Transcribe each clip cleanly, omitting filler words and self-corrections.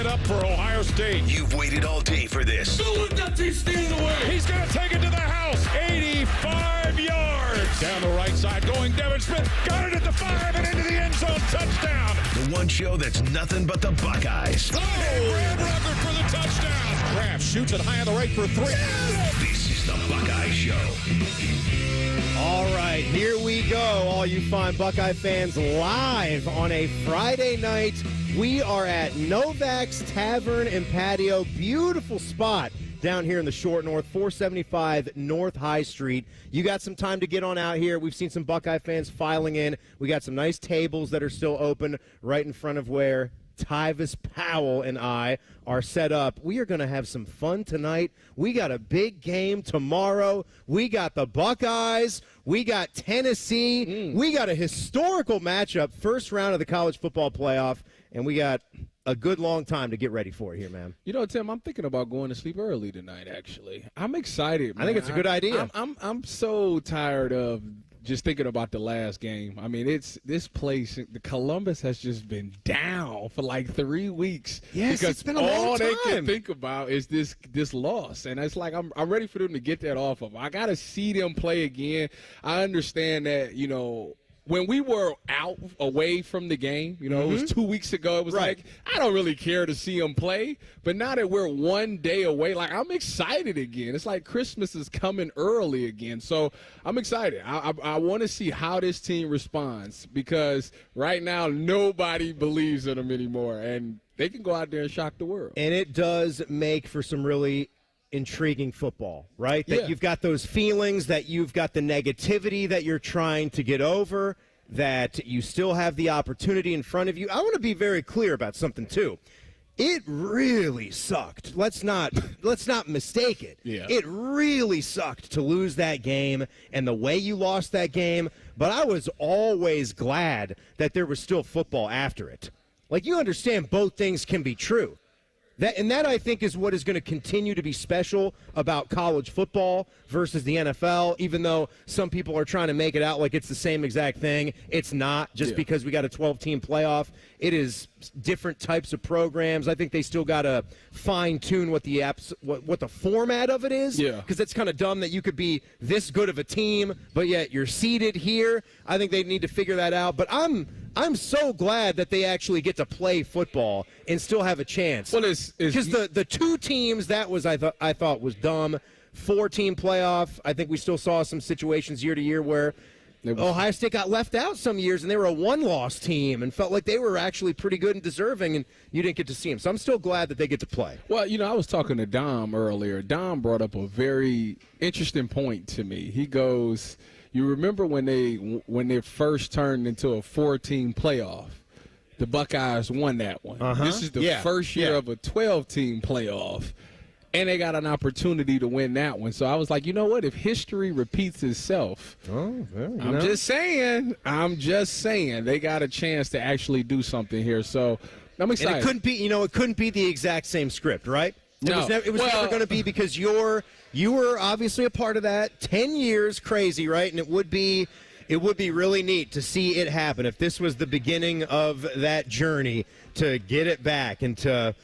it up for Ohio State. You've waited all day for this. He's going to take it to the house. 85 yards. Down the right side, going Devin Smith. Got it at the 5 and into the end zone. Touchdown. The one show that's nothing but the Buckeyes. Oh, Graham Rucker for the touchdown. Graham shoots it high on the right for 3. This is the Buckeye Show. All right, here we go. All you fine Buckeye fans live on a Friday night. We are at Novak's Tavern and Patio. Beautiful spot down here in the Short North, 475 North High Street. You got some time to get on out here. We've seen some Buckeye fans filing in. We got some nice tables that are still open right in front of where Tyvis Powell and I are set up. We are going to have some fun tonight. We got a big game tomorrow. We got the Buckeyes. We got Tennessee. We got a historical matchup, first round of the college football playoff, and we got a good long time to get ready for it here, man. You know, Tim, I'm thinking about going to sleep early tonight, actually. I'm excited, man. I think it's a good idea. I'm so tired of just thinking about the last game. I mean, it's this place, the Columbus has just been down for like 3 weeks. Yes, because it's been a long time. all they can think about is this loss. And it's like I'm ready for them to get that off of them. I got to see them play again. I understand that, you know, when we were away from the game, you know, it was 2 weeks ago, it was like, I don't really care to see them play. But now that we're 1 day away, like, I'm excited again. It's like Christmas is coming early again. So I'm excited. I want to see how this team responds because right now nobody believes in them anymore. And they can go out there and shock the world. And it does make for some really intriguing football, right? That you've got those feelings, that you've got the negativity that you're trying to get over, that you still have the opportunity in front of you. I want to be very clear about something too. It really sucked. Let's not mistake it. Yeah. It really sucked to lose that game and the way you lost that game, but I was always glad that there was still football after it. Like, you understand both things can be true. That I think is what is going to continue to be special about college football versus the NFL, even though some people are trying to make it out like it's the same exact thing. It's not, just because we got a 12-team playoff. It is different types of programs. I think they still got to fine-tune what the format of it is, because it's kind of dumb that you could be this good of a team, but yet you're seeded here. I think they need to figure that out. But I'm so glad that they actually get to play football and still have a chance. Well, because the two teams, that was I thought was dumb. 4-team playoff. I think we still saw some situations year to year where Ohio State got left out some years and they were a one-loss team and felt like they were actually pretty good and deserving, and you didn't get to see them. So I'm still glad that they get to play. Well, you know, I was talking to Dom earlier. Dom brought up a very interesting point to me. He goes, you remember when they first turned into a 4-team playoff, the Buckeyes won that one. This is the first year of a 12-team playoff, and they got an opportunity to win that one. So I was like, you know what? If history repeats itself, I'm just saying, they got a chance to actually do something here. So I'm excited. And it couldn't be the exact same script, right? It was never going to be, because you were obviously a part of that. 10 years, crazy, right? And it would be really neat to see it happen if this was the beginning of that journey to get it back and to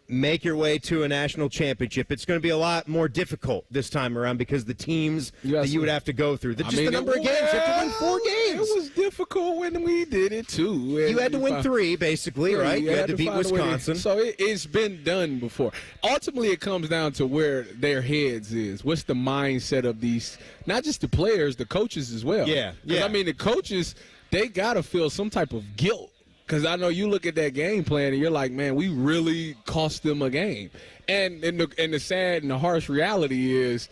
make your way to a national championship. It's going to be a lot more difficult this time around because the teams that you would have to go through. The number of games. You have to win 4 games. It was difficult when we did it, too. You had to win 3, basically, right? You had to beat Wisconsin. So it's been done before. Ultimately, it comes down to where their heads is. What's the mindset of these, not just the players, the coaches as well. Yeah. I mean, the coaches, they got to feel some type of guilt. Because I know you look at that game plan and you're like, man, we really cost them a game. And the sad and the harsh reality is,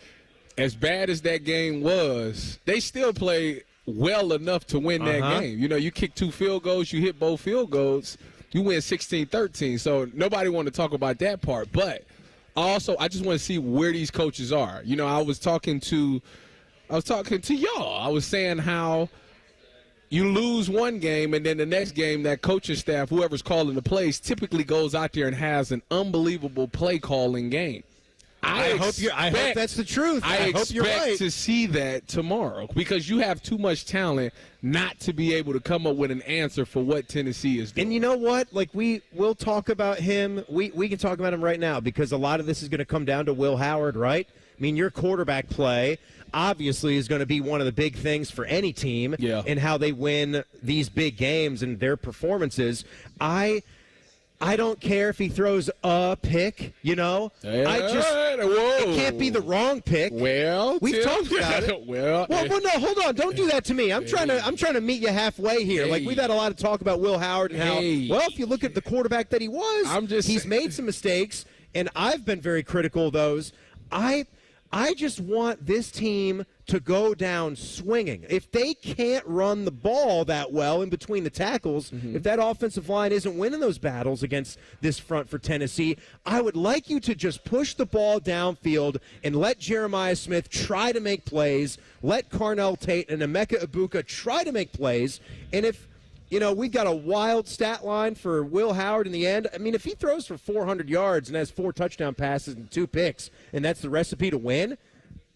as bad as that game was, they still played well enough to win that game. You know, you kick 2 field goals, you hit both field goals, you win 16-13. So nobody want to talk about that part. But also, I just want to see where these coaches are. You know, I was talking to y'all. I was saying how you lose one game, and then the next game, that coaching staff, whoever's calling the plays, typically goes out there and has an unbelievable play-calling game. I hope that's the truth. I hope you're right. expect to see that tomorrow because you have too much talent not to be able to come up with an answer for what Tennessee is doing. And you know what? Like, we'll talk about him. We can talk about him right now because a lot of this is going to come down to Will Howard, right? I mean, your quarterback play obviously is going to be one of the big things for any team and how they win these big games and their performances. I don't care if he throws a pick, you know. It can't be the wrong pick. Well, we've talked about it. well, no, hold on. Don't do that to me. I'm trying to meet you halfway here. Like, we've had a lot of talk about Will Howard and how if you look at the quarterback that he was, he's made some mistakes, and I've been very critical of those. I just want this team to go down swinging. If they can't run the ball that well in between the tackles, if that offensive line isn't winning those battles against this front for Tennessee, I would like you to just push the ball downfield and let Jeremiah Smith try to make plays, let Carnell Tate and Emeka Ibuka try to make plays, and if we've got a wild stat line for Will Howard in the end. I mean, if he throws for 400 yards and has 4 touchdown passes and 2 picks, and that's the recipe to win,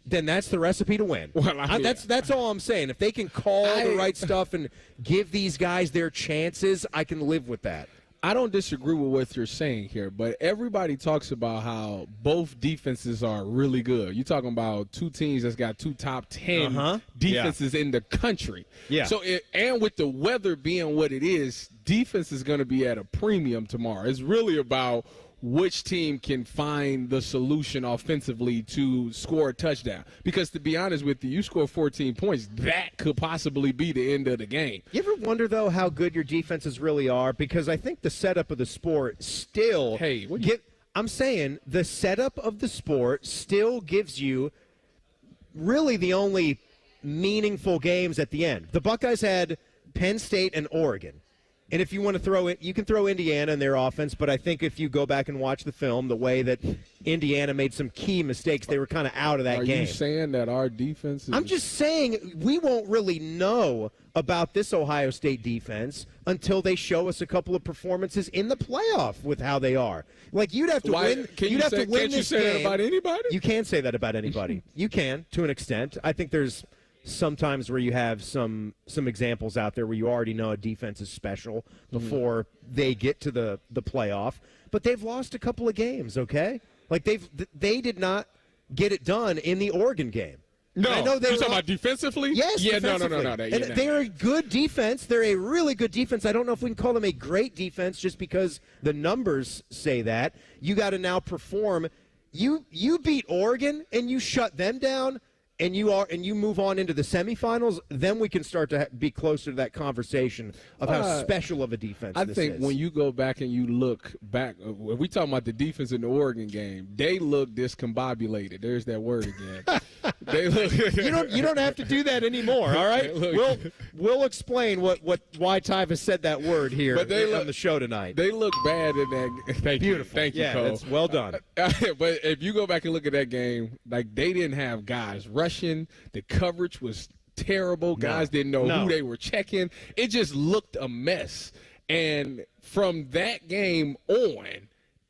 then that's the recipe to win. Well, that's all I'm saying. If they can call the right stuff and give these guys their chances, I can live with that. I don't disagree with what you're saying here, but everybody talks about how both defenses are really good. You're talking about 2 teams that's got 2 top 10 defenses in the country. Yeah. So, and with the weather being what it is, defense is going to be at a premium tomorrow. It's really about which team can find the solution offensively to score a touchdown. Because to be honest with you, you score 14 points, that could possibly be the end of the game. You ever wonder, though, how good your defenses really are? Because I think the setup of the sport still I'm saying the setup of the sport still gives you really the only meaningful games at the end. The Buckeyes had Penn State and Oregon. And if you want to throw it, you can throw Indiana in their offense, but I think if you go back and watch the film, the way that Indiana made some key mistakes, they were kind of out of that game. Are you saying that our defense is... I'm just saying we won't really know about this Ohio State defense until they show us a couple of performances in the playoff with how they are. Like, you'd have to win. Can't you say that about anybody? You can say that about anybody. You can, to an extent. I think there's sometimes where you have some examples out there where you already know a defense is special before they get to the playoff, but they've lost a couple of games. Okay, like they did not get it done in the Oregon game. No, I know you're talking about defensively. Yes, yeah, defensively. No. They're a good defense. They're a really good defense. I don't know if we can call them a great defense just because the numbers say that. You got to now perform. You beat Oregon and you shut them down. And you move on into the semifinals, then we can start to be closer to that conversation of how special of a defense this is. I think when you go back and you look back, when we talking about the defense in the Oregon game, they look discombobulated. There's that word again. They look. You don't have to do that anymore. All right, we'll explain why Tyva said that word here on the show tonight. They look bad in that. Thank you, Cole. That's well done. But if you go back and look at that game, like, they didn't have guys rushing. The coverage was terrible. Guys didn't know who they were checking. It just looked a mess. And from that game on,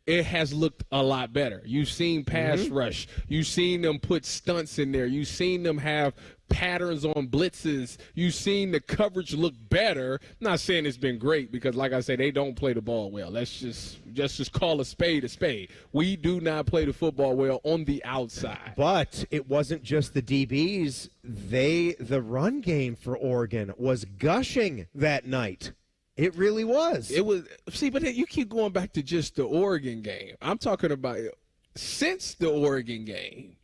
it has looked a lot better. You've seen pass rush. You've seen them put stunts in there. You've seen them have patterns on blitzes. You've seen the coverage look better. I'm not saying it's been great because, like I say, they don't play the ball well. Let's just call a spade a spade. We do not play the football well on the outside. But it wasn't just the DBs. The run game for Oregon was gushing that night. It really was. It was. See, but you keep going back to just the Oregon game. I'm talking about since the Oregon game.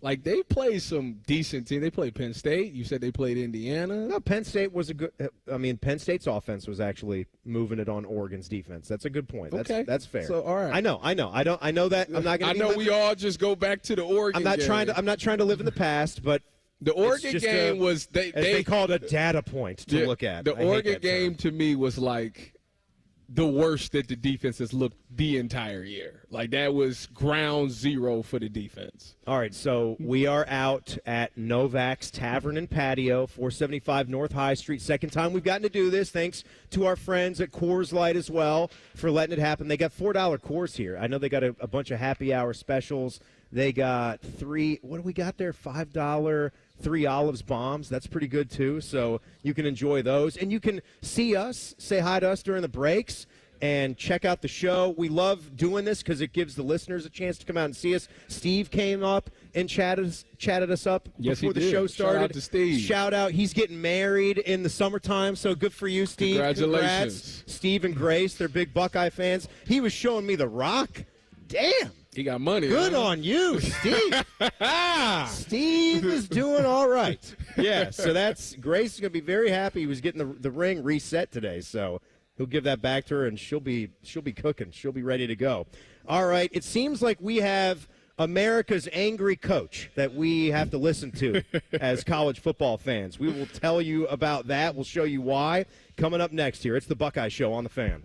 Like, they played some decent teams. They played Penn State. You said they played Indiana. No, Penn State was a good – I mean, Penn State's offense was actually moving it on Oregon's defense. That's a good point. That's fair. So, all right. I know. I know that. I'm not going to – I know we all just go back to the Oregon game. I'm not trying to live in the past, but – the Oregon game was they called a data point to look at. The Oregon game to me was like the worst that the defense has looked the entire year. Like, that was ground zero for the defense. All right, so we are out at Novak's Tavern and Patio, 475 North High Street. Second time we've gotten to do this. Thanks to our friends at Coors Light as well for letting it happen. They got $4 Coors here. I know they got a bunch of happy hour specials. They got what do we got there? $5 3 olives bombs. That's pretty good, too. So you can enjoy those. And you can see us, say hi to us during the breaks, and check out the show. We love doing this because it gives the listeners a chance to come out and see us. Steve came up and chatted us up before the show started. Shout out to Steve. Shout out. He's getting married in the summertime, so good for you, Steve. Congratulations. Congrats. Steve and Grace, they're big Buckeye fans. He was showing me The Rock. Damn. He got money. Good on you, Steve. Steve is doing all right. Yeah, so Grace is going to be very happy. He was getting the ring reset today, so he'll give that back to her, and she'll be cooking. She'll be ready to go. All right, it seems like we have America's angry coach that we have to listen to as college football fans. We will tell you about that. We'll show you why. Coming up next here, it's the Buckeye Show on The Fan.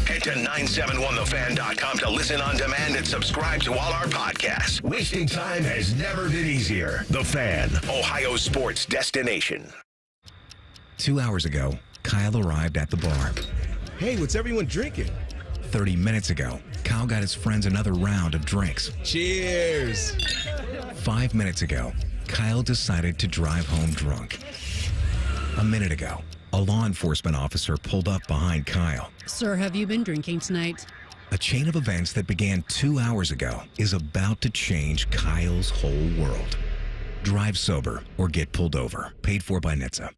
Head to 971thefan.com to listen on demand and subscribe to all our podcasts. Wasting time has never been easier. The Fan, Ohio sports destination. 2 hours ago, Kyle arrived at the bar. Hey, what's everyone drinking? 30 minutes ago, Kyle got his friends another round of drinks. Cheers! 5 minutes ago, Kyle decided to drive home drunk. A minute ago, a law enforcement officer pulled up behind Kyle. Sir, have you been drinking tonight? A chain of events that began 2 hours ago is about to change Kyle's whole world. Drive sober or get pulled over. Paid for by NHTSA.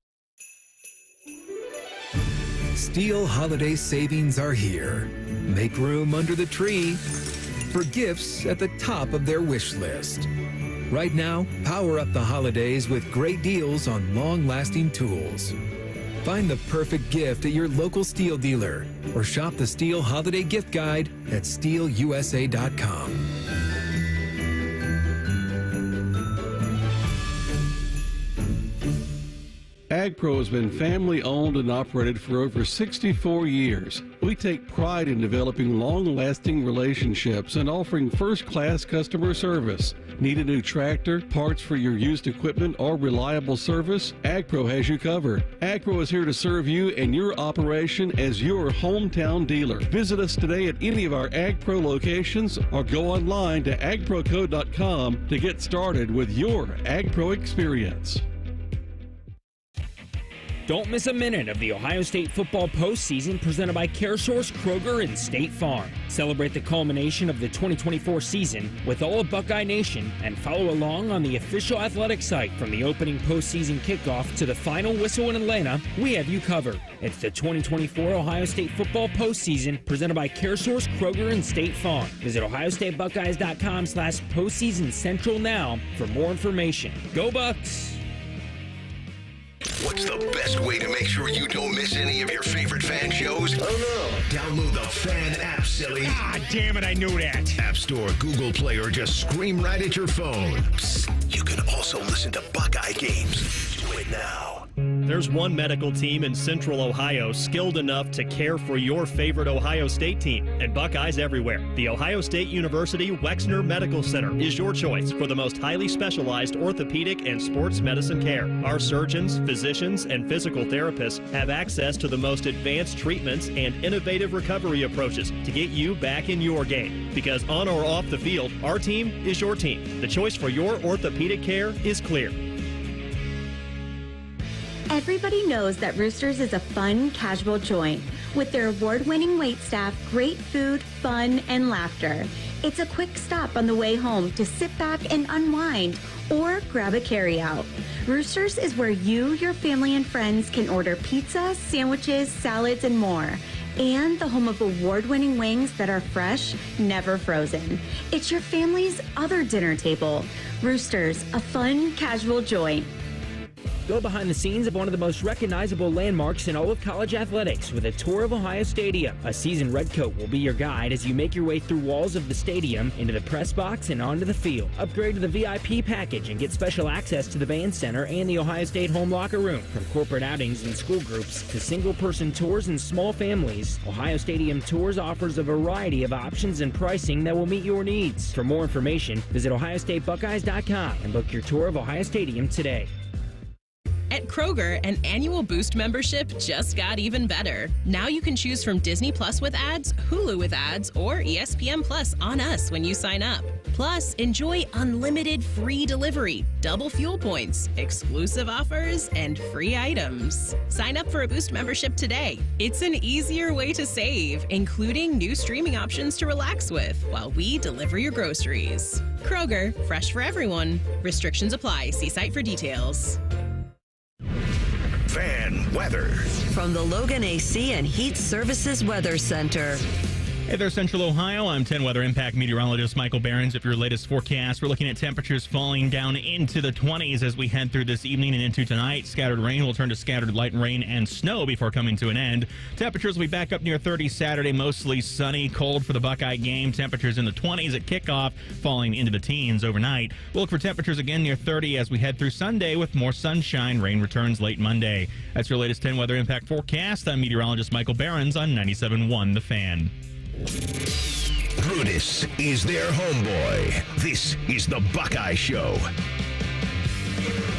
Steel holiday savings are here. Make room under the tree for gifts at the top of their wish list. Right now, power up the holidays with great deals on long-lasting tools. Find the perfect gift at your local Steel dealer or shop the Steel Holiday Gift Guide at steelusa.com. AgPro has been family-owned and operated for over 64 years. We take pride in developing long-lasting relationships and offering first-class customer service. Need a new tractor, parts for your used equipment, or reliable service? AgPro has you covered. AgPro is here to serve you and your operation as your hometown dealer. Visit us today at any of our AgPro locations or go online to agproco.com to get started with your AgPro experience. Don't miss a minute of the Ohio State football postseason presented by CareSource, Kroger, and State Farm. Celebrate the culmination of the 2024 season with all of Buckeye Nation and follow along on the official athletic site from the opening postseason kickoff to the final whistle in Atlanta. We have you covered. It's the 2024 Ohio State football postseason presented by CareSource, Kroger, and State Farm. Visit ohiostatebuckeyes.com/postseason central now for more information. Go Bucks! What's the best way to make sure you don't miss any of your favorite fan shows? Oh no. Download the Fan app, silly. Ah, damn it, I knew that. App Store, Google Play, or just scream right at your phone. Psst, you can also listen to Buckeye games. Do it now. There's one medical team in Central Ohio skilled enough to care for your favorite Ohio State team, and Buckeyes everywhere. The Ohio State University Wexner Medical Center is your choice for the most highly specialized orthopedic and sports medicine care. Our surgeons, physicians, and physical therapists have access to the most advanced treatments and innovative recovery approaches to get you back in your game. Because on or off the field, our team is your team. The choice for your orthopedic care is clear. Everybody knows that Roosters is a fun, casual joint. With their award-winning waitstaff, great food, fun, and laughter. It's a quick stop on the way home to sit back and unwind or grab a carryout. Roosters is where you, your family, and friends can order pizza, sandwiches, salads, and more. And the home of award-winning wings that are fresh, never frozen. It's your family's other dinner table. Roosters, a fun, casual joint. Go behind the scenes of one of the most recognizable landmarks in all of college athletics with a tour of Ohio Stadium. A seasoned redcoat will be your guide as you make your way through walls of the stadium, into the press box, and onto the field. Upgrade to the VIP package and get special access to the band center and the Ohio State home locker room. From corporate outings and school groups to single-person tours and small families, Ohio Stadium Tours offers a variety of options and pricing that will meet your needs. For more information, visit OhioStateBuckeyes.com and book your tour of Ohio Stadium today. At Kroger, an annual Boost membership just got even better. Now you can choose from Disney Plus with ads, Hulu with ads, or ESPN Plus on us when you sign up. Plus, enjoy unlimited free delivery, double fuel points, exclusive offers, and free items. Sign up for a Boost membership today. It's an easier way to save, including new streaming options to relax with while we deliver your groceries. Kroger, fresh for everyone. Restrictions apply. See site for details. Fan weather. From the Logan AC and Heat Services Weather Center. Hey there, Central Ohio. I'm 10 Weather Impact meteorologist Michael Behrens. If your latest forecast, we're looking at temperatures falling down into the 20s as we head through this evening and into tonight. Scattered rain will turn to scattered light rain and snow before coming to an end. Temperatures will be back up near 30 Saturday, mostly sunny, cold for the Buckeye game. Temperatures in the 20s at kickoff, falling into the teens overnight. We'll look for temperatures again near 30 as we head through Sunday with more sunshine. Rain returns late Monday. That's your latest 10 Weather Impact forecast. I'm meteorologist Michael Behrens on 97.1 The Fan. Brutus is their homeboy. This is the Buckeye Show.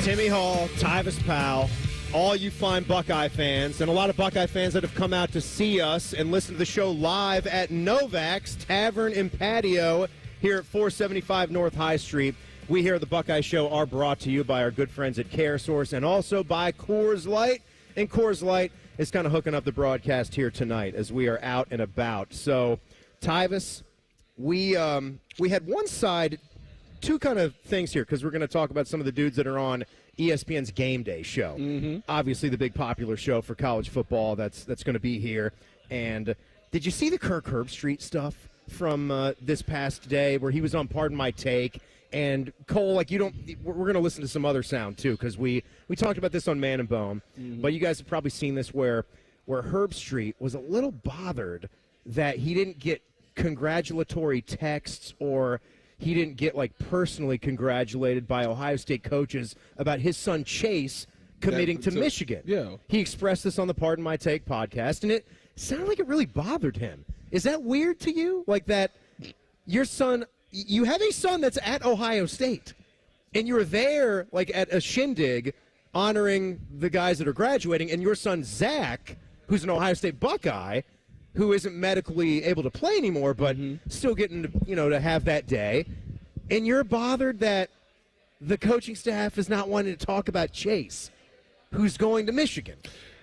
Timmy Hall, Tyvis Powell, all you fine Buckeye fans, and a lot of Buckeye fans that have come out to see us and listen to the show live at Novak's Tavern and Patio here at 475 North High Street. We here at the Buckeye Show are brought to you by our good friends at CareSource and also by Coors Light. And Coors Light is kind of hooking up the broadcast here tonight as we are out and about. So, Tyvis, we had one side, two kind of things here, because we're going to talk about some of the dudes that are on ESPN's Game Day show. Mm-hmm. Obviously, the big popular show for college football that's going to be here. And did you see the Kirk Herbstreit stuff from this past day where he was on Pardon My Take? And Cole, like we're going to listen to some other sound too, because we talked about this on Man and Bone, but you guys have probably seen this where Herbstreit was a little bothered that he didn't get congratulatory texts or he didn't get like personally congratulated by Ohio State coaches about his son Chase committing to Michigan. Yeah, he expressed this on the Pardon My Take podcast, and it sounded like it really bothered him. Is that weird to you? Like that your son. You have a son that's at Ohio State, and you're there like at a shindig honoring the guys that are graduating, and your son Zach, who's an Ohio State Buckeye, who isn't medically able to play anymore, but still getting to have that day, and you're bothered that the coaching staff is not wanting to talk about Chase, who's going to Michigan.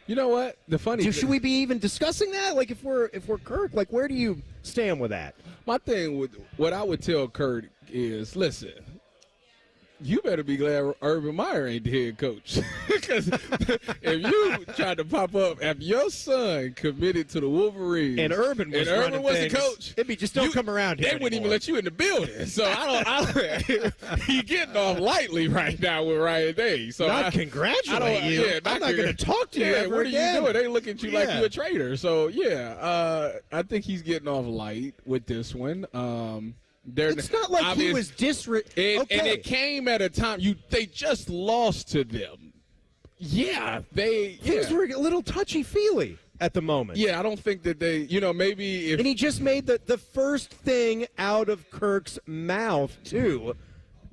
You know what? The funny should we be even discussing that? Like if we're Kirk, like where do you stand with that? My thing with what I would tell Kurt is, listen, you better be glad Urban Meyer ain't the head coach. Because if you tried to pop up after your son committed to the Wolverines and Urban was the coach, it'd be just don't come around here. They wouldn't even let you in the building. So he's getting off lightly right now with Ryan Day. So not congratulate you. Yeah, I'm not going to talk to you ever what again. Are you doing? They look at you like you're a traitor. So I think he's getting off light with this one. It's not like he was and it came at a time they just lost to them. Things were a little touchy-feely at the moment. Yeah, I don't think that they, maybe if... And he just made the first thing out of Kirk's mouth, too,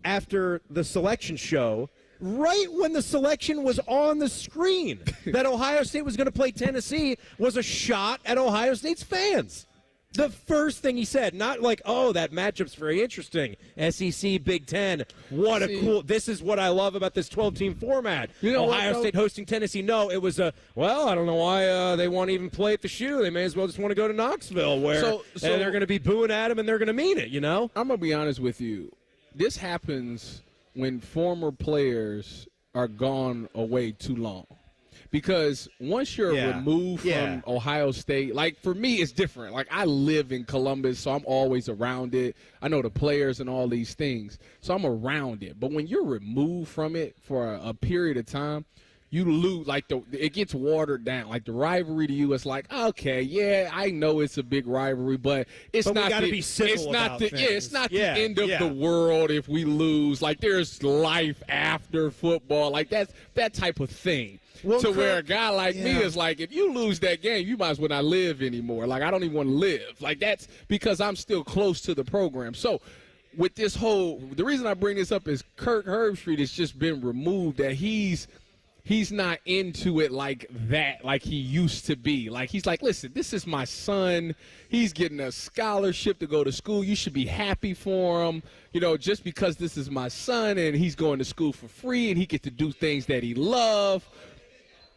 after the selection show, right when the selection was on the screen, that Ohio State was going to play Tennessee, was a shot at Ohio State's fans. The first thing he said, not like, oh, that matchup's very interesting. SEC, Big Ten, this is what I love about this 12-team format. Ohio State hosting Tennessee. No, it was I don't know why they want to even play at the Shoe. They may as well just want to go to Knoxville where they're going to be booing at him and they're going to mean it, I'm going to be honest with you. This happens when former players are gone away too long. because once you're removed from Ohio State, like for me, it's different. Like I live in Columbus, so I'm always around it. I know the players and all these things, so I'm around it. But when you're removed from it for a period of time, you lose, like it gets watered down. Like the rivalry to you, it's like, okay, yeah, I know it's a big rivalry, but it's not the end of the world if we lose. Like there's life after football, like that type of thing. Well, where a guy like me is like, if you lose that game, you might as well not live anymore. Like I don't even want to live. Like that's because I'm still close to the program. So with this the reason I bring this up is Kirk Herbstreit has just been removed. That he's not into it like that, like he used to be. Like he's like, listen, this is my son. He's getting a scholarship to go to school. You should be happy for him, just because this is my son and he's going to school for free and he gets to do things that he loves.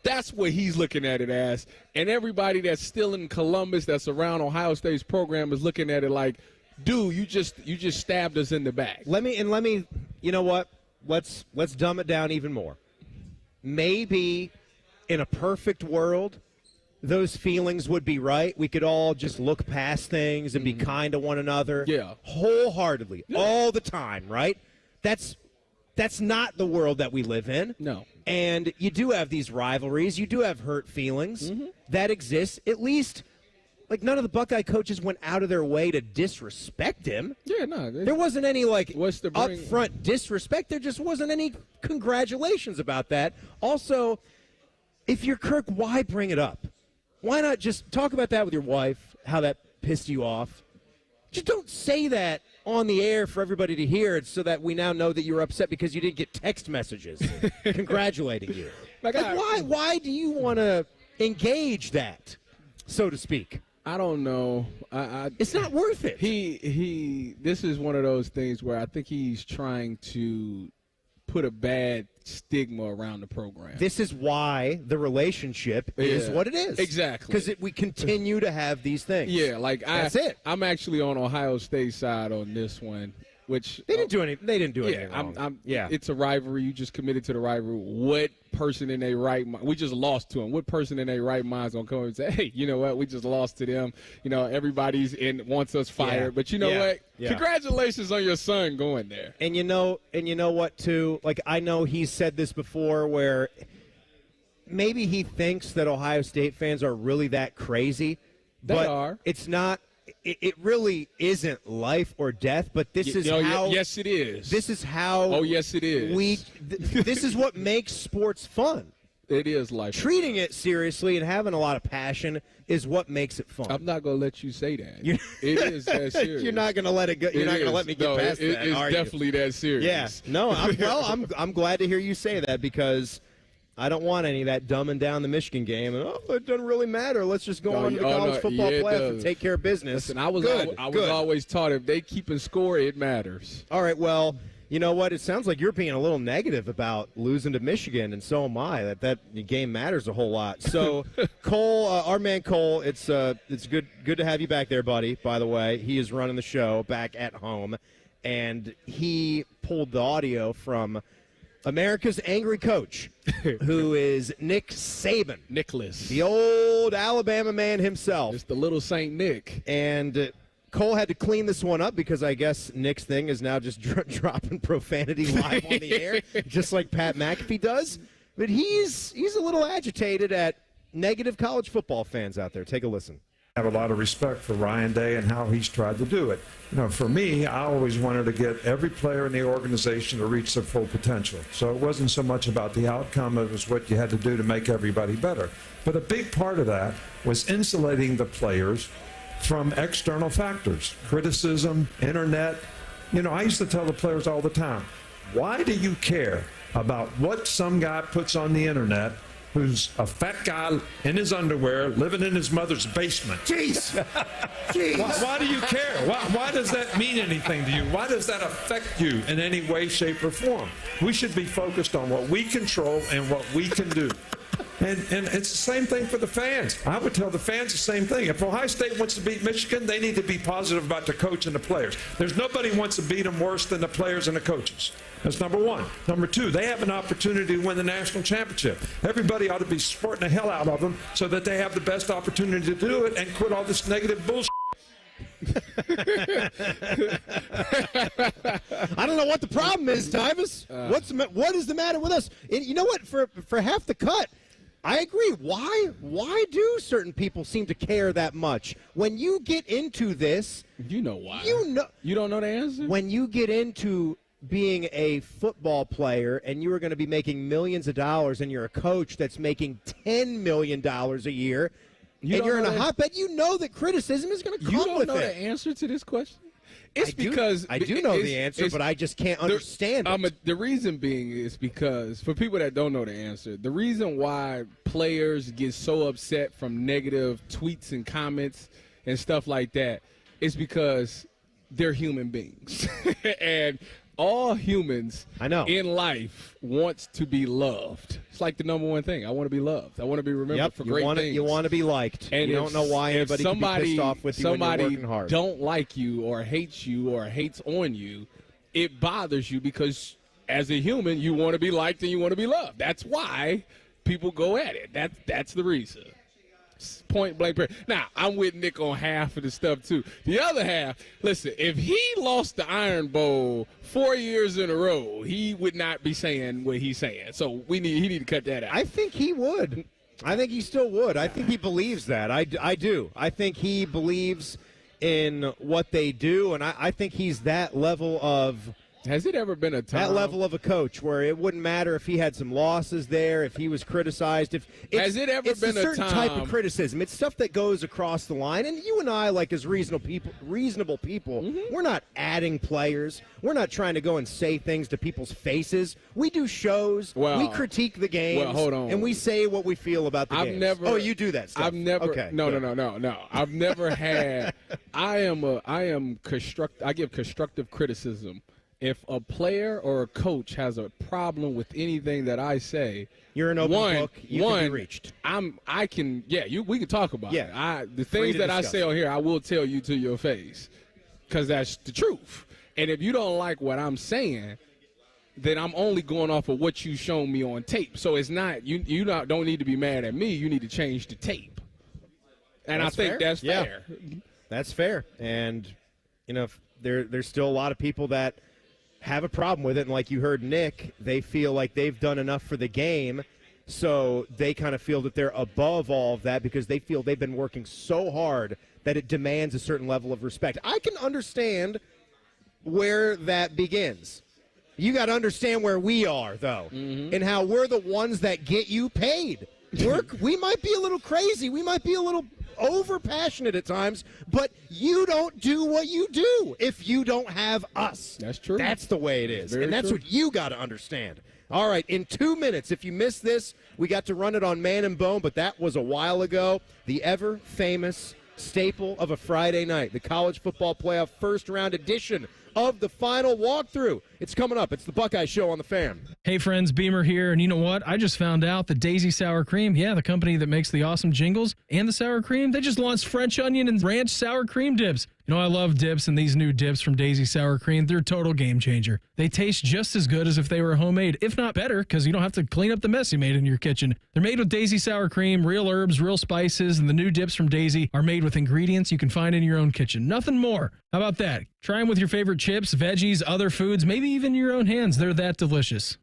That's what he's looking at it as. And everybody that's still in Columbus that's around Ohio State's program is looking at it like, dude, you just stabbed us in the back. Let me, you know what? Let's dumb it down even more. Maybe in a perfect world, those feelings would be right. We could all just look past things and be kind to one another. Yeah. Wholeheartedly, all the time, right? That's not the world that we live in. No. And you do have these rivalries. You do have hurt feelings that exist. At least, like, none of the Buckeye coaches went out of their way to disrespect him. Yeah, no. There wasn't any, upfront disrespect. There just wasn't any congratulations about that. Also, if you're Kirk, why bring it up? Why not just talk about that with your wife, how that pissed you off? Just don't say that on the air for everybody to hear it so that we now know that you're upset because you didn't get text messages congratulating you. Why do you want to engage that, so to speak? I don't know. It's not worth it. This is one of those things where I think he's trying to put a bad stigma around the program. This is why the relationship is what it is. Exactly. Because we continue to have these things. Yeah, that's it. I'm actually on Ohio State side on this one. Which they didn't do anything. They didn't do anything wrong. It's a rivalry. You just committed to the rivalry. What person in their right mind? We just lost to them. What person in their right mind is gonna come and say, "Hey, you know what? We just lost to them. Everybody's wants us fired." But you know what? Yeah. Congratulations on your son going there. And you know what too? Like I know he's said this before, where maybe he thinks that Ohio State fans are really that crazy. They are. It's not. It really isn't life or death, but this is how. Yes, it is. This is how. Oh, yes, it is. This is what makes sports fun. It is life. Treating it seriously and having a lot of passion is what makes it fun. I'm not gonna let you say that. It is that serious. You're not gonna let it go. You're not gonna let me get past that. It's definitely that serious. Yeah. No. I'm glad to hear you say that because I don't want any of that dumbing down the Michigan game. And, it doesn't really matter. Let's just go on to the college football playoff and take care of business. Listen, I was always taught if they keeping score, it matters. All right, well, you know what? It sounds like you're being a little negative about losing to Michigan, and so am I. That game matters a whole lot. So, Cole, our man Cole, it's good to have you back there, buddy, by the way. He is running the show back at home, and he pulled the audio from America's angry coach, who is Nick Saban. Nicholas. The old Alabama man himself. It's the little Saint Nick. And Cole had to clean this one up because I guess Nick's thing is now just dropping profanity live on the air, just like Pat McAfee does. But he's a little agitated at negative college football fans out there. Take a listen. I have a lot of respect for Ryan Day and how he's tried to do it. For me, I always wanted to get every player in the organization to reach their full potential. So it wasn't so much about the outcome, it was what you had to do to make everybody better. But a big part of that was insulating the players from external factors, criticism, internet. I used to tell the players all the time, why do you care about what some guy puts on the internet who's a fat guy in his underwear living in his mother's basement? Jeez. Why do you care? Why does that mean anything to you? Why does that affect you in any way, shape, or form? We should be focused on what we control and what we can do. And it's the same thing for the fans. I would tell the fans the same thing. If Ohio State wants to beat Michigan, they need to be positive about the coach and the players. There's nobody wants to beat them worse than the players and the coaches. That's number one. Number two, they have an opportunity to win the national championship. Everybody ought to be supporting the hell out of them so that they have the best opportunity to do it and quit all this negative bullshit. I don't know what the problem is, Tyvus. What is the matter with us? And you know what? For half the cut, I agree. Why do certain people seem to care that much? When you get into this, you know why. You don't know the answer? When you get into being a football player and you are going to be making millions of dollars and you're a coach that's making $10 million a year, and you're in a hotbed, you know that criticism is going to come with it. You don't know the answer to this question? It's because I do know the answer, but I just can't understand it. The reason being is because, for people that don't know the answer, the reason why players get so upset from negative tweets and comments and stuff like that is because they're human beings. And all humans in life wants to be loved. It's like the number one thing. I want to be loved. I want to be remembered for great things. You want to be liked. And you don't know why anybody can be pissed off with you when you're working hard. Don't like you or hates on you, it bothers you because as a human, you want to be liked and you want to be loved. That's why people go at it. That's the reason. Point blank. Now, I'm with Nick on half of the stuff, too. The other half, listen, if he lost the Iron Bowl 4 years in a row, he would not be saying what he's saying. So he need to cut that out. I think he would. I think he still would. I think he believes that. I do. I think he believes in what they do, and I think he's that level of – has it ever been a time? That level of a coach where it wouldn't matter if he had some losses there, if he was criticized. Has it ever been a certain time? Type of criticism. It's stuff that goes across the line. And you and I, like as reasonable people, we're not adding players. We're not trying to go and say things to people's faces. We do shows. We critique the games. Well, hold on. And we say what we feel about the games. Oh, you do that stuff. I've never. Okay, no. I've never had. I give constructive criticism. If a player or a coach has a problem with anything that I say, you're an open book. You can be reached. We can talk about it. The things that I say on here, I will tell you to your face, because that's the truth. And if you don't like what I'm saying, then I'm only going off of what you shown me on tape. So it's not you don't need to be mad at me. You need to change the tape. And I think that's fair. That's fair. And there's still a lot of people that have a problem with it, and like you heard Nick, they feel like they've done enough for the game, so they kind of feel that they're above all of that because they feel they've been working so hard that it demands a certain level of respect. I can understand where that begins. You got to understand where we are, though, and how we're the ones that get you paid. We might be a little crazy. We might be a little over-passionate at times, but you don't do what you do if you don't have us. That's true. That's the way it is, Very and that's true. what you got to understand. All right, in 2 minutes, if you missed this, we got to run it on Man and Bone, but that was a while ago. The ever-famous staple of a Friday night, the College Football Playoff first-round edition of the final walkthrough. It's coming up. It's the Buckeye Show on the Fan. Hey friends, Beamer here, and you know what? I just found out that Daisy Sour Cream, the company that makes the awesome jingles and the sour cream, they just launched French onion and ranch sour cream dips. You know, I love dips, and these new dips from Daisy Sour Cream, they're a total game changer. They taste just as good as if they were homemade, if not better, because you don't have to clean up the mess you made in your kitchen. They're made with Daisy Sour Cream, real herbs, real spices, and the new dips from Daisy are made with ingredients you can find in your own kitchen. Nothing more. How about that? Try them with your favorite chips, veggies, other foods, maybe even your own hands. They're that delicious.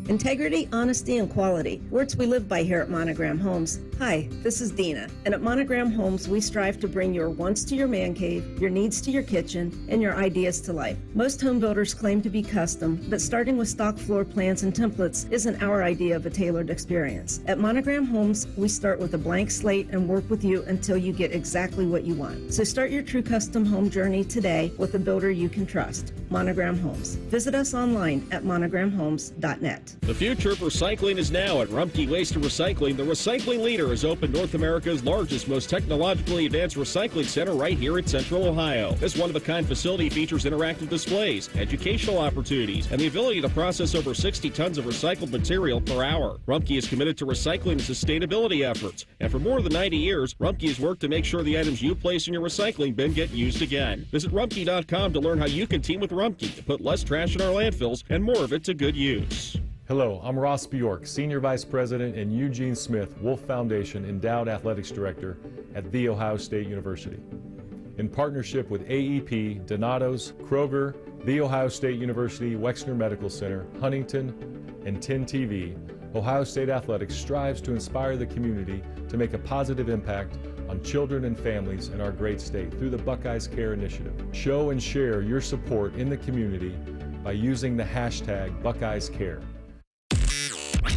Integrity, honesty, and quality. Words we live by here at Monogram Homes. Hi, this is Dina, and at Monogram Homes, we strive to bring your wants to your man cave, your needs to your kitchen, and your ideas to life. Most home builders claim to be custom, but starting with stock floor plans and templates isn't our idea of a tailored experience. At Monogram Homes, we start with a blank slate and work with you until you get exactly what you want. So start your true custom home journey today with a builder you can trust. Monogram Homes. Visit us online at monogramhomes.net. that. The future of recycling is now at Rumpke Waste and Recycling. The recycling leader has opened North America's largest, most technologically advanced recycling center right here in Central Ohio. This one-of-a-kind facility features interactive displays, educational opportunities, and the ability to process over 60 tons of recycled material per hour. Rumpke is committed to recycling and sustainability efforts, and for more than 90 years, Rumpke has worked to make sure the items you place in your recycling bin get used again. Visit Rumpke.com to learn how you can team with Rumpke to put less trash in our landfills and more of it to good use. Hello, I'm Ross Bjork, Senior Vice President and Eugene Smith, Wolf Foundation Endowed Athletics Director at The Ohio State University. In partnership with AEP, Donato's, Kroger, The Ohio State University Wexner Medical Center, Huntington, and 10 TV, Ohio State Athletics strives to inspire the community to make a positive impact on children and families in our great state through the Buckeyes Care Initiative. Show and share your support in the community by using the hashtag BuckeyesCare.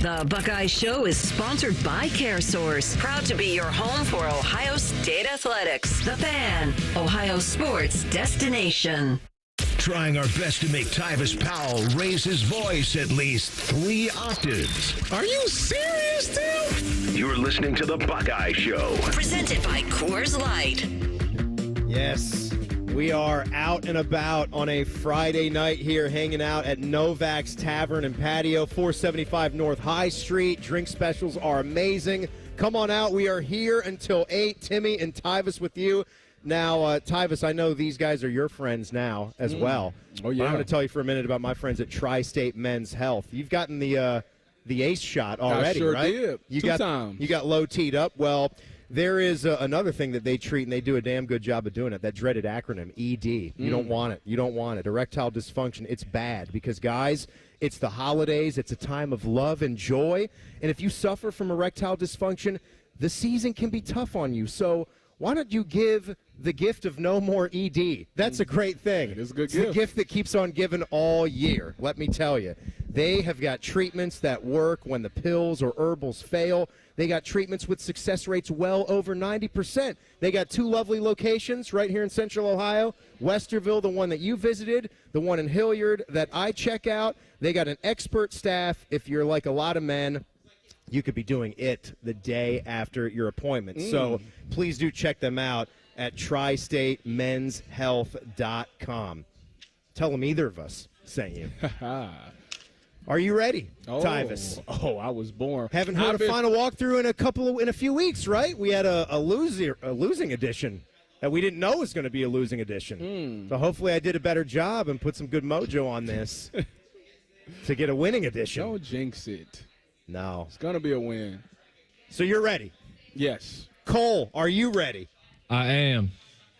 The Buckeye Show is sponsored by CareSource, proud to be your home for Ohio State Athletics. The Fan, Ohio sports destination. Trying our best to make Tyvis Powell raise his voice at least 3 octaves. Are you serious, Tim? You're listening to The Buckeye Show. Presented by Coors Light. Yes, we are out and about on a Friday night here, hanging out at Novak's Tavern and Patio, 475 North High Street. Drink specials are amazing. Come on out. We are here until 8. Timmy and Tyvis with you. Now, Tyvis, I know these guys are your friends now as well. Oh, yeah. I'm going to tell you for a minute about my friends at Tri-State Men's Health. You've gotten the ace shot already, I sure right? did. You 2 got, times. You got low teed up. Well, there is another thing that they treat, and they do a damn good job of doing it, that dreaded acronym, ED. You don't want it. You don't want it. Erectile dysfunction, it's bad because, guys, it's the holidays. It's a time of love and joy. And if you suffer from erectile dysfunction, the season can be tough on you. So why don't you give the gift of no more ED? That's a great thing. It is a good gift. It's the gift that keeps on giving all year, let me tell you. They have got treatments that work when the pills or herbals fail. They got treatments with success rates well over 90%. They got 2 lovely locations right here in Central Ohio. Westerville, the one that you visited, the one in Hilliard that I check out. They got an expert staff. If you're like a lot of men, you could be doing it the day after your appointment. So please do check them out at tristatemenshealth.com. Tell them either of us sent you. Are you ready, Tyvis? Oh, I was born. Haven't heard a final walkthrough in a few weeks, right? We had a losing edition that we didn't know was going to be a losing edition. So hopefully I did a better job and put some good mojo on this to get a winning edition. Don't jinx it. No. It's going to be a win. So you're ready? Yes. Cole, are you ready? I am.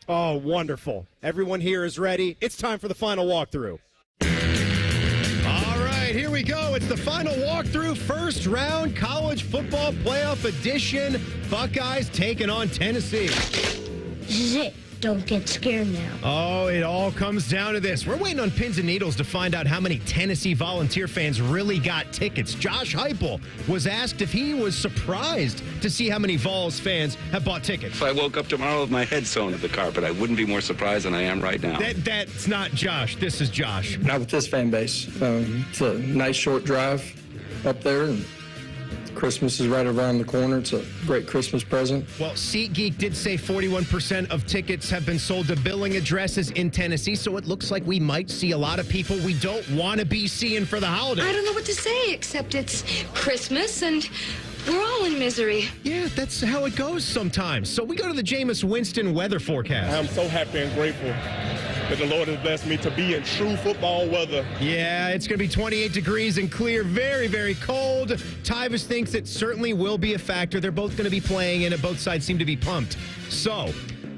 Oh, wonderful. Everyone here is ready. It's time for the final walkthrough. All right, here we go. It's the final walkthrough, first round college football playoff edition. Buckeyes taking on Tennessee. This is it. Don't get scared now. Oh, it all comes down to this. We're waiting on pins and needles to find out how many Tennessee Volunteer fans really got tickets. Josh Heupel was asked if he was surprised to see how many Vols fans have bought tickets. If I woke up tomorrow with my head sewn to the carpet, I wouldn't be more surprised than I am right now. That's not Josh. This is Josh. Not with this fan base. It's a nice short drive up there, and Christmas is right around the corner. It's a great Christmas present. Well, SeatGeek did say 41% of tickets have been sold to billing addresses in Tennessee, so it looks like we might see a lot of people we don't want to be seeing for the holidays. I don't know what to say, except it's Christmas and we're all in misery. Yeah, that's how it goes sometimes. So we go to the Jameis Winston weather forecast. I'm so happy and grateful that the Lord has blessed me to be in true football weather. Yeah, it's going to be 28 degrees and clear, very, very cold. Tyvis thinks it certainly will be a factor. They're both going to be playing in it. Both sides seem to be pumped. So,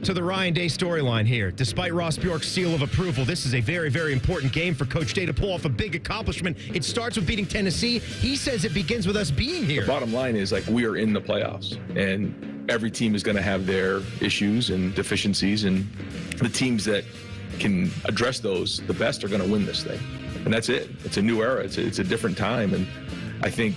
to the Ryan Day storyline here. Despite Ross Bjork's seal of approval, this is a very, very important game for Coach Day to pull off a big accomplishment. It starts with beating Tennessee. He says it begins with us being here. The bottom line is, we are in the playoffs, and every team is going to have their issues and deficiencies, and the teams that can address those the best are going to win this thing. And that's it. It's a new era. It's a different time. And I think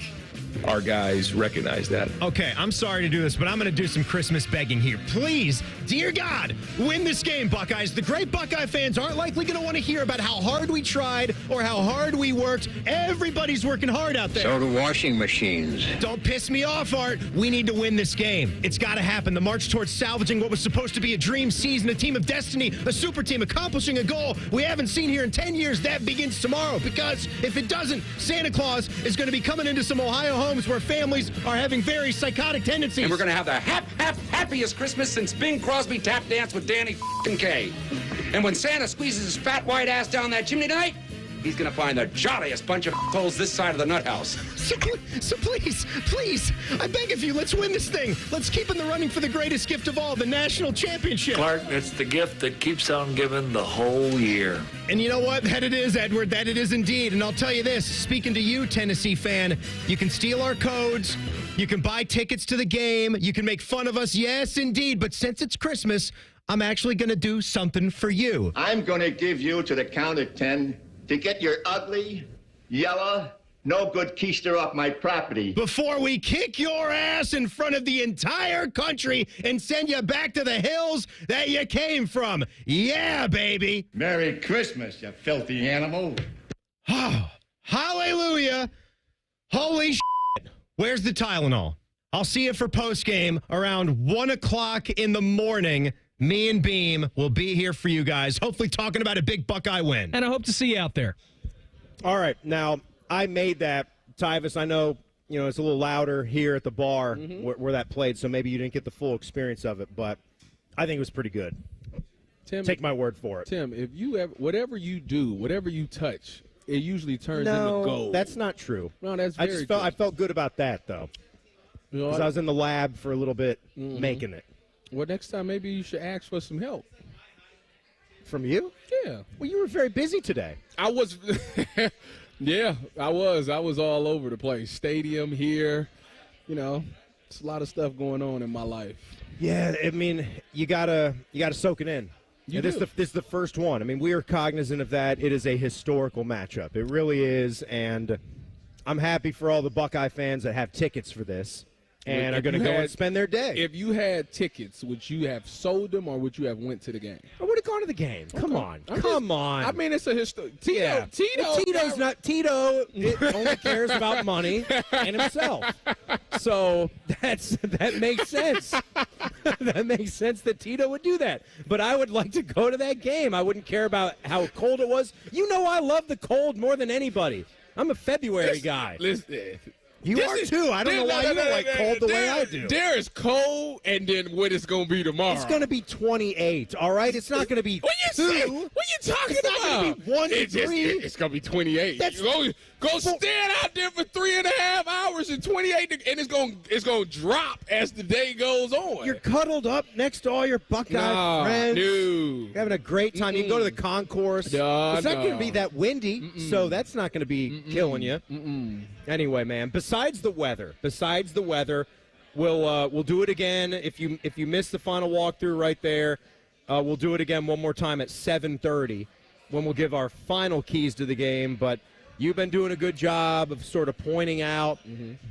our guys recognize that. Okay, I'm sorry to do this, but I'm going to do some Christmas begging here. Please, dear God, win this game, Buckeyes. The great Buckeye fans aren't likely going to want to hear about how hard we tried or how hard we worked. Everybody's working hard out there. So do washing machines. Don't piss me off, Art. We need to win this game. It's got to happen. The march towards salvaging what was supposed to be a dream season, a team of destiny, a super team accomplishing a goal we haven't seen here in 10 years, that begins tomorrow. Because if it doesn't, Santa Claus is going to be coming into some Ohio homes where families are having very psychotic tendencies. And we're going to have the happiest Christmas since Bing Crosby tap danced with Danny Kaye. And when Santa squeezes his fat white ass down that chimney tonight, he's going to find the jolliest bunch of holes this side of the nut house. So please, I beg of you, let's win this thing. Let's keep in the running for the greatest gift of all, the national championship. Clark, it's the gift that keeps on giving the whole year. And you know what? That it is, Edward. That it is indeed. And I'll tell you this, speaking to you, Tennessee fan, you can steal our codes. You can buy tickets to the game. You can make fun of us. Yes, indeed. But since it's Christmas, I'm actually going to do something for you. I'm going to give you to the count of 10 to get your ugly, yellow, no good keister off my property. Before we kick your ass in front of the entire country and send you back to the hills that you came from. Yeah, baby. Merry Christmas, you filthy animal. Oh, hallelujah. Holy shit. Where's the Tylenol? I'll see you for postgame around 1 o'clock in the morning. Me and Beam will be here for you guys, hopefully talking about a big Buckeye win. And I hope to see you out there. All right. Now, I made that, Tyvis. I know, it's a little louder here at the bar where that played, so maybe you didn't get the full experience of it, but I think it was pretty good. Tim, take my word for it. Tim, if you ever, whatever you do, whatever you touch, it usually turns into gold. That's not true. No, that's very true. I felt good about that, though, because I was in the lab for a little bit making it. Well, next time maybe you should ask for some help. From you? Yeah. Well, you were very busy today. I was. Yeah, I was. I was all over the place. Stadium here. It's a lot of stuff going on in my life. Yeah, I mean, you gotta soak it in. This is the first one. I mean, we are cognizant of that. It is a historical matchup. It really is, and I'm happy for all the Buckeye fans that have tickets for this and are going to go and spend their day. If you had tickets, would you have sold them or would you have went to the game? I would have gone to the game. Come on. I mean, it's a history. Tito Tito only cares about money and himself. So that makes sense. That makes sense that Tito would do that. But I would like to go to that game. I wouldn't care about how cold it was. I love the cold more than anybody. I'm a February guy. Listen. You are too. I don't know why you don't like cold the way I do. There is cold, and then what it's going to be tomorrow. It's going to be 28, all right? It's not going to be what you talking about? It's not going to be 1 degree. It's going to be 28. Go stand out there for 3.5 hours and 28, and it's going to drop as the day goes on. You're cuddled up next to all your Buckeye friends. No. You're having a great time. You can go to the concourse. It's not going to be that windy, so that's not going to be killing you. Anyway, man, besides the weather, we'll do it again. If you missed the final walkthrough right there, we'll do it again one more time at 7:30 when we'll give our final keys to the game. But you've been doing a good job of sort of pointing out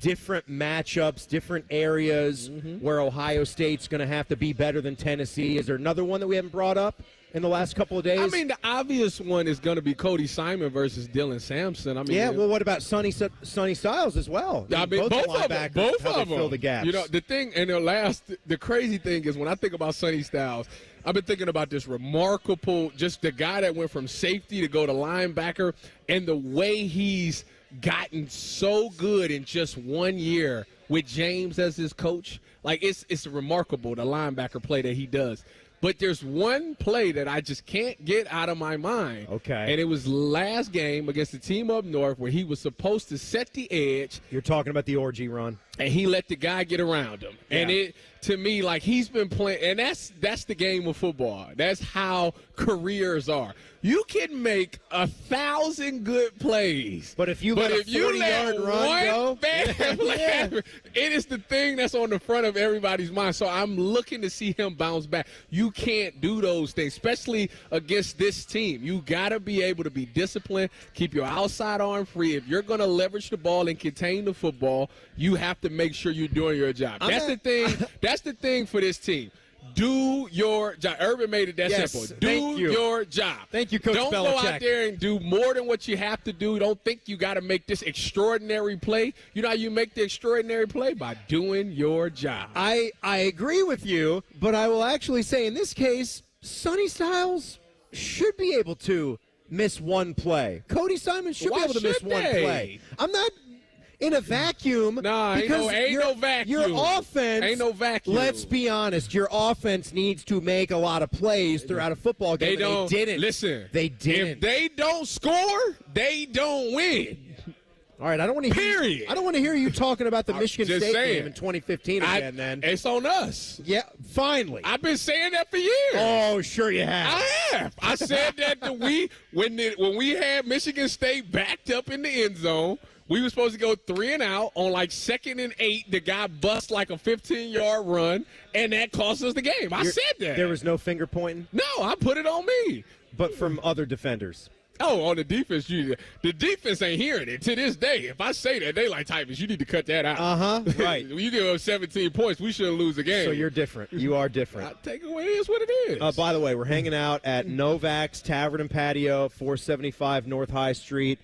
different matchups, different areas where Ohio State's going to have to be better than Tennessee. Is there another one that we haven't brought up in the last couple of days? I mean, the obvious one is going to be Cody Simon versus Dylan Sampson. I mean, yeah. Well, what about Sonny Styles as well? I mean, both of them. Both of them fill the gaps. The thing, and the crazy thing is when I think about Sonny Styles, I've been thinking about this remarkable, just the guy that went from safety to go to linebacker, and the way he's gotten so good in just 1 year with James as his coach. Like, it's remarkable, the linebacker play that he does. But there's one play that I just can't get out of my mind. Okay. And it was last game against the team up north where he was supposed to set the edge. You're talking about the orgy run. and he let the guy get around him. Yeah. And it, to me, like, he's been playing, and that's the game of football. That's how careers are. You can make 1,000 good plays, but if you let a 40-yard run go, it is the thing that's on the front of everybody's mind. So I'm looking to see him bounce back. You can't do those things, especially against this team. You got to be able to be disciplined, keep your outside arm free. If you're going to leverage the ball and contain the football, you have to make sure you're doing your job. That's the thing. That's the thing for this team. Do your job. Urban made it that simple. Do your job. Thank you, Coach Belichick. Don't go out there and do more than what you have to do. Don't think you got to make this extraordinary play. You know how you make the extraordinary play? By doing your job. I agree with you, but I will actually say in this case, Sonny Styles should be able to miss one play. Cody Simon should be able to miss one play. I'm not in a vacuum. Nah, ain't no vacuum. Your offense, ain't no vacuum. Let's be honest. Your offense needs to make a lot of plays throughout a football game. They didn't. Listen. They didn't. If they don't score, they don't win. All right, I don't want to hear. Period. I don't want to hear you talking about the Michigan State game in 2015 again. Then it's on us. Yeah, finally. I've been saying that for years. Oh, sure you have. I have. I said that when we had Michigan State backed up in the end zone. We were supposed to go 3 and out on like 2nd and 8. The guy bust like a 15-yard run, and that cost us the game. I said that. There was no finger pointing? No, I put it on me. But from other defenders. Oh, on the defense, the defense ain't hearing it to this day. If I say that, they like, Tyvus, you need to cut that out. Right. When you give up 17 points, we shouldn't lose the game. So you're different. You are different. Takeaway is what it is. By the way, we're hanging out at Novak's Tavern and Patio, 475 North High Street.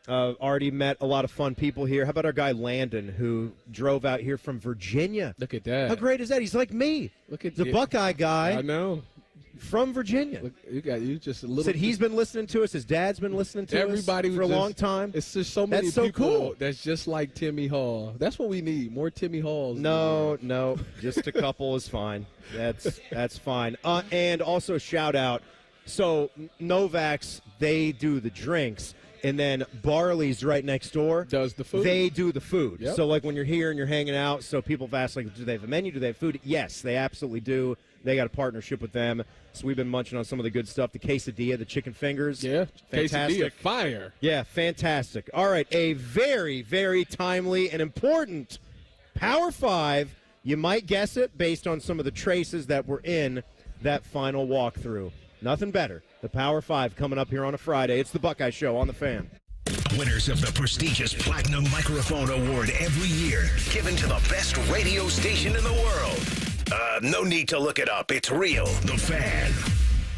Already met a lot of fun people here. How about our guy Landon, who drove out here from Virginia? Look at that. How great is that? He's like me. Look at the Buckeye guy. I know. From Virginia. Look, you just a little. Said he's been listening to us. His dad's been listening to us for a long time. It's just so many that's so people cool. That's just like Timmy Hall. That's what we need. More Timmy Halls. No, just a couple is fine. That's fine. And also shout out. So Novak's, they do the drinks. And then Barley's right next door. Does the food. They do the food. Yep. So, like, when you're here and you're hanging out, so people have asked, like, do they have a menu? Do they have food? Yes, they absolutely do. They got a partnership with them. So we've been munching on some of the good stuff. The quesadilla, the chicken fingers. Yeah, fantastic. Quesadilla fire. Yeah, fantastic. All right, a very, very timely and important Power 5. You might guess it based on some of the traces that were in that final walkthrough. Nothing better. The Power 5 coming up here on a Friday. It's the Buckeye Show on the Fan. Winners of the prestigious Platinum Microphone Award every year, given to the best radio station in the world. No need to look it up. It's real. The Fan.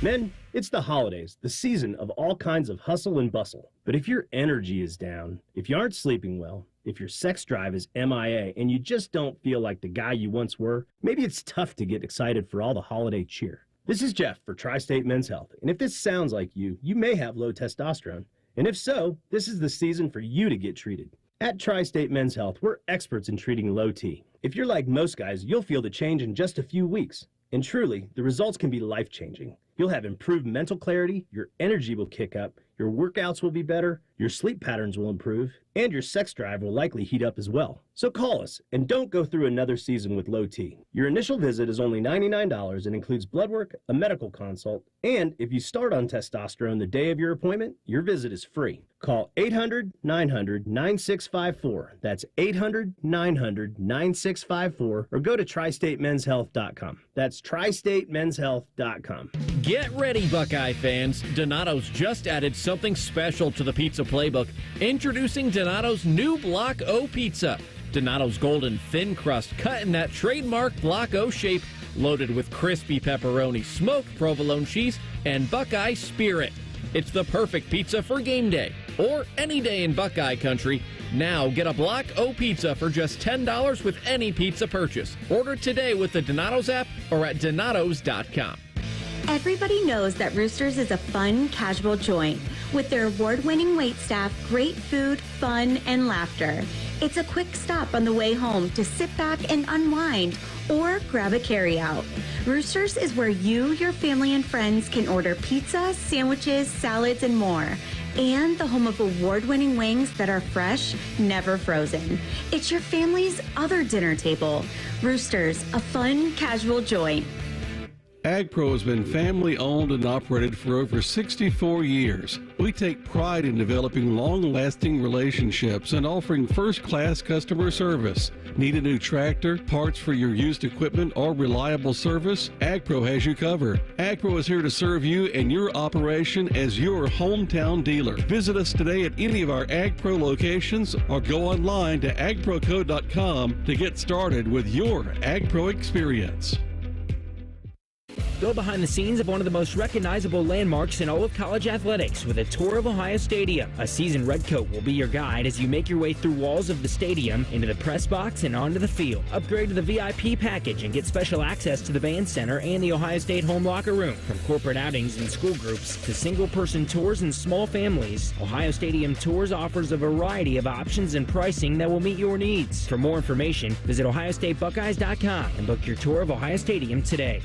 Men, it's the holidays, the season of all kinds of hustle and bustle. But if your energy is down, if you aren't sleeping well, if your sex drive is MIA, and you just don't feel like the guy you once were, maybe it's tough to get excited for all the holiday cheer. This is Jeff for Tri-State Men's Health, and if this sounds like you may have low testosterone, and if so, this is the season for you to get treated. At Tri-State Men's Health, we're experts in treating low T. If you're like most guys, you'll feel the change in just a few weeks, and truly, the results can be life-changing. You'll have improved mental clarity, your energy will kick up, your workouts will be better, your sleep patterns will improve, and your sex drive will likely heat up as well. So call us and don't go through another season with low T. Your initial visit is only $99 and includes blood work, a medical consult, and if you start on testosterone the day of your appointment, your visit is free. Call 800-900-9654. That's 800-900-9654 or go to tristatemenshealth.com. That's tristatemenshealth.com. Get ready, Buckeye fans. Donato's just added something special to the pizza playbook. Introducing Donato's new Block O pizza. Donato's golden thin crust cut in that trademark Block O shape, loaded with crispy pepperoni, smoked provolone cheese, and Buckeye Spirit. It's the perfect pizza for game day or any day in Buckeye country. Now get a Block O pizza for just $10 with any pizza purchase. Order today with the Donato's app or at donatos.com. Everybody knows that Roosters is a fun, casual joint. With their award-winning waitstaff, great food, fun, and laughter. It's a quick stop on the way home to sit back and unwind or grab a carryout. Roosters is where you, your family, and friends can order pizza, sandwiches, salads, and more. and the home of award-winning wings that are fresh, never frozen. It's your family's other dinner table. Roosters, a fun, casual joint. AgPro has been family-owned and operated for over 64 years. We take pride in developing long-lasting relationships and offering first-class customer service. Need a new tractor, parts for your used equipment, or reliable service? AgPro has you covered. AgPro is here to serve you and your operation as your hometown dealer. Visit us today at any of our AgPro locations or go online to agproco.com to get started with your AgPro experience. Go behind the scenes of one of the most recognizable landmarks in all of college athletics with a tour of Ohio Stadium. A seasoned redcoat will be your guide as you make your way through walls of the stadium, into the press box, and onto the field. Upgrade to the VIP package and get special access to the band center and the Ohio State home locker room. From corporate outings and school groups to single-person tours and small families, Ohio Stadium Tours offers a variety of options and pricing that will meet your needs. For more information, visit ohiostatebuckeyes.com and book your tour of Ohio Stadium today.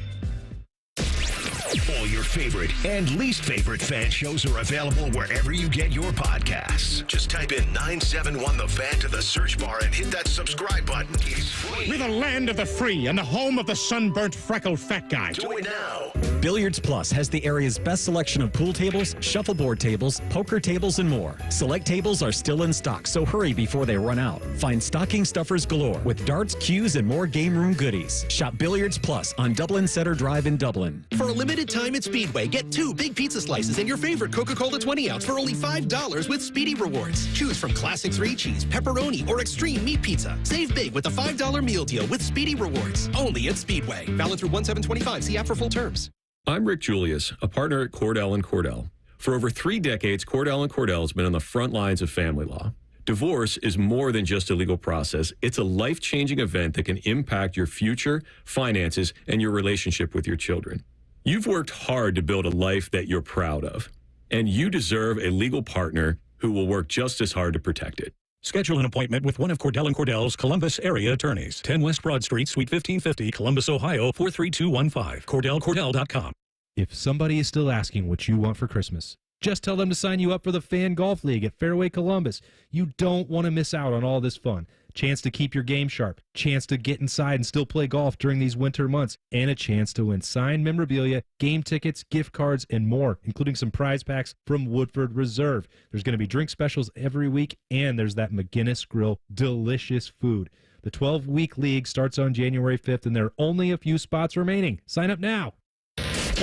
All your favorite and least favorite fan shows are available wherever you get your podcasts. Just type in 971 The Fan to the search bar and hit that subscribe button. It's free. We're the land of the free and the home of the sunburnt, freckled fat guy. Do it now. Billiards Plus has the area's best selection of pool tables, shuffleboard tables, poker tables, and more. Select tables are still in stock, so hurry before they run out. Find stocking stuffers galore with darts, cues, and more game room goodies. Shop Billiards Plus on Dublin Center Drive in Dublin. For a limited time at Speedway, get 2 big pizza slices and your favorite Coca-Cola 20-ounce for only $5 with Speedy Rewards. Choose from Classic 3-Cheese, Pepperoni, or Extreme Meat Pizza. Save big with the $5 meal deal with Speedy Rewards. Only at Speedway. Valid through 1/7/25. See app for full terms. I'm Rick Julius, a partner at Cordell & Cordell. For over 3 decades, Cordell & Cordell has been on the front lines of family law. Divorce is more than just a legal process. It's a life-changing event that can impact your future, finances, and your relationship with your children. You've worked hard to build a life that you're proud of, and you deserve a legal partner who will work just as hard to protect it. Schedule an appointment with one of Cordell & Cordell's Columbus area attorneys. 10 West Broad Street, Suite 1550, Columbus, Ohio, 43215. CordellCordell.com. If somebody is still asking what you want for Christmas, just tell them to sign you up for the Fan Golf League at Fairway Columbus. You don't want to miss out on all this fun. Chance to keep your game sharp, chance to get inside and still play golf during these winter months, and a chance to win signed memorabilia, game tickets, gift cards, and more, including some prize packs from Woodford Reserve. There's going to be drink specials every week, and there's that McGinnis Grill delicious food. The 12-week league starts on January 5th, and there are only a few spots remaining. Sign up now.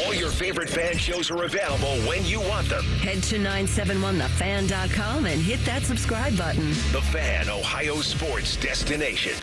All your favorite fan shows are available when you want them. Head to 971thefan.com and hit that subscribe button. The Fan, Ohio sports destination.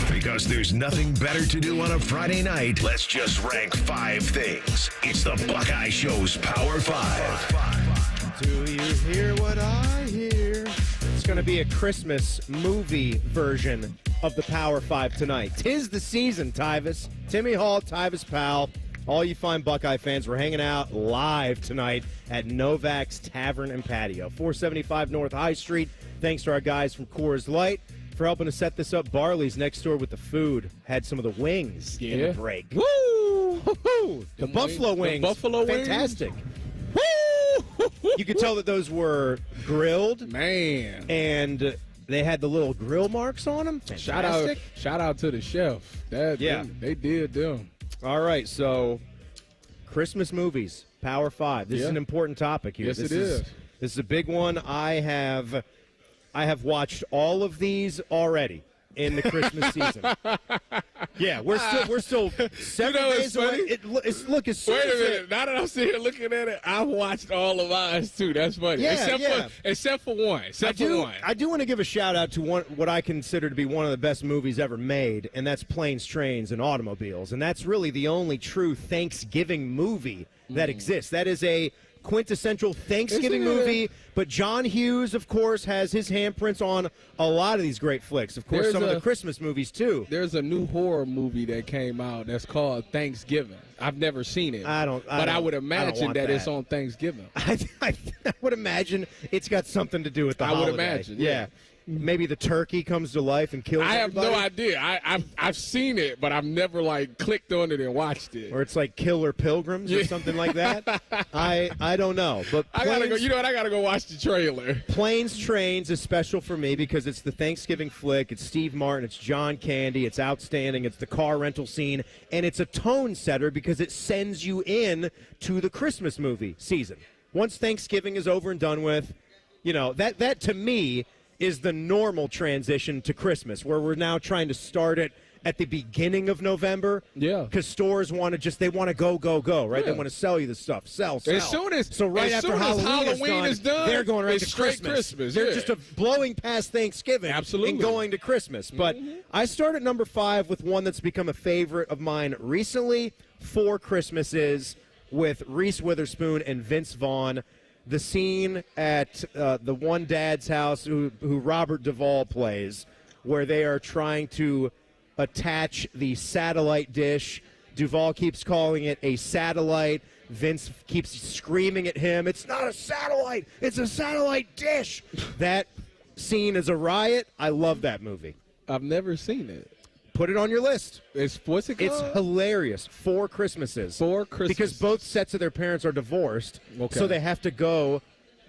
Because there's nothing better to do on a Friday night, let's just rank 5 things. It's the Buckeye Show's Power 5. Do you hear what I hear? It's going to be a Christmas movie version of the Power 5 tonight. 'Tis the season, Tyvis. Timmy Hall, Tyvis Powell, all you fine Buckeye fans, we're hanging out live tonight at Novak's Tavern and Patio, 475 North High Street. Thanks to our guys from Coors Light for helping to set this up. Barley's next door with the food. Had some of the wings in the break. Woo! The buffalo wings. The buffalo wings. Fantastic. Woo! You could tell that those were grilled. Man. And they had the little grill marks on them. Fantastic. Shout out to the chef. They did them. All right, so Christmas movies, Power 5. This is an important topic here. Yes, this it is. This is a big one. I have watched all of these already in the Christmas season. Yeah, we're still 7 days away. Look, as soon Wait a as minute. Now that I'm sitting here looking at it, I watched all of ours too. That's funny. Yeah, Except for one. I do want to give a shout out to what I consider to be one of the best movies ever made, and that's Planes, Trains, and Automobiles. And that's really the only true Thanksgiving movie that exists. That is a quintessential Thanksgiving movie, but John Hughes, of course, has his handprints on a lot of these great flicks. Of course, some of the Christmas movies, too. There's a new horror movie that came out that's called Thanksgiving. I've never seen it. But I would imagine that it's on Thanksgiving. I would imagine it's got something to do with the holiday. I would imagine, yeah. maybe the turkey comes to life and kills I have everybody. no idea. I've seen it, but I've never like clicked on it and watched it. Or it's like Killer Pilgrims or something like that. I don't know. But I gotta go. You know what? I gotta go watch the trailer. Planes, Trains is special for me because it's the Thanksgiving flick. It's Steve Martin. It's John Candy. It's outstanding. It's the car rental scene, and it's a tone setter because it sends you in to the Christmas movie season. Once Thanksgiving is over and done with, you know, that to me is the normal transition to Christmas, where we're now trying to start it at the beginning of November. Yeah. Because stores want to want to go, right? Yeah. They want to sell you the stuff. Sell. As soon as so right as after soon as Halloween is done, they're going right it's to straight Christmas. yeah. They're just blowing past Thanksgiving Absolutely. and going to Christmas. But I start at number 5 with one that's become a favorite of mine recently, 4 Christmases, with Reese Witherspoon and Vince Vaughn. The scene at the one dad's house who Robert Duvall plays, where they are trying to attach the satellite dish. Duvall keeps calling it a satellite. Vince keeps screaming at him, "It's not a satellite, it's a satellite dish." That scene is a riot. I love that movie. I've never seen it. Put it on your list. What's it called? It's hilarious. 4 Christmases. 4 Christmases. Because both sets of their parents are divorced, Okay. so they have to go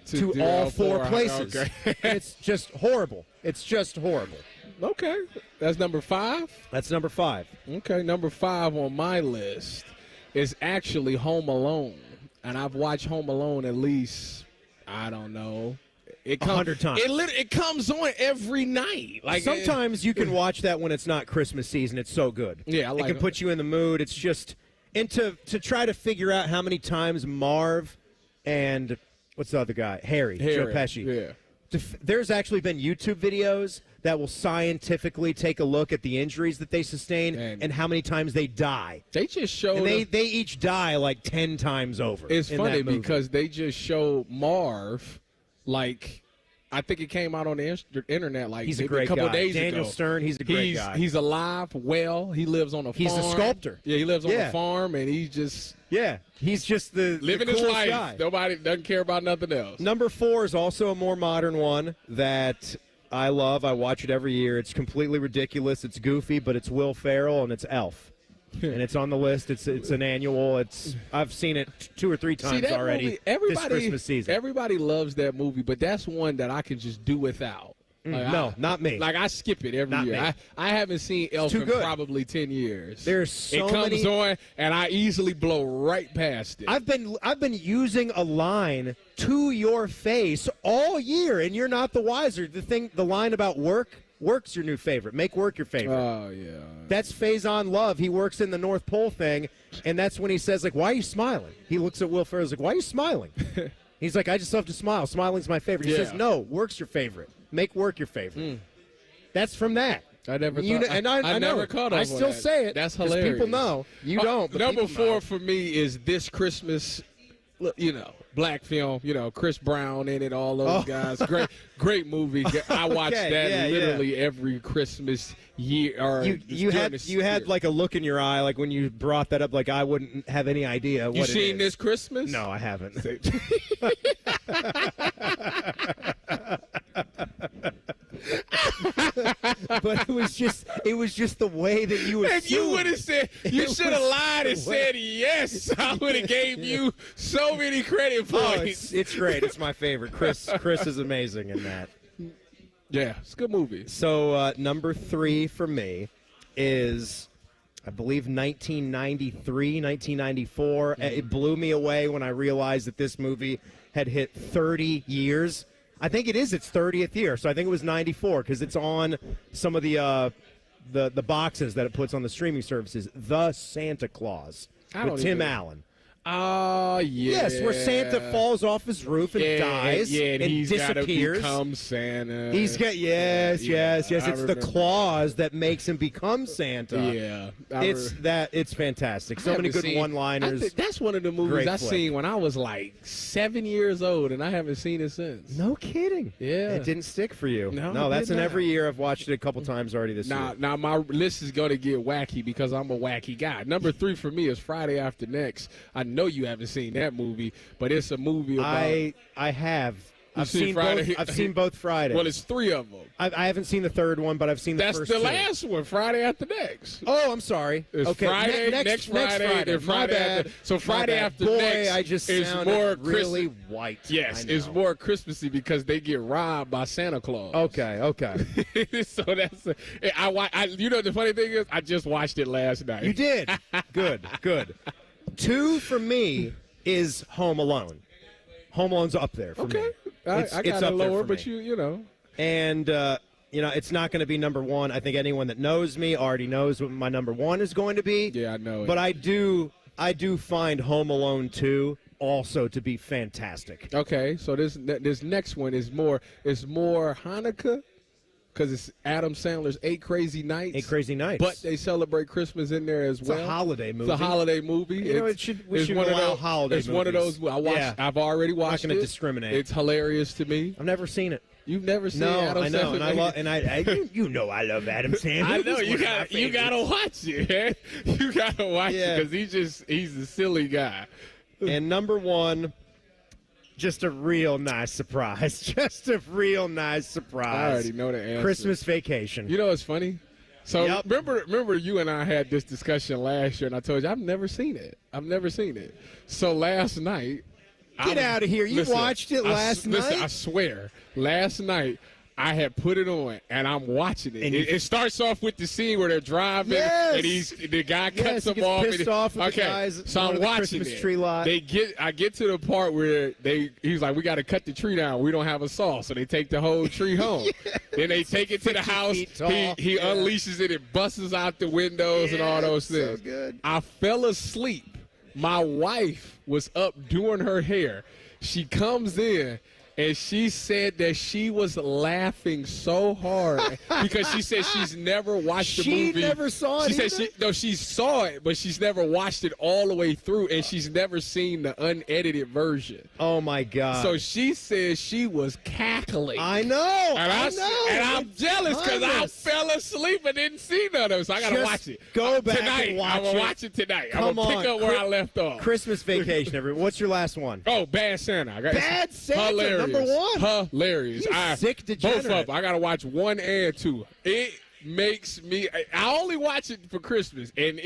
to do all all 4 4. places. Okay. And it's just horrible. It's just horrible. Okay. That's number 5? That's number 5. Okay, number 5 on my list is actually Home Alone. And I've watched Home Alone at least, I don't know, 100 times. It comes on every night. Like sometimes you can watch that when it's not Christmas season. It's so good. Yeah, I like it can it. put you in the mood. It's just and to try to figure out how many times Marv and what's the other guy, Harry. Joe Pesci. Yeah. There's actually been YouTube videos that will scientifically take a look at the injuries that they sustain and how many times they die. They just showed. And they each die like 10 times over. It's in funny that movie. because they just showed Marv, like, I think it came out on the internet like He's a maybe great couple guy. days Daniel ago. Stern, he's a great guy. He's alive, well. He lives on a He's farm. a sculptor. Yeah, he lives on Yeah. a farm, and he's just he's just the living the his coolest life. guy. Nobody doesn't care about nothing else. Number 4 is also a more modern one that I love. I watch it every year. It's completely ridiculous. It's goofy, but it's Will Ferrell and it's Elf. And it's on the list. It's an annual. I've seen it 2 or 3 times that already movie, this Christmas season. Everybody loves that movie, but that's one that I can just do without. No, not me. Like I skip it every year. me. I haven't seen Elf too in good. probably 10 years. There's so it comes many. on, and I easily blow right past it. I've been using a line to your face all year, and you're not the wiser. The line about work's your new favorite. Make work your favorite. Oh yeah. That's Faison Love. He works in the North Pole thing, and that's when he says, like, "Why are you smiling?" He looks at Will Ferrell, like, "Why are you smiling?" He's like, "I just love to smile. Smiling's my favorite." He says, "No, work's your favorite. Make work your favorite." That's from that. I never You thought. know, and I know never it. caught up I on still that. say it. That's 'cause hilarious. People know. You don't. But Number people 4 know. for me is This Christmas. You know, black film. You know, Chris Brown in it. All those guys. Great movie. I watch Okay, that literally every Christmas year. Or You had like a look in your eye, like when you brought that up, like I wouldn't have any idea what You it seen is. This Christmas? No, I haven't. But it was just the way that you assumed. If you would have said, you should have lied and said yes. I would have gave you so many credit points. It's great. It's my favorite. Chris is amazing in that. Yeah, it's a good movie. So number 3 for me is, I believe, 1993, 1994. It blew me away when I realized that this movie had hit 30 years. I think it is its 30th year, so I think it was 94 because it's on some of the boxes that it puts on the streaming services. The Santa Claus with Tim Allen. Oh, yeah. Yes, where Santa falls off his roof and dies and he's disappears. Gotta become Santa. He's got yes. It's remember. the claws that makes him become Santa. Yeah, it's fantastic. So many good one-liners. That's one of the movies Great I flick. seen when I was like 7 years old, and I haven't seen it since. No kidding. Yeah, it didn't stick for you. No, it that's did an not. every year. I've watched it a couple times already this year. Now my list is gonna get wacky because I'm a wacky guy. Number 3 for me is Friday After Next. I know you haven't seen that movie, but it's a movie about. I have. I've seen both Fridays. Well, it's 3 of them. I haven't seen the third one, but I've seen the first 2. That's the last one, Friday after next. Oh, I'm sorry. It's okay, Friday, next Friday, then Friday after. So Friday after Boy, next I just is sounded more really white. Yes, it's more Christmassy because they get robbed by Santa Claus. Okay. So that's you know the funny thing is I just watched it last night. You did. Good. 2 for me is Home Alone. Home Alone's up there for me. I got it's it up lower, there for but me. you know. And it's not going to be number 1. I think anyone that knows me already knows what my number 1 is going to be. Yeah, I know. But I do find Home Alone 2 also to be fantastic. Okay, so this next one is more Hanukkah. Because it's Adam Sandler's 8 Crazy Nights. 8 Crazy Nights. But they celebrate Christmas in there as well. It's a holiday movie. It's a holiday movie. We should allow holiday movies. It's one of those. I've already watched it. I'm not going to discriminate. It's hilarious to me. I've never seen it. You've never seen Adam Sandler? No, and I I love Adam Sandler. I know you gotta watch it, man. You gotta watch it because he's a silly guy. And number 1. Just a real nice surprise. I already know the answer. Christmas Vacation. You know what's funny? So remember you and I had this discussion last year, and I told you I've never seen it. So last night. Get out of here. You watched it last night? Listen, I swear. Last night, I had put it on, and I'm watching it. And it starts off with the scene where they're driving, and the guy cuts them off. Pissed off with the guys. So I'm watching Christmas it. Tree lot. I get to the part where he's like, we got to cut the tree down. We don't have a saw, so they take the whole tree home. Then they take it to the house. He unleashes it. It busts out the windows and all those things. So good. I fell asleep. My wife was up doing her hair. She comes in. And she said that she was laughing so hard because she said she's never watched the movie. She never saw it. She said she saw it, but she's never watched it all the way through, and she's never seen the unedited version. Oh my God! So she said she was cackling. I know. And I'm jealous because I fell asleep and didn't see none of it. So I gotta watch it. Go back tonight. and watch I'm gonna watch it tonight. I'm gonna pick up where I left off. Christmas Vacation. Everyone. What's your last one? Oh, Bad Santa. Bad Santa. Hilarious. Number 1. Hilarious. Sick degenerate. Both of them. I got to watch 1 and 2. It makes me – I only watch it for Christmas, and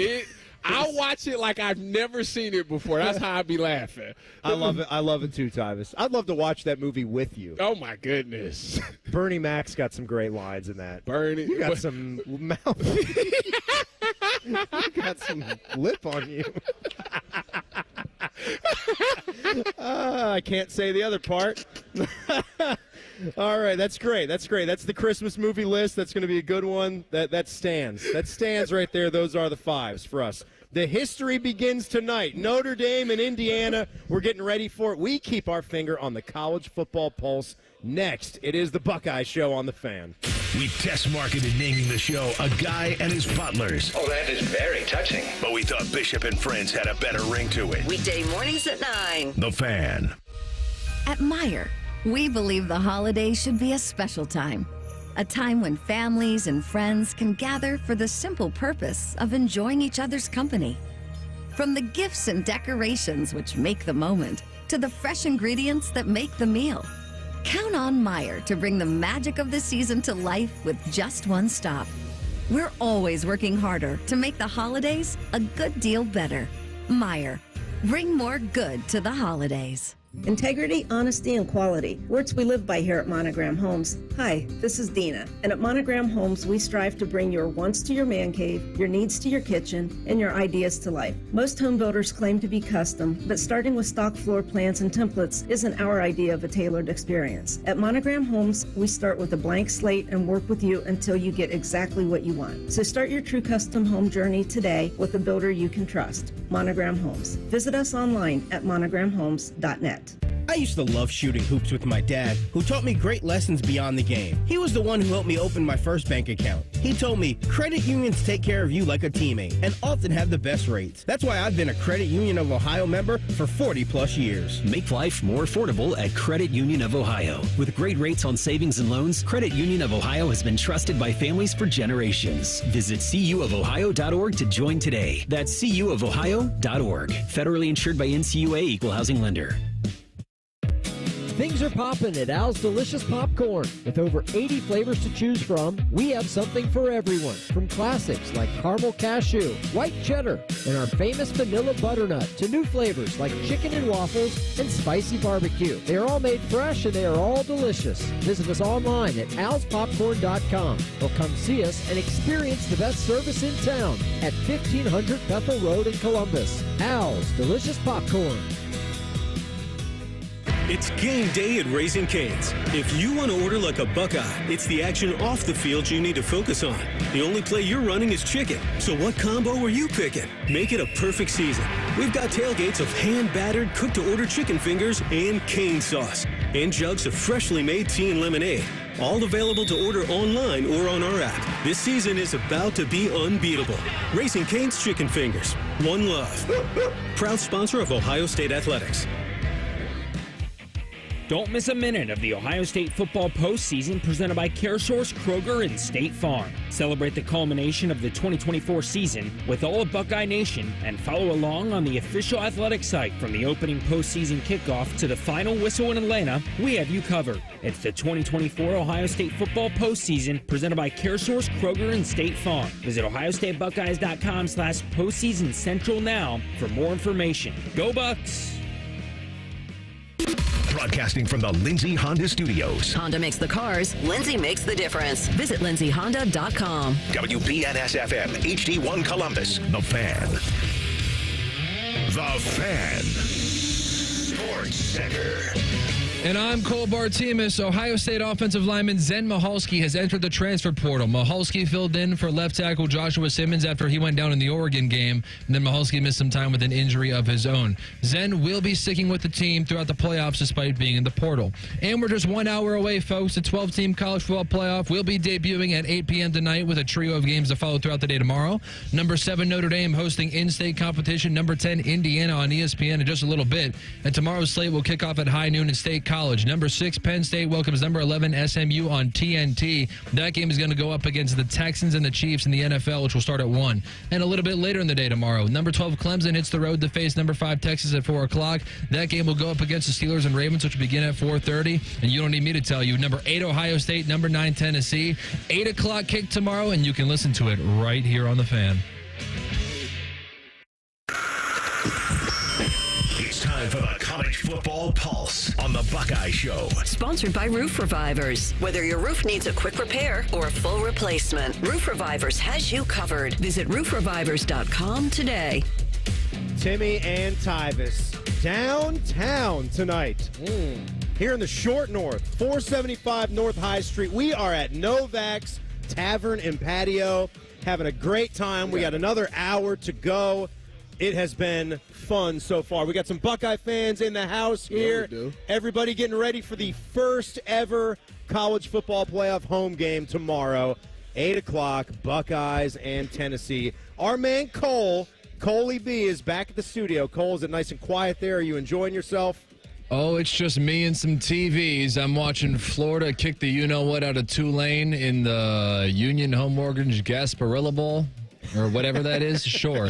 I'll watch it like I've never seen it before. That's how I be laughing. I love it. I love it too, Tyvis. I'd love to watch that movie with you. Oh, my goodness. Bernie Mac's got some great lines in that. Bernie. You got some mouth. You got some lip on you. I can't say the other part. All right, that's great. That's the Christmas movie list. That's going to be a good one. That stands. That stands right there. Those are the 5s for us. The history begins tonight. Notre Dame and Indiana. We're getting ready for it. We keep our finger on the college football pulse. Next, it is the Buckeye Show on the Fan. We test marketed naming the show A Guy and His Butlers. Oh, that is very touching. But we thought Bishop and Friends had a better ring to it. Weekday mornings at 9. The Fan. At Meijer, we believe the holidays should be a special time. A time when families and friends can gather for the simple purpose of enjoying each other's company. From the gifts and decorations which make the moment, to the fresh ingredients that make the meal. Count on Meijer to bring the magic of the season to life with just one stop. We're always working harder to make the holidays a good deal better. Meijer, bring more good to the holidays. Integrity, honesty, and quality. Words we live by here at Monogram Homes. Hi, this is Dina. And at Monogram Homes, we strive to bring your wants to your man cave, your needs to your kitchen, and your ideas to life. Most home builders claim to be custom, but starting with stock floor plans and templates isn't our idea of a tailored experience. At Monogram Homes, we start with a blank slate and work with you until you get exactly what you want. So start your true custom home journey today with a builder you can trust. Monogram Homes. Visit us online at monogramhomes.net. I used to love shooting hoops with my dad, who taught me great lessons beyond the game. He was the one who helped me open my first bank account. He told me, credit unions take care of you like a teammate and often have the best rates. That's why I've been a Credit Union of Ohio member for 40 plus years. Make life more affordable at Credit Union of Ohio. With great rates on savings and loans, Credit Union of Ohio has been trusted by families for generations. Visit cuofohio.org to join today. That's cuofohio.org. Federally insured by NCUA Equal Housing Lender. Things are popping at Al's Delicious Popcorn. With over 80 flavors to choose from, we have something for everyone. From classics like caramel cashew, white cheddar, and our famous vanilla butternut to new flavors like chicken and waffles and spicy barbecue. They are all made fresh and they are all delicious. Visit us online at alspopcorn.com or come see us and experience the best service in town at 1500 Bethel Road in Columbus. Al's Delicious Popcorn. It's game day at Raising Cane's. If you want to order like a Buckeye, it's the action off the field you need to focus on. The only play you're running is chicken. So what combo are you picking? Make it a perfect season. We've got tailgates of hand-battered, cooked-to-order chicken fingers and cane sauce. And jugs of freshly made tea and lemonade. All available to order online or on our app. This season is about to be unbeatable. Raising Cane's Chicken Fingers. One love. Proud sponsor of Ohio State Athletics. Don't miss a minute of the Ohio State football postseason presented by CareSource, Kroger, and State Farm. Celebrate the culmination of the 2024 season with all of Buckeye Nation and follow along on the official athletic site from the opening postseason kickoff to the final whistle in Atlanta. We have you covered. It's the 2024 Ohio State football postseason presented by CareSource, Kroger, and State Farm. Visit ohiostatebuckeyes.com/postseason central now for more information. Go Bucks! Broadcasting from the Lindsay Honda Studios. Honda makes the cars, Lindsay makes the difference. Visit lindsayhonda.com. WBNS-FM, HD1 Columbus, The Fan. The Fan. Sports Center. And I'm Cole Bartemus. Ohio State offensive lineman Zen Michalski has entered the transfer portal. Michalski filled in for left tackle Joshua Simmons after he went down in the Oregon game. And then Michalski missed some time with an injury of his own. Zen will be sticking with the team throughout the playoffs despite being in the portal. And we're just 1 hour away, folks. The 12-team college football playoff will be debuting at 8 p.m. tonight with a trio of games to follow throughout the day tomorrow. Number 7, Notre Dame hosting in-state competition. Number 10, Indiana on ESPN in just a little bit. And tomorrow's slate will kick off at high noon in State College. Number 6, Penn State welcomes number 11, SMU on TNT. That game is going to go up against the Texans and the Chiefs in the NFL, which will start at 1. And a little bit later in the day tomorrow, number 12, Clemson hits the road to face number 5, Texas at 4 o'clock. That game will go up against the Steelers and Ravens, which will begin at 4:30. And you don't need me to tell you, number 8, Ohio State, number 9, Tennessee. 8 o'clock kick tomorrow, and you can listen to it right here on The Fan. Time for the College Football Pulse on the Buckeye Show. Sponsored by Roof Revivers. Whether your roof needs a quick repair or a full replacement, Roof Revivers has you covered. Visit roofrevivers.com today. Timmy and Tyvis downtown tonight. Here in the short north, 475 North High Street. We are at Novak's Tavern and Patio, having a great time. We got another hour to go. It has been fun so far. We got some Buckeye fans in the house here. Yeah, we do. Everybody getting ready for the first ever college football playoff home game tomorrow, 8 o'clock, Buckeyes and Tennessee. Our man Coley B, is back at the studio. Cole, is it nice and quiet there? Are you enjoying yourself? Oh, it's just me and some TVs. I'm watching Florida kick the you-know-what out of Tulane in the Union Home Mortgage Gasparilla Bowl. Or whatever that is, sure.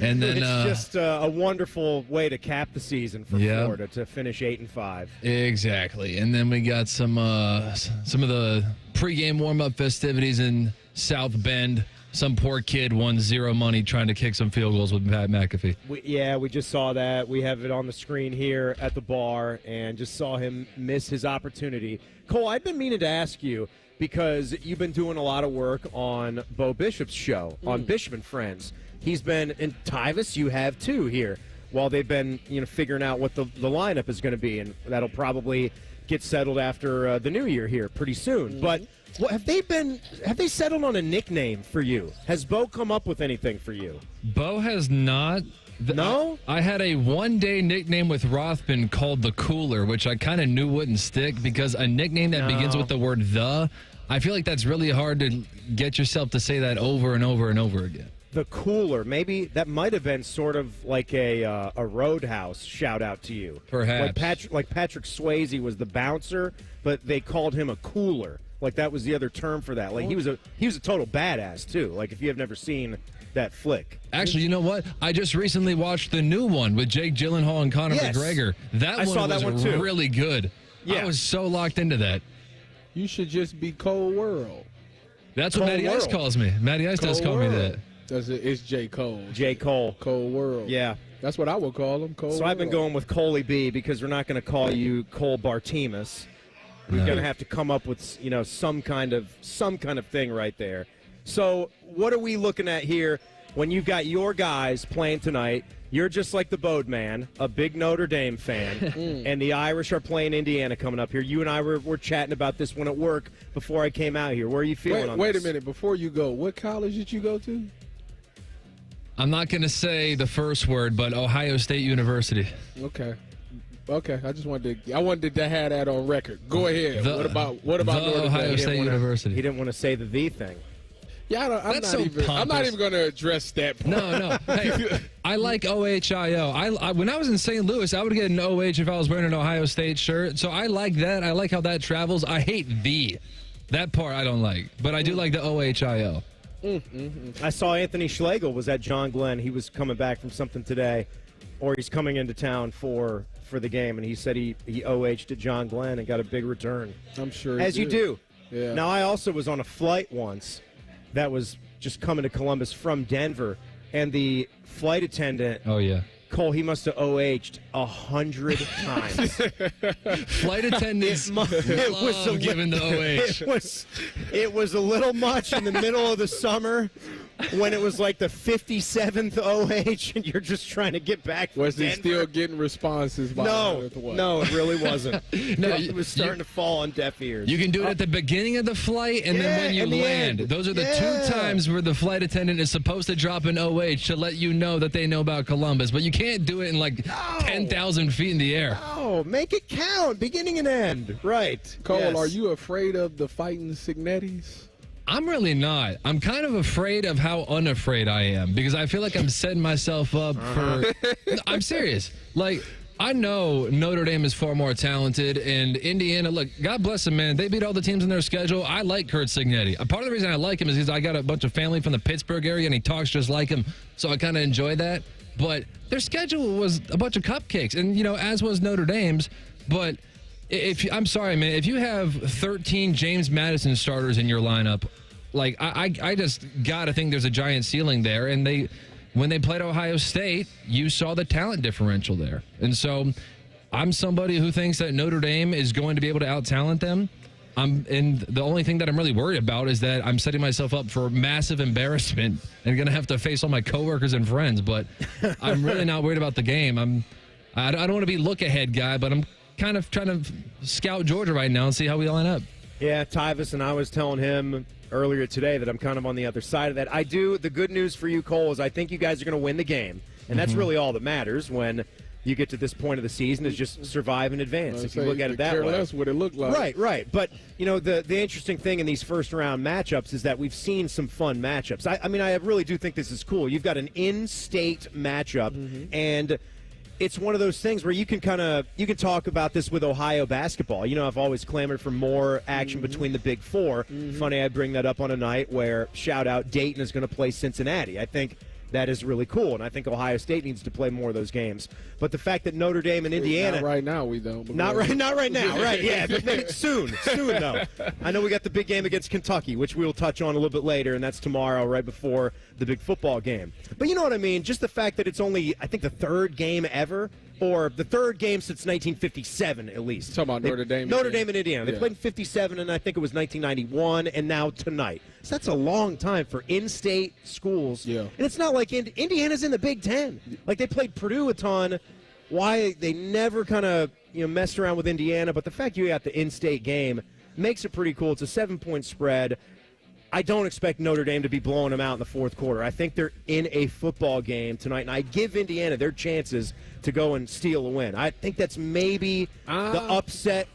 And then it's just a wonderful way to cap the season for Florida to finish 8-5. Exactly. And then we got some of the pregame warm-up festivities in South Bend. Some poor kid won zero money trying to kick some field goals with Pat McAfee. We just saw that. We have it on the screen here at the bar and just saw him miss his opportunity. Cole, I've been meaning to ask you, because you've been doing a lot of work on Bo Bishop's show, on Bishop and Friends. He's been, and Tyvis, you have too here, while they've been figuring out what the lineup is going to be, and that'll probably get settled after the new year here pretty soon. But have they settled on a nickname for you? Has Bo come up with anything for you? Bo has not. No? I had a one-day nickname with Rothman called the Cooler, which I kind of knew wouldn't stick because a nickname that begins with the word the, I feel like that's really hard to get yourself to say that over and over and over again. The Cooler. Maybe that might have been sort of like a Roadhouse shout-out to you. Perhaps. Like Patrick Swayze was the bouncer, but they called him a Cooler. Like, that was the other term for that. Like, he was a total badass, too. Like, if you have never seen that flick. Actually, you know what? I just recently watched the new one with Jake Gyllenhaal and Conor McGregor. That one was really good. Yeah. I was so locked into that. You should just be Cold World. That's what Matty Ice calls me. Matty Ice does call me that. It's J. Cole. J. Cole. Cold World. Yeah. That's what I would call him, Cold World. I've been going with Coley B because we're not going to call you Cole Bartemus. We're going to have to come up with, some kind of thing right there. So what are we looking at here when you've got your guys playing tonight? You're just like the Bodeman, a big Notre Dame fan, and the Irish are playing Indiana coming up here. You and I were chatting about this one at work before I came out here. Where are you feeling on this? Wait a minute. Before you go, what college did you go to? I'm not going to say the first word, but Ohio State University. Okay. I wanted to have that on record. Go ahead. What about Ohio State University? He didn't want to say the V thing. Yeah, I'm not even going to address that point. No. Hey, I like OHIO. When I was in St. Louis, I would get an OH if I was wearing an Ohio State shirt. So I like that. I like how that travels. I hate the. That part I don't like. But I do like the OHIO. I saw Anthony Schlegel was at John Glenn. He was coming back from something today, or he's coming into town for the game, and he said he OH'd at John Glenn and got a big return. I'm sure. As you do. Yeah. Now, I also was on a flight once that was just coming to Columbus from Denver, and the flight attendant. Oh yeah. Cole, he must have OH'd 100 times. Flight attendants love giving the OH. It was a little much in the middle of the summer when it was like the 57th OH and you're just trying to get back from Was he Denver. still getting responses? No, it really wasn't. No, it was starting to fall on deaf ears. You can do it at the beginning of the flight and then when you land. Those are the two times where the flight attendant is supposed to drop an OH to let you know that they know about Columbus. But you can't do it in like 10,000 feet in the air. No, make it count, beginning and end. Right. Cole, are you afraid of the fighting Signettis? I'm really not. I'm kind of afraid of how unafraid I am because I feel like I'm setting myself up for. I'm serious. Like, I know Notre Dame is far more talented, and Indiana, look, God bless them, man. They beat all the teams in their schedule. I like Kurt Signetti. Part of the reason I like him is because I got a bunch of family from the Pittsburgh area, and he talks just like him, so I kind of enjoy that. But their schedule was a bunch of cupcakes, and, as was Notre Dame's, but. I'm sorry, man. If you have 13 James Madison starters in your lineup, like I just gotta think there's a giant ceiling there. And when they played Ohio State, you saw the talent differential there. And so, I'm somebody who thinks that Notre Dame is going to be able to out-talent them. And the only thing that I'm really worried about is that I'm setting myself up for massive embarrassment and gonna have to face all my coworkers and friends. But I'm really not worried about the game. I don't want to be look-ahead guy, but I'm kind of trying to scout Georgia right now and see how we line up. Yeah, Tyvis, and I was telling him earlier today that I'm kind of on the other side of that. The good news for you, Cole, is I think you guys are going to win the game, and that's really all that matters when you get to this point of the season is just survive in advance, if you look at it that way. That's what it looked like. Right. But, the interesting thing in these first-round matchups is that we've seen some fun matchups. I mean, I really do think this is cool. You've got an in-state matchup, and it's one of those things where you can talk about this with Ohio basketball. I've always clamored for more action between the Big Four. Funny I bring that up on a night where, shout out, Dayton is going to play Cincinnati. I think that is really cool, and I think Ohio State needs to play more of those games. But the fact that Notre Dame and Indiana... Not right now, we don't. Not right now, right, yeah. But maybe soon, though. I know we got the big game against Kentucky, which we'll touch on a little bit later, and that's tomorrow, right before the big football game. But you know what I mean? Just the fact that it's only, I think, the third game ever, or the third game since 1957, at least. Talking about Notre Dame and Indiana. They played in 57, and I think it was 1991, and now tonight. So that's a long time for in-state schools. Yeah. And it's not like Indiana's in the Big Ten. Like, they played Purdue a ton. Why they never kind of messed around with Indiana, but the fact you got the in-state game makes it pretty cool. It's a 7-point spread. I don't expect Notre Dame to be blowing them out in the fourth quarter. I think they're in a football game tonight, and I give Indiana their chances to go and steal a win. I think that's maybe the upset,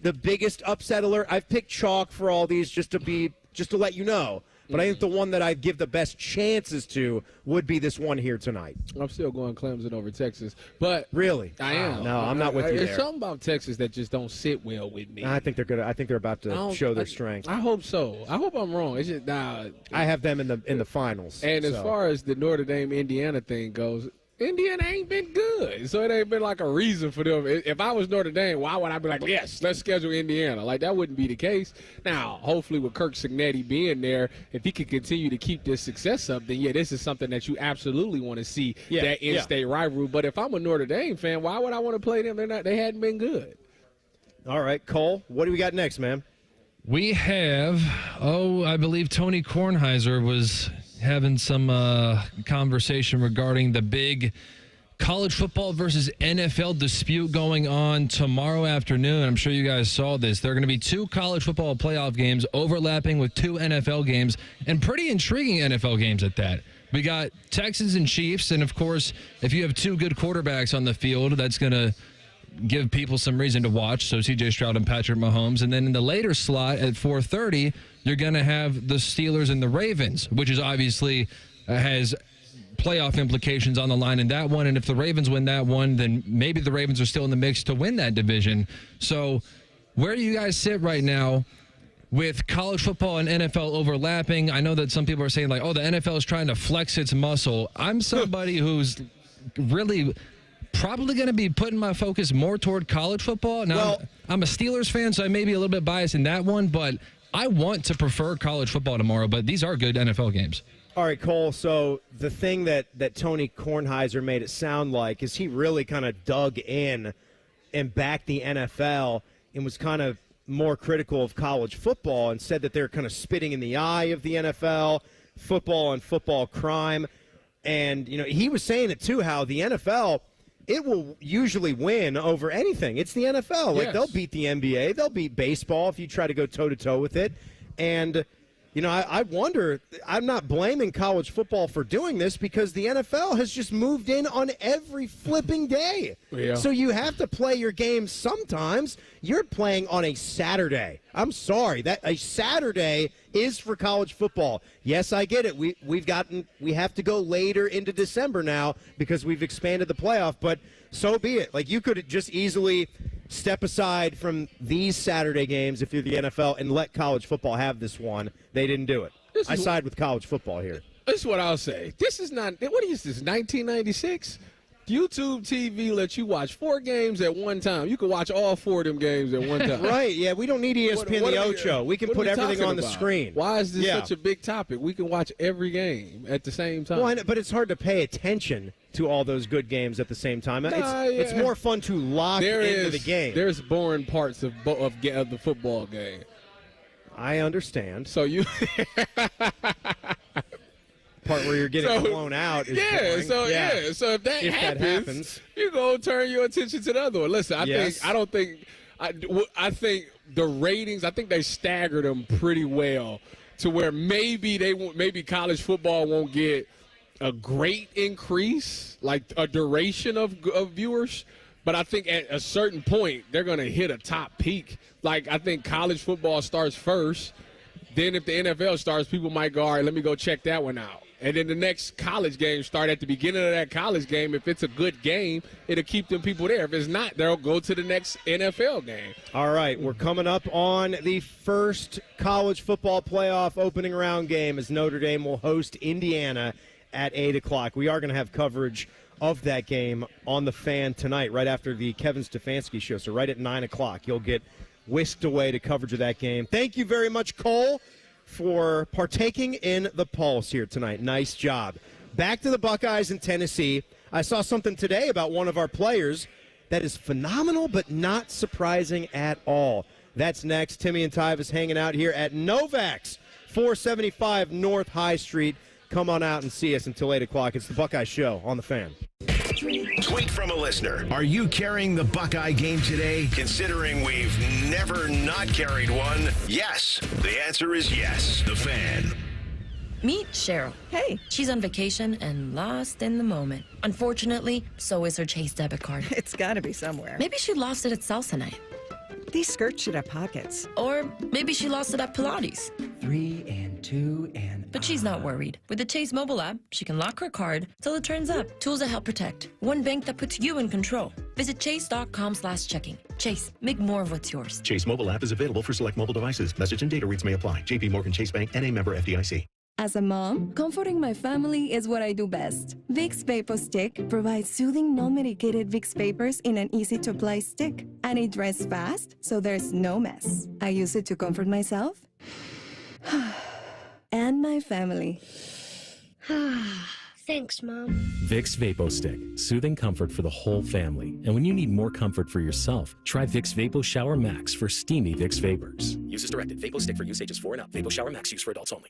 the biggest upset alert. I've picked chalk for all these just to let you know. But I think the one that I'd give the best chances to would be this one here tonight. I'm still going Clemson over Texas. But really? I am. No, I'm not with you there. There's something about Texas that just don't sit well with me. I think they're good. I think they're about to show their strength. I hope so. I hope I'm wrong. It's just I have them in the finals. And as far as the Notre Dame Indiana thing goes, Indiana ain't been good, so it ain't been like a reason for them. If I was Notre Dame, why would I be like, yes, let's schedule Indiana? Like, that wouldn't be the case. Now, hopefully with Kirk Cignetti being there, if he can continue to keep this success up, then, this is something that you absolutely want to see, that in-state rivalry. But if I'm a Notre Dame fan, why would I want to play them? They hadn't been good. All right, Cole, what do we got next, man? We have, I believe Tony Kornheiser was having some conversation regarding the big college football versus NFL dispute going on tomorrow afternoon. I'm sure you guys saw this. There are going to be 2 college football playoff games overlapping with 2 NFL games, and pretty intriguing NFL games at that. We got Texans and Chiefs, and of course, if you have 2 good quarterbacks on the field, that's going to give people some reason to watch. So C.J. Stroud and Patrick Mahomes. And then in the later slot at 4:30, you're going to have the Steelers and the Ravens, which is obviously has playoff implications on the line in that one. And if the Ravens win that one, then maybe the Ravens are still in the mix to win that division. So where do you guys sit right now with college football and NFL overlapping? I know that some people are saying like, the NFL is trying to flex its muscle. I'm somebody who's really probably going to be putting my focus more toward college football. Now, I'm a Steelers fan, so I may be a little bit biased in that one, but I want to prefer college football tomorrow, but these are good NFL games. All right, Cole, so the thing that Tony Kornheiser made it sound like is he really kind of dug in and backed the NFL and was kind of more critical of college football and said that they're kind of spitting in the eye of the NFL, football and football crime. And, he was saying it, too, how the NFL – it will usually win over anything. It's the NFL. Like, they'll beat the NBA. They'll beat baseball if you try to go toe-to-toe with it. And, I wonder, I'm not blaming college football for doing this because the NFL has just moved in on every flipping day. Yeah. So you have to play your game sometimes. You're playing on a Saturday. I'm sorry. That a Saturday is for college football. Yes, I get it. We have to go later into December now because we've expanded the playoff, but so be it. Like, you could just easily step aside from these Saturday games if you're the NFL and let college football have this one. They didn't do it. I side with college football here. This is what I'll say. This is not – what is this, 1996? YouTube TV lets you watch 4 games at one time. You can watch all 4 of them games at one time. Right, yeah. We don't need ESPN the Ocho. We can put everything on the screen. Why is this such a big topic? We can watch every game at the same time. Well, but it's hard to pay attention to all those good games at the same time. It's more fun to lock into the game. There's boring parts of the football game. I understand. So you part where you're getting blown out is boring. So if that happens, you're going to turn your attention to the other one. Listen, I think the ratings, I think they staggered them pretty well to where maybe college football won't get a great increase, like a duration of viewers. But I think at a certain point, they're going to hit a top peak. Like, I think college football starts first. Then if the NFL starts, people might go, all right, let me go check that one out. And then the next college game start at the beginning of that college game. If it's a good game, it'll keep them people there. If it's not, they'll go to the next NFL game. All right, we're coming up on the first college football playoff opening round game as Notre Dame will host Indiana at 8 o'clock. We are going to have coverage of that game on the Fan tonight, right after the Kevin Stefanski show. So right at 9 o'clock, you'll get whisked away to coverage of that game. Thank you very much, Cole, for partaking in the Pulse here tonight. Nice job. Back to the Buckeyes in Tennessee. I saw something today about one of our players that is phenomenal but not surprising at all. That's next. Timmy and Tyvis hanging out here at Novak's, 475 North High Street. Come on out and see us until 8 o'clock. It's the Buckeye Show on the Fan. Tweet from a listener. Are you carrying the Buckeye game today? Considering we've never not carried one, yes. The answer is yes. The Fan. Meet Cheryl. Hey. She's on vacation and lost in the moment. Unfortunately, so is her Chase debit card. It's got to be somewhere. Maybe she lost it at salsa night. these skirts should have pockets. Or maybe she lost it at Pilates. 3 and 2 and... But she's not worried. With the Chase mobile app, she can lock her card till it turns up. Tools that help protect. One bank that puts you in control. Visit chase.com/checking. Chase, make more of what's yours. Chase mobile app is available for select mobile devices. Message and data rates may apply. JP Morgan Chase Bank, N.A. member FDIC. As a mom, comforting my family is what I do best. Vicks Vapor Stick provides soothing, non-medicated Vicks vapors in an easy-to-apply stick. And it dries fast, so there's no mess. I use it to comfort myself and my family. Thanks, Mom. Vicks Vapo Stick. Soothing comfort for the whole family. And when you need more comfort for yourself, try Vicks Vapo Shower Max for steamy Vicks Vapors. Use as directed. Vapo Stick for use ages 4 and up. Vapo Shower Max use for adults only.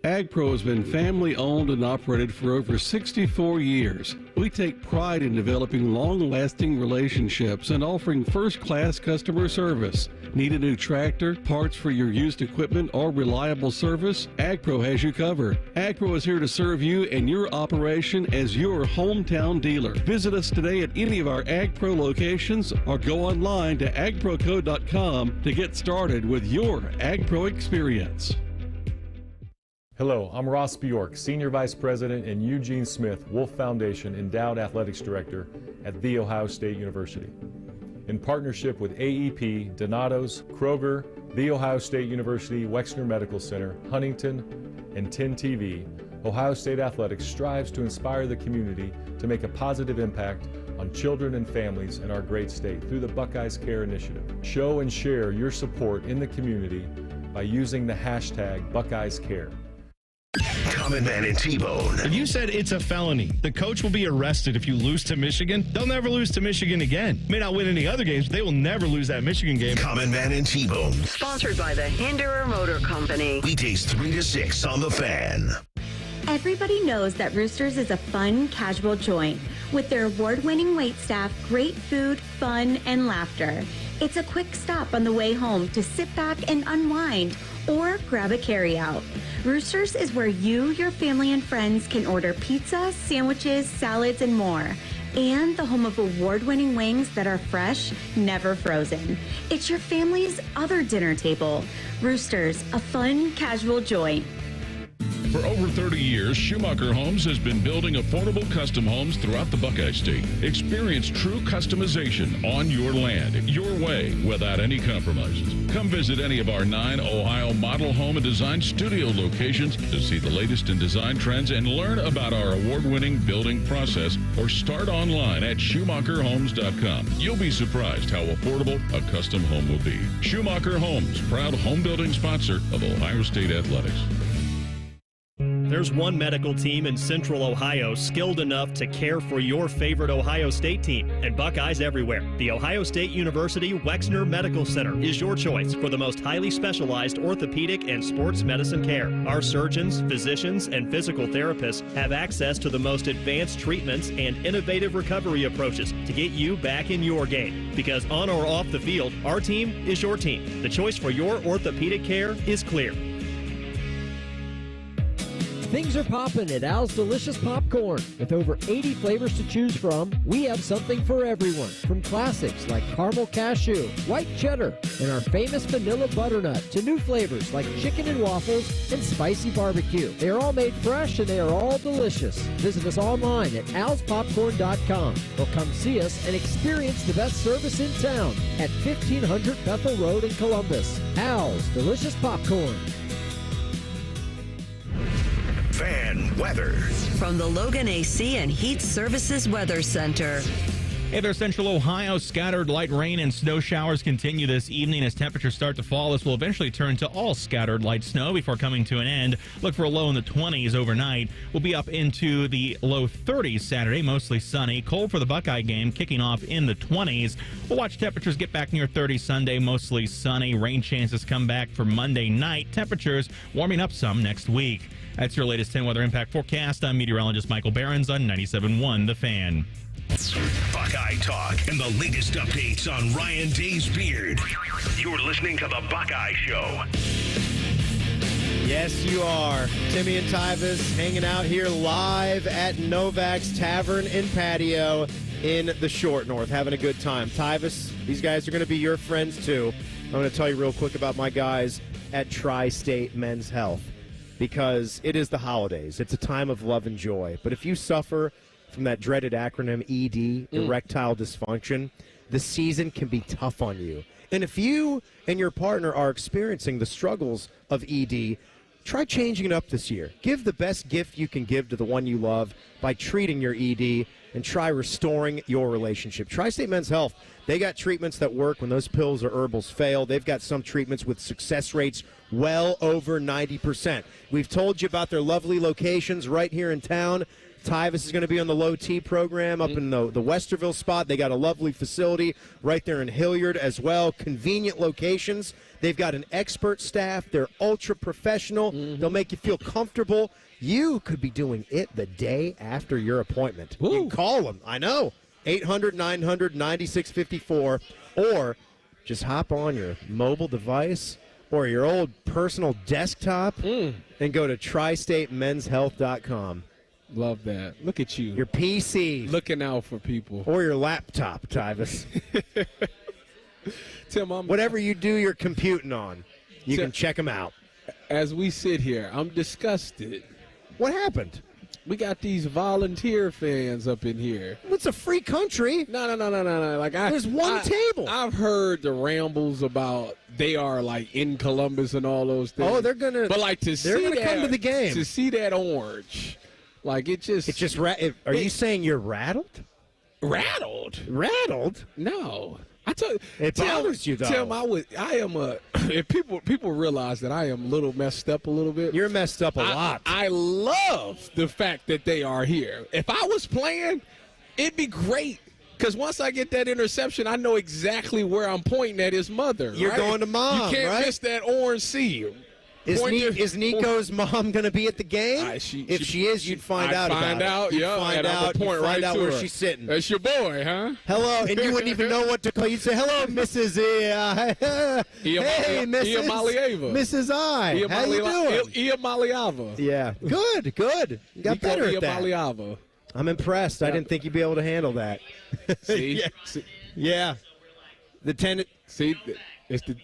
AgPro has been family owned and operated for over 64 years. We take pride in developing long-lasting relationships and offering first-class customer service. Need a new tractor, parts for your used equipment, or reliable service? AgPro has you covered. AgPro is here to serve you and your operation as your hometown dealer. Visit us today at any of our AgPro locations or go online to agproco.com to get started with your AgPro experience. Hello, I'm Ross Bjork, Senior Vice President and Eugene Smith Wolf Foundation Endowed Athletics Director at The Ohio State University. In partnership with AEP, Donato's, Kroger, The Ohio State University Wexner Medical Center, Huntington, and 10 TV, Ohio State Athletics strives to inspire the community to make a positive impact on children and families in our great state through the Buckeyes Care Initiative. Show and share your support in the community by using the hashtag Buckeyes Care. Common Man and T-Bone. If you said it's a felony, the coach will be arrested if you lose to Michigan. They'll never lose to Michigan again. May not win any other games, but they will never lose that Michigan game. Common Man and T-Bone. Sponsored by the Hinderer Motor Company. Weekdays 3 to 6 on The Fan. Everybody knows that Roosters is a fun, casual joint. With their award-winning waitstaff, great food, fun, and laughter. It's a quick stop on the way home to sit back and unwind or grab a carryout. Roosters is where you, your family, and friends can order pizza, sandwiches, salads, and more. And the home of award-winning wings that are fresh, never frozen. It's your family's other dinner table. Roosters, a fun, casual joint. For over 30 years, Schumacher Homes has been building affordable custom homes throughout the Buckeye State. Experience true customization on your land, your way, without any compromises. Come visit any of our 9 Ohio model home and design studio locations to see the latest in design trends and learn about our award-winning building process, or start online at schumacherhomes.com. You'll be surprised how affordable a custom home will be. Schumacher Homes, proud home building sponsor of Ohio State Athletics. There's one medical team in Central Ohio skilled enough to care for your favorite Ohio State team, and Buckeyes everywhere. The Ohio State University Wexner Medical Center is your choice for the most highly specialized orthopedic and sports medicine care. Our surgeons, physicians, and physical therapists have access to the most advanced treatments and innovative recovery approaches to get you back in your game. Because on or off the field, our team is your team. The choice for your orthopedic care is clear. Things are popping at Al's Delicious Popcorn. With over 80 flavors to choose from, we have something for everyone. From classics like caramel cashew, white cheddar, and our famous vanilla butternut, to new flavors like chicken and waffles and spicy barbecue. They are all made fresh and they are all delicious. Visit us online at alspopcorn.com or come see us and experience the best service in town at 1500 Bethel Road in Columbus. Al's Delicious Popcorn. Fan weather. From the Logan AC and Heat Services Weather Center. Hey there, Central Ohio. Scattered light rain and snow showers continue this evening as temperatures start to fall. This will eventually turn to all scattered light snow before coming to an end. Look for a low in the 20s overnight. We'll be up into the low 30s Saturday, mostly sunny. Cold for the Buckeye game, kicking off in the 20s. We'll watch temperatures get back near 30 Sunday, mostly sunny. Rain chances come back for Monday night. Temperatures warming up some next week. That's your latest 10 weather impact forecast. I'm meteorologist Michael Behrens on 97.1 The Fan. Buckeye Talk and the latest updates on Ryan Day's beard. You're listening to The Buckeye Show. Yes, you are. Timmy and Tyvis hanging out here live at Novak's Tavern and Patio. in the Short North, having a good time. Tyvis, these guys are going to be your friends too. I'm going to tell you real quick about my guys at Tri-State Men's Health, because it is the holidays. It's a time of love and joy. But if you suffer from that dreaded acronym ED, erectile dysfunction, the season can be tough on you. And if you and your partner are experiencing the struggles of ED, try changing it up this year. Give the best gift you can give to the one you love by treating your ED, and try restoring your relationship. Tri-State Men's Health, they got treatments that work when those pills or herbals fail. They've got some treatments with success rates well over 90%. We've told you about their lovely locations right here in town. Tyvis is going to be on the low T program up in the Westerville spot. They got a lovely facility right there in Hilliard as well. Convenient locations. They've got an expert staff. They're ultra professional. They'll make you feel comfortable. You could be doing it the day after your appointment. You can call them. I know. 800-900-9654, or just hop on your mobile device or your old personal desktop and go to tristatemenshealth.com. Love that. Look at you. Your PC. Looking out for people. Or your laptop, Tyvis. Tim, whatever you do your computing on, you can check them out. As we sit here, I'm disgusted. What happened? We got these volunteer fans up in here. It's a free country. No. Like there's one table. I've heard the rambles about they are like in Columbus and all those things. Oh, they're gonna. But like they're gonna come to the game to see that orange. Like it just. Are you saying you're rattled? Rattled? No. I tell you, it bothers you though. Tim, if people realize that I am a little messed up a little bit. You're messed up a lot. I love the fact that they are here. If I was playing, it'd be great. Because once I get that interception, I know exactly where I'm pointing at his mother. You're going to mom, You can't miss that orange C. Is Nico's mom going to be at the game? If she is, you'd find out. Find out. You'd find out. Point right out to where her. She's sitting. That's your boy, huh? Hello, and you wouldn't even know what to call. You'd say, "Hello, Mrs. Hey, Mrs. I. How you doing? Maliava. Yeah, good. You got better at that. Maliava. I'm impressed. I didn't think you'd be able to handle that. See? Yeah. The tenant. See, it's the.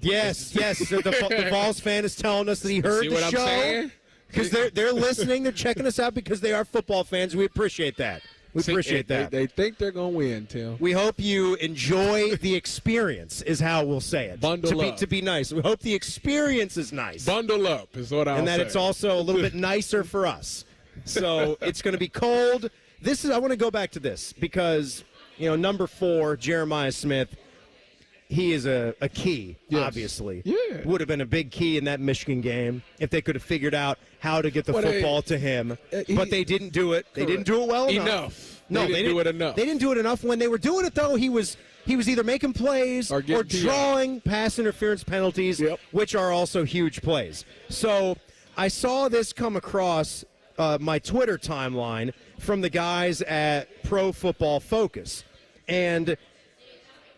Yes. So the Vols fan is telling us that he heard the show because they're listening. They're checking us out because they are football fans. We appreciate that. We appreciate that. They think they're going to win, Tim. We hope you enjoy the experience is how we'll say it. Bundle up. To be nice. We hope the experience is nice. Bundle up is what I'll say. And that it's also a little bit nicer for us. So it's going to be cold. I want to go back to this because, number 4, Jeremiah Smith, he is a key, obviously. Yeah. Would have been a big key in that Michigan game if they could have figured out how to get the football to him. But they didn't do it. They didn't do it well enough. No, they didn't do it enough. They didn't do it enough. When they were doing it, though, he was either making plays or drawing pass interference penalties, which are also huge plays. So I saw this come across my Twitter timeline from the guys at Pro Football Focus. And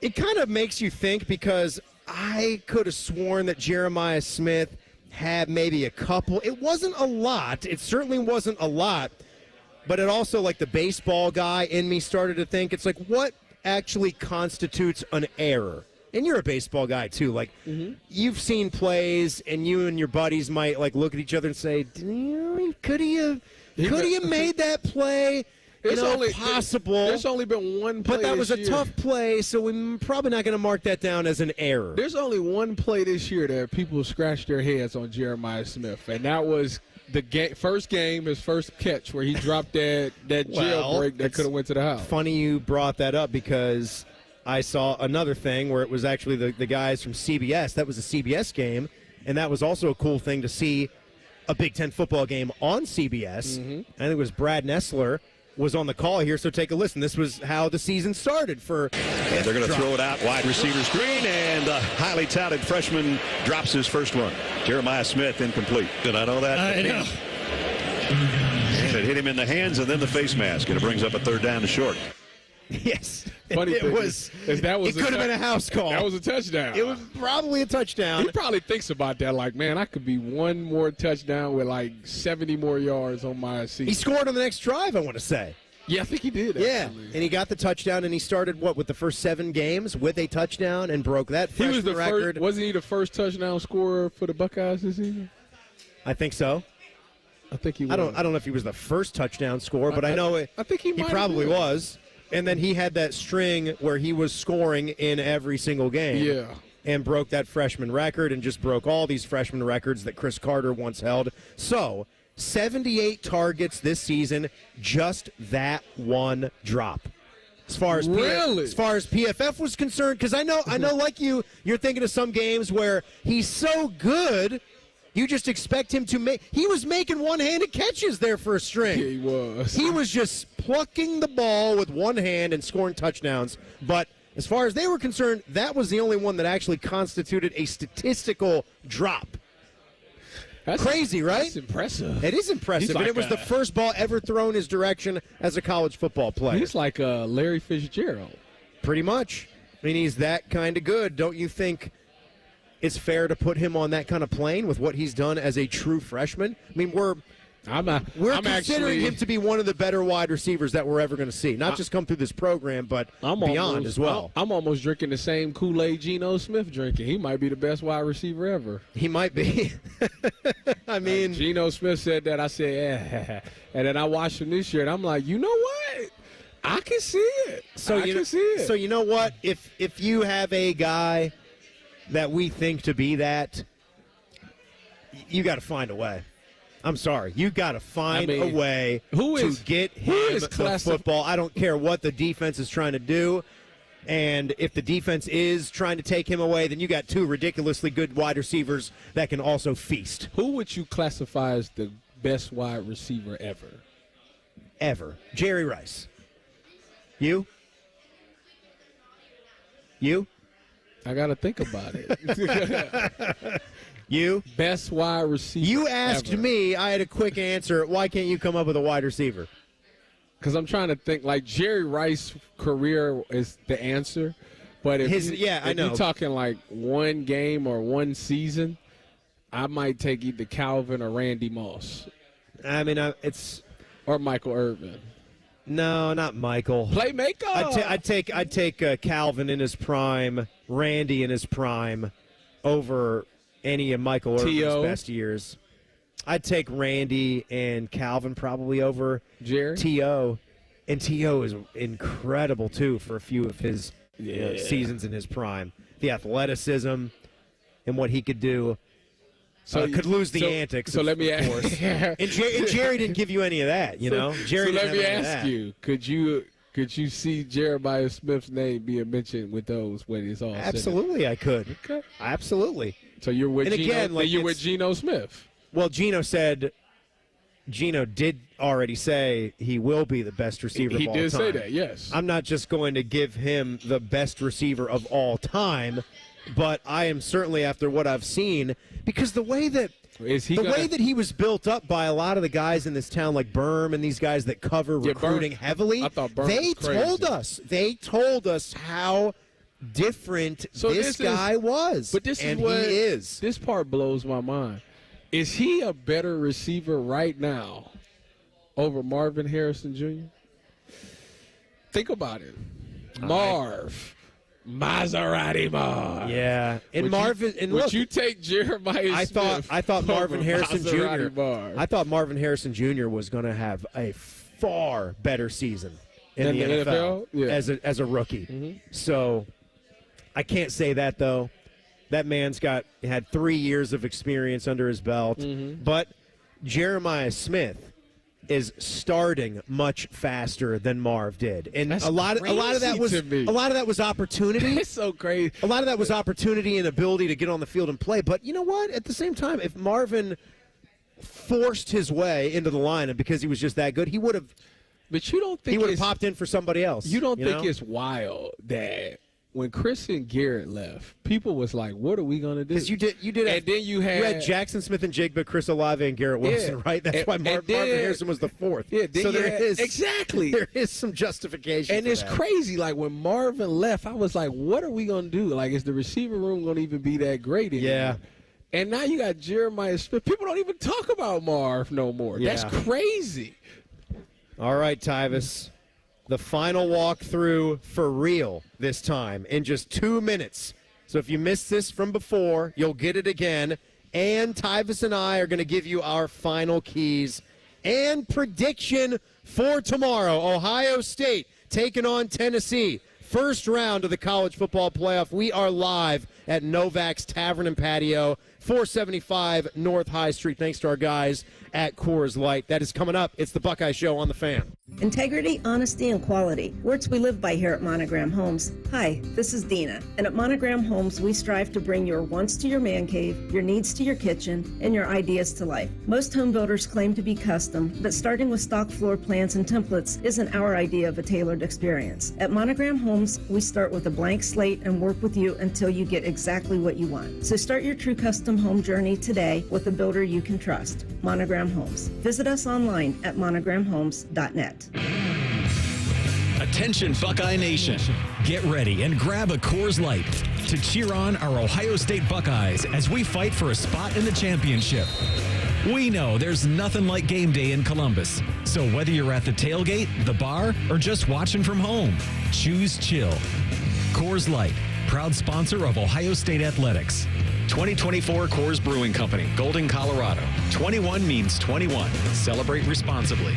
it kind of makes you think because I could have sworn that Jeremiah Smith had maybe a couple. It wasn't a lot. It certainly wasn't a lot. But it also, like the baseball guy in me started to think, it's like, what actually constitutes an error? And you're a baseball guy, too. Like, you've seen plays, and you and your buddies might, like, look at each other and say, could he have made that play? Possible. There's only been one play. But that was a year. tough play, so we're probably not going to mark that down as an error. There's only one play this year that people scratched their heads on Jeremiah Smith, and that was the first game, his first catch, where he dropped that jailbreak that could have went to the house. Funny you brought that up because I saw another thing where it was actually the guys from CBS. That was a CBS game, and that was also a cool thing to see a Big Ten football game on CBS. I think it was Brad Nessler was on the call here, so take a listen. This was how the season started for. And they're going to throw it out wide receiver screen, and the highly touted freshman drops his first one. Jeremiah Smith incomplete. Did I know that? I know. And it hit him in the hands and then the face mask, and it brings up a 3rd down to short. Yes. Funny it thing was. Is that was it could have been a house call. That was a touchdown. It was probably a touchdown. He probably thinks about that like, man, I could be one more touchdown with like 70 more yards on my season. He scored on the next drive, I want to say. Yeah, I think he did. Yeah, actually. and he got the touchdown, and he started, with the first 7 games with a touchdown and broke that He freshman was the record. first. Wasn't he the first touchdown scorer for the Buckeyes this season? I think so. I think he was. I don't know if he was the first touchdown scorer, but I know I think he might have probably been. was. And then he had that string where he was scoring in every single game. Yeah. And broke that freshman record and just broke all these freshman records that Chris Carter once held. So, 78 targets this season, just that one drop. As far as PFF was concerned, because I know like you're thinking of some games where he's so good, you just expect him to make. He was making one-handed catches there for a string. Yeah, he was. He was just plucking the ball with one hand and scoring touchdowns. But as far as they were concerned, that was the only one that actually constituted a statistical drop. That's crazy, right? That's impressive. It is impressive, and it was the first ball ever thrown his direction as a college football player. He's like Larry Fitzgerald. Pretty much. I mean, he's that kind of good. Don't you think it's fair to put him on that kind of plane with what he's done as a true freshman? I mean, we're considering him to be one of the better wide receivers that we're ever going to see. Not just come through this program, but beyond as well. I'm almost drinking the same Kool-Aid Geno Smith drinking. He might be the best wide receiver ever. He might be. I mean, Geno Smith said that. I said, yeah. And then I watched him this year, and I'm like, you know what? I can see it. So you know what? If you have a guy that we think to be that, you got to find a way. I'm sorry. You got to find a way to get him the football. I don't care what the defense is trying to do. And if the defense is trying to take him away, then you got 2 ridiculously good wide receivers that can also feast. Who would you classify as the best wide receiver ever? Ever. Jerry Rice. You? I got to think about it. You? Best wide receiver. You asked me. I had a quick answer. Why can't you come up with a wide receiver? Because I'm trying to think. Like, Jerry Rice's career is the answer. But if you're talking like one game or one season, I might take either Calvin or Randy Moss. I mean, or Michael Irvin. No, not Michael. Playmaker. I'd take Calvin in his prime, Randy in his prime, over any of Michael Irvin's best years. I'd take Randy and Calvin probably over Jerry. T.O. And T.O. is incredible, too, for a few of his seasons in his prime. The athleticism and what he could do. Could lose the antics, so let me of course. And Jerry didn't give you any of that, you know? Jerry so didn't let me have any ask of that. you, could you see Jeremiah Smith's name being mentioned with those when it's all Absolutely, I could. Okay. Absolutely. So you're with and Geno, again, like you're with Geno Smith. Well, Geno did already say he will be the best receiver of all time. He did say that, yes. I'm not just going to give him the best receiver of all time, but I am certainly, after what I've seen, because the way that he was built up by a lot of the guys in this town, like Berm and these guys that cover recruiting heavily, I thought Berm was crazy. They told us how different this guy was. But this and is what he is. This part blows my mind. Is he a better receiver right now over Marvin Harrison Jr.? Think about it. Maserati Marv. Yeah, and would you take Jeremiah Smith? I thought Marvin Harrison Maserati Jr. Marv? I thought Marvin Harrison Jr. was going to have a far better season in the NFL, Yeah. as a rookie. Mm-hmm. So I can't say that though. That man's had 3 years of experience under his belt, but Jeremiah Smith is starting much faster than Marv did, and a lot of that was opportunity. It's so crazy. A lot of that was opportunity and ability to get on the field and play. But you know what? At the same time, if Marvin forced his way into the lineup because he was just that good, he would have. But you don't think he would have popped in for somebody else? You don't think it's wild that when Chris and Garrett left, people was like, "What are we gonna do?" Because you did, and then you had Jackson Smith and Jigba, Chris Olave, and Garrett Wilson, right? That's why Marvin Harrison was the fourth. Yeah, so there is some justification. And it's crazy. Like when Marvin left, I was like, "What are we gonna do? Like, is the receiver room gonna even be that great anymore?" Yeah. And now you got Jeremiah Smith. People don't even talk about Marv no more. Yeah. That's crazy. All right, Tyvis. the final walkthrough for real this time in just 2 minutes. So if you missed this from before, you'll get it again. And Tyvis and I are going to give you our final keys and prediction for tomorrow. Ohio State taking on Tennessee. First round of the college football playoff. We are live at Novak's Tavern and Patio, 475 North High Street. Thanks to our guys at Coors Light. That is coming up. It's the Buckeye Show on the Fan. Integrity, honesty, and quality. Words we live by here at Monogram Homes. Hi, this is Dina. And at Monogram Homes, we strive to bring your wants to your man cave, your needs to your kitchen, and your ideas to life. Most home builders claim to be custom, but starting with stock floor plans and templates isn't our idea of a tailored experience. At Monogram Homes, we start with a blank slate and work with you until you get exactly what you want. So start your true custom home journey today with a builder you can trust. Monogram Homes. Visit us online at monogramhomes.net. Attention Buckeye Nation. Get ready and grab a Coors Light to cheer on our Ohio State Buckeyes as we fight for a spot in the championship. We know there's nothing like game day in Columbus. So whether you're at the tailgate, the bar, or just watching from home, choose chill. Coors Light, proud sponsor of Ohio State Athletics. 2024 Coors Brewing Company, Golden, Colorado. 21 means 21. Celebrate responsibly.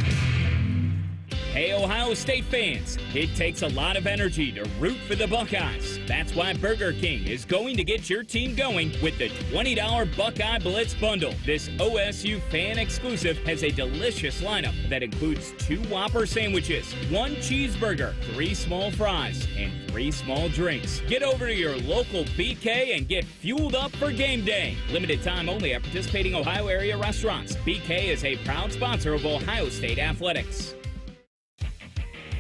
Hey, Ohio State fans, it takes a lot of energy to root for the Buckeyes. That's why Burger King is going to get your team going with the $20 Buckeye Blitz Bundle. This OSU fan exclusive has a delicious lineup that includes 2 Whopper sandwiches, 1 cheeseburger, 3 small fries, and 3 small drinks. Get over to your local BK and get fueled up for game day. Limited time only at participating Ohio area restaurants. BK is a proud sponsor of Ohio State Athletics.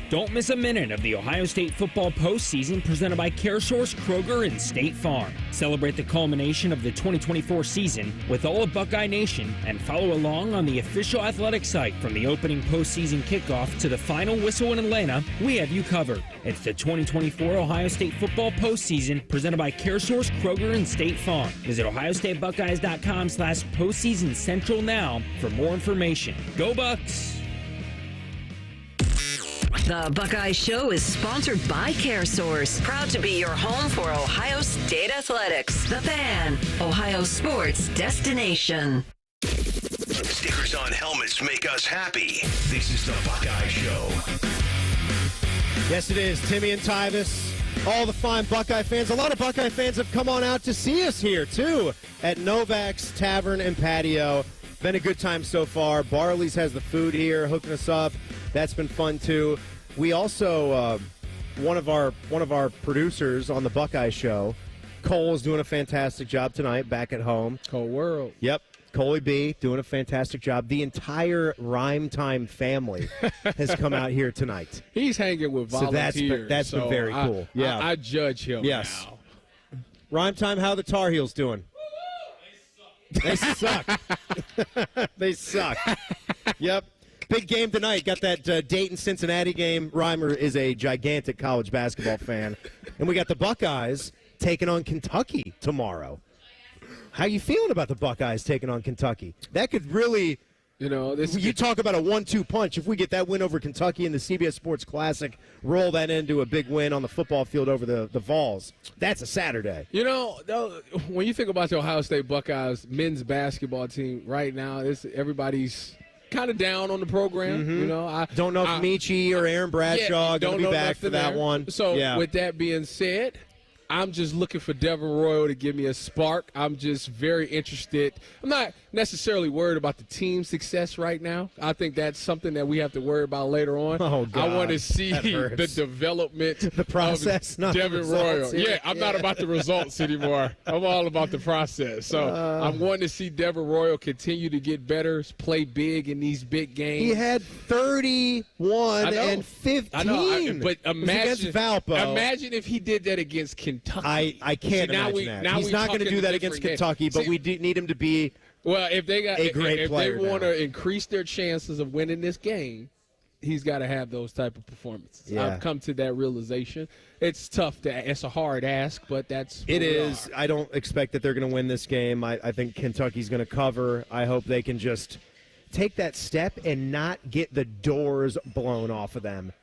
Don't miss a minute of the Ohio State football postseason presented by CareSource, Kroger, and State Farm. Celebrate the culmination of the 2024 season with all of Buckeye Nation and follow along on the official athletic site from the opening postseason kickoff to the final whistle in Atlanta. We have you covered. It's the 2024 Ohio State football postseason presented by CareSource, Kroger, and State Farm. Visit ohiostatebuckeyes.com/postseason central now for more information. Go Bucks! The Buckeye Show is sponsored by CareSource, proud to be your home for Ohio State Athletics. The Fan, Ohio sports destination. Stickers on helmets make us happy. This is the Buckeye Show. Yes, it is. Timmy and Tyvis, all the fine Buckeye fans. A lot of Buckeye fans have come on out to see us here, too, at Novak's Tavern and Patio. Been a good time so far. Barley's has the food here, hooking us up. That's been fun, too. We also, one of our producers on the Buckeye Show, Cole, is doing a fantastic job tonight back at home. Cole World. Yep. Coley B doing a fantastic job. The entire Rhyme Time family has come out here tonight. He's hanging with volunteers. So that's been very cool. Yeah, I judge him yes. now. Rhyme Time, how the Tar Heels doing? They suck. They suck. Yep. Big game tonight. Got that Dayton-Cincinnati game. Reimer is a gigantic college basketball fan. And we got the Buckeyes taking on Kentucky tomorrow. How you feeling about the Buckeyes taking on Kentucky? That could really, you talk about a 1-2 punch. If we get that win over Kentucky in the CBS Sports Classic, roll that into a big win on the football field over the Vols, that's a Saturday. When you think about the Ohio State Buckeyes men's basketball team right now, everybody's kind of down on the program. Mm-hmm. I don't know if Michie or Aaron Bradshaw are going to be back for that one. So with that being said, I'm just looking for Devin Royal to give me a spark. I'm just very interested. I'm not necessarily worried about the team's success right now. I think that's something that we have to worry about later on. Oh, God. I want to see the development, the process, of not Devin the results. Royal. Yeah, I'm not about the results anymore. I'm all about the process. So I'm wanting to see Devin Royal continue to get better, play big in these big games. He had 31 and 15. I know, but against Valpo. Imagine if he did that against Kentucky. I can't imagine that. He's not going to do that against Kentucky, but we need him to be if they want to now. increase their chances of winning this game, he's got to have those type of performances. Yeah. I've come to that realization. It's tough. It's a hard ask, but that's it is. I don't expect that they're going to win this game. I think Kentucky's going to cover. I hope they can just take that step and not get the doors blown off of them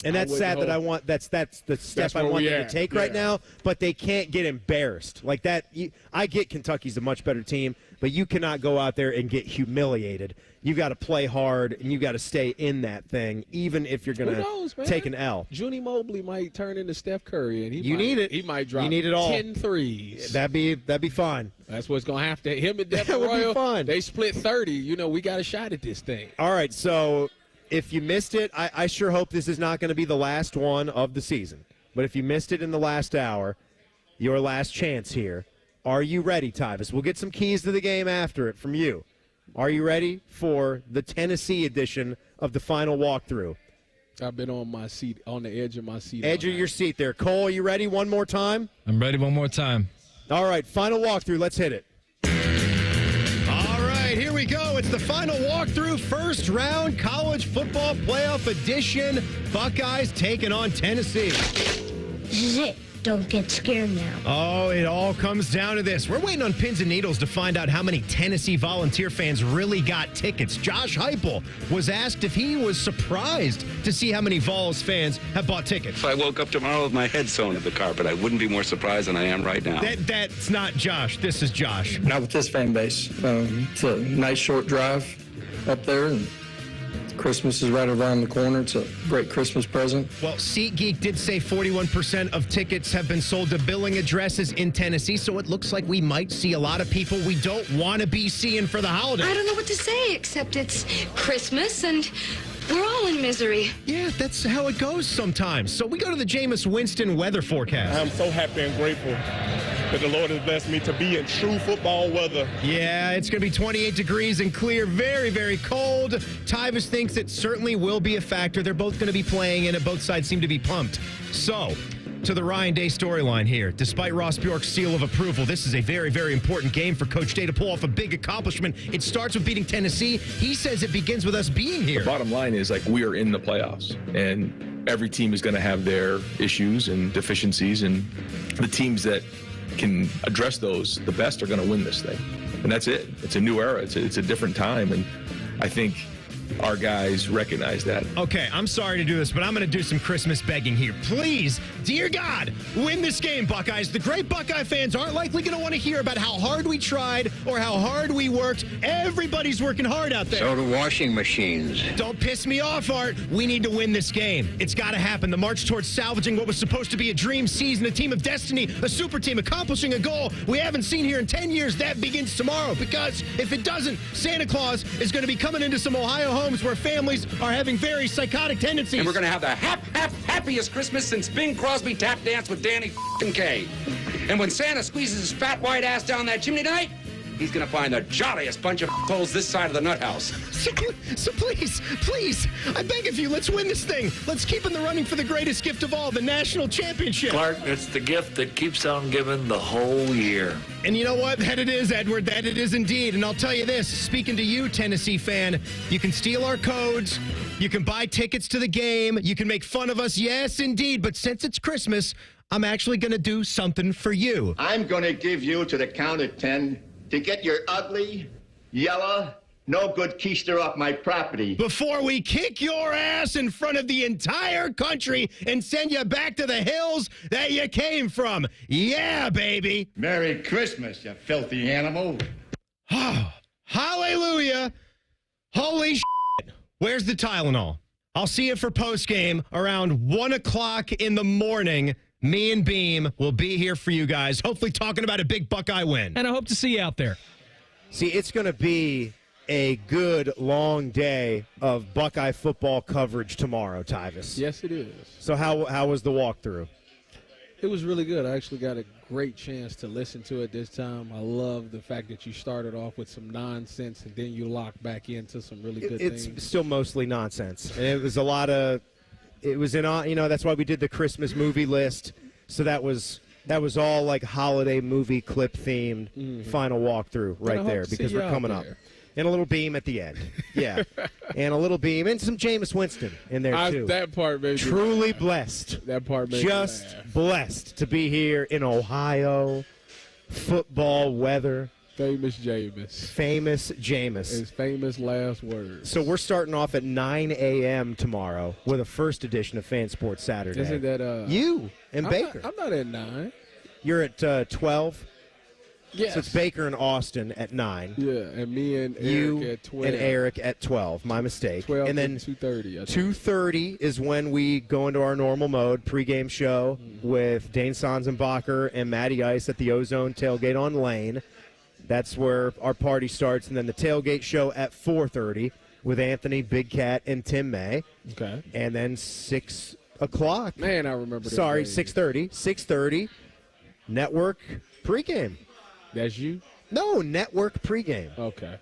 And that's sad that that's the step I want them to take right now, but they can't get embarrassed. Like that, I get Kentucky's a much better team, but you cannot go out there and get humiliated. You've got to play hard, and you've got to stay in that thing, even if you're going to take an L. Junie Mobley might turn into Steph Curry, and he might drop 10 threes. That'd be fine. That's what's going to have to. Him and Devin Royal, they split 30. You know, we got a shot at this thing. All right, so if you missed it, I sure hope this is not going to be the last one of the season. But if you missed it in the last hour, your last chance here. Are you ready, Tyvis? We'll get some keys to the game after it from you. Are you ready for the Tennessee edition of the final walkthrough? I've been on my seat, on the edge of my seat. Edge of your seat there. Cole, are you ready one more time? I'm ready one more time. All right, final walkthrough. Let's hit it. All right, here we go. It's the final walkthrough, first round college football playoff edition. Buckeyes taking on Tennessee. This is it. Don't get scared now. Oh, it all comes down to this. We're waiting on pins and needles to find out how many Tennessee Volunteer fans really got tickets. Josh Heupel was asked if he was surprised to see how many Vols fans have bought tickets. If I woke up tomorrow with my head sewn to the carpet, I wouldn't be more surprised than I am right now. That's not Josh. This is Josh. Not with this fan base. It's a nice short drive up there, and Christmas is right around the corner. It's a great Christmas present. Well, SeatGeek did say 41% of tickets have been sold to billing addresses in Tennessee, so it looks like we might see a lot of people we don't want to be seeing for the holidays. I don't know what to say, except it's Christmas and we're all in misery. Yeah, that's how it goes sometimes. So we go to the Jameis Winston weather forecast. I'm so happy and grateful that the Lord has blessed me to be in true football weather. Yeah, it's going to be 28 degrees and clear, very, very cold. Tyvis thinks it certainly will be a factor. They're both going to be playing in it. Both sides seem to be pumped. So, to the Ryan Day storyline here. Despite Ross Bjork's seal of approval, this is a very, very important game for Coach Day to pull off a big accomplishment. It starts with beating Tennessee. He says it begins with us being here. The bottom line is, we are in the playoffs, and every team is going to have their issues and deficiencies, and the teams that can address those the best are going to win this thing. And that's it. It's a new era. It's a different time, and I think our guys recognize that. Okay, I'm sorry to do this, but I'm going to do some Christmas begging here. Please, dear God, win this game, Buckeyes. The great Buckeye fans aren't likely going to want to hear about how hard we tried or how hard we worked. Everybody's working hard out there. So do washing machines. Don't piss me off, Art. We need to win this game. It's got to happen. The march towards salvaging what was supposed to be a dream season, a team of destiny, a super team accomplishing a goal we haven't seen here in 10 years, that begins tomorrow. Because if it doesn't, Santa Claus is going to be coming into some Ohio homes where families are having very psychotic tendencies. And we're going to have the happiest Christmas since Bing Crosby tap danced with Danny Kaye. And when Santa squeezes his fat white ass down that chimney tonight, he's going to find the jolliest bunch of holes this side of the nut house. So please, I beg of you, let's win this thing. Let's keep in the running for the greatest gift of all, the national championship. Clark, it's the gift that keeps on giving the whole year. And you know what? That it is, Edward. That it is indeed. And I'll tell you this, speaking to you, Tennessee fan, you can steal our codes. You can buy tickets to the game. You can make fun of us. Yes, indeed. But since it's Christmas, I'm actually going to do something for you. I'm going to give you to the count of 10 to get your ugly, yellow, no good keister off my property. Before we kick your ass in front of the entire country and send you back to the hills that you came from. Yeah, baby. Merry Christmas, you filthy animal. Oh, hallelujah. Holy shit. Where's the Tylenol? I'll see you for postgame around 1 o'clock in the morning. Me and Beam will be here for you guys, hopefully talking about a big Buckeye win. And I hope to see you out there. See, it's going to be a good, long day of Buckeye football coverage tomorrow, Tyvis. Yes, it is. So how was the walkthrough? It was really good. I actually got a great chance to listen to it this time. I love the fact that you started off with some nonsense and then you locked back into some really good things. It's still mostly nonsense. And it was a lot of – it was in – that's why we did the Christmas movie list. So that was all like holiday movie clip themed final walkthrough right there because we're coming up. And a little Beam at the end. Yeah. And a little Beam and some Jameis Winston in there, too. That part made me truly blessed. That part made just blessed to be here in Ohio. Football weather. Famous Jameis. Famous Jameis. His famous last words. So we're starting off at 9 a.m. tomorrow with a first edition of Fan Sports Saturday. Isn't that you and Baker? I'm not at 9. You're at 12. Yes. So it's Baker and Austin at 9. Yeah, and me and you Eric at 12. And Eric at 12. My mistake. 12 and then 2:30. 2:30 is when we go into our normal mode pregame show with Dane Sanzenbacher and Matty Ice at the Ozone Tailgate on Lane. That's where our party starts, and then the tailgate show at 4:30 with Anthony, Big Cat, and Tim May. Okay. And then 6 o'clock. Man, I remember. Sorry, 6:30. 6:30. Network pregame. That's you? No, network pregame. Okay.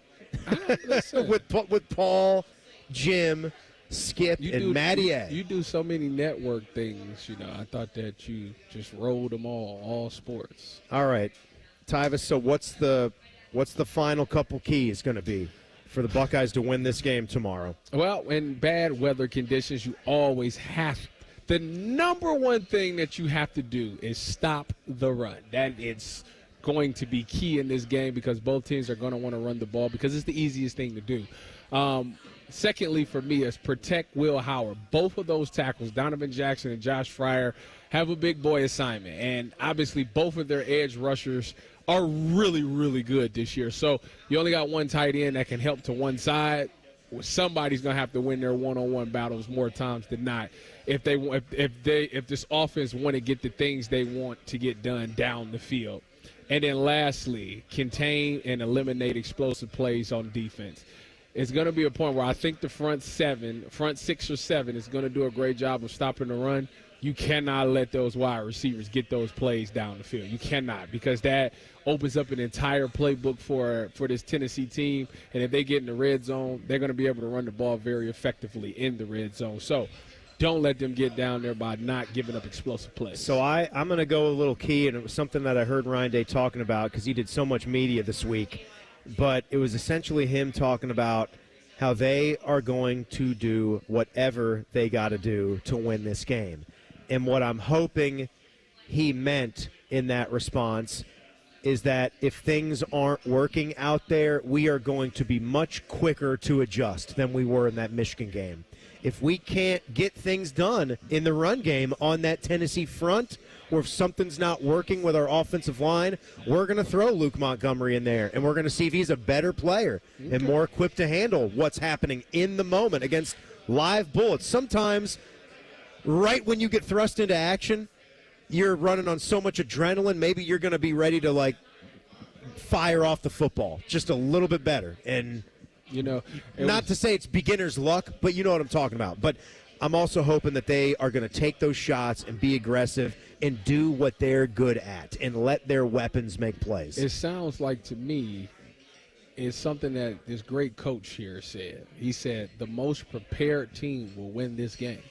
with Paul, Jim, Skip, and Matty A. You do so many network things, I thought that you just rolled them all sports. All right. Tyvis, so what's the final couple keys going to be for the Buckeyes to win this game tomorrow? Well, in bad weather conditions, you always have – the number one thing that you have to do is stop the run. That is – going to be key in this game because both teams are going to want to run the ball because it's the easiest thing to do. Secondly, for me, is protect Will Howard. Both of those tackles, Donovan Jackson and Josh Fryer, have a big boy assignment. And obviously both of their edge rushers are really, really good this year. So you only got one tight end that can help to one side. Somebody's going to have to win their one-on-one battles more times than not if this offense want to get the things they want to get done down the field. And then lastly, contain and eliminate explosive plays on defense. It's going to be a point where I think the front 6 or 7 is going to do a great job of stopping the run. You cannot let those wide receivers get those plays down the field. You cannot, because that opens up an entire playbook for this Tennessee team. And if they get in the red zone, they're going to be able to run the ball very effectively in the red zone. So don't let them get down there by not giving up explosive plays. So I'm going to go a little key, and it was something that I heard Ryan Day talking about because he did so much media this week. But it was essentially him talking about how they are going to do whatever they got to do to win this game. And what I'm hoping he meant in that response is that if things aren't working out there, we are going to be much quicker to adjust than we were in that Michigan game. If we can't get things done in the run game on that Tennessee front, or if something's not working with our offensive line, we're going to throw Luke Montgomery in there, and we're going to see if he's a better player and more equipped to handle what's happening in the moment against live bullets. Sometimes, right when you get thrust into action, you're running on so much adrenaline, maybe you're going to be ready to, fire off the football just a little bit better. And not to say it's beginner's luck, but you know what I'm talking about. But I'm also hoping that they are going to take those shots and be aggressive and do what they're good at and let their weapons make plays. It sounds like to me it's something that this great coach here said. He said the most prepared team will win this game.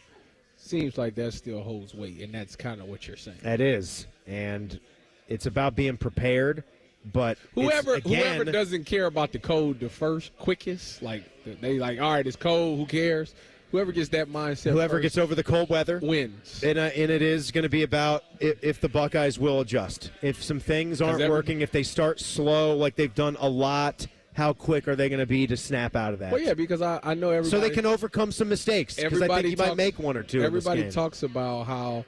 Seems like that still holds weight, and that's kind of what you're saying. That is, and it's about being prepared. But whoever doesn't care about the code the quickest, all right, it's cold, who cares? Whoever gets that mindset, whoever gets over the cold weather wins. And it is going to be about if the Buckeyes will adjust. If some things aren't working, if they start slow like they've done a lot, how quick are they going to be to snap out of that? Well, yeah, because I know everybody. So they can overcome some mistakes, because I think you might make one or two. Everybody talks about how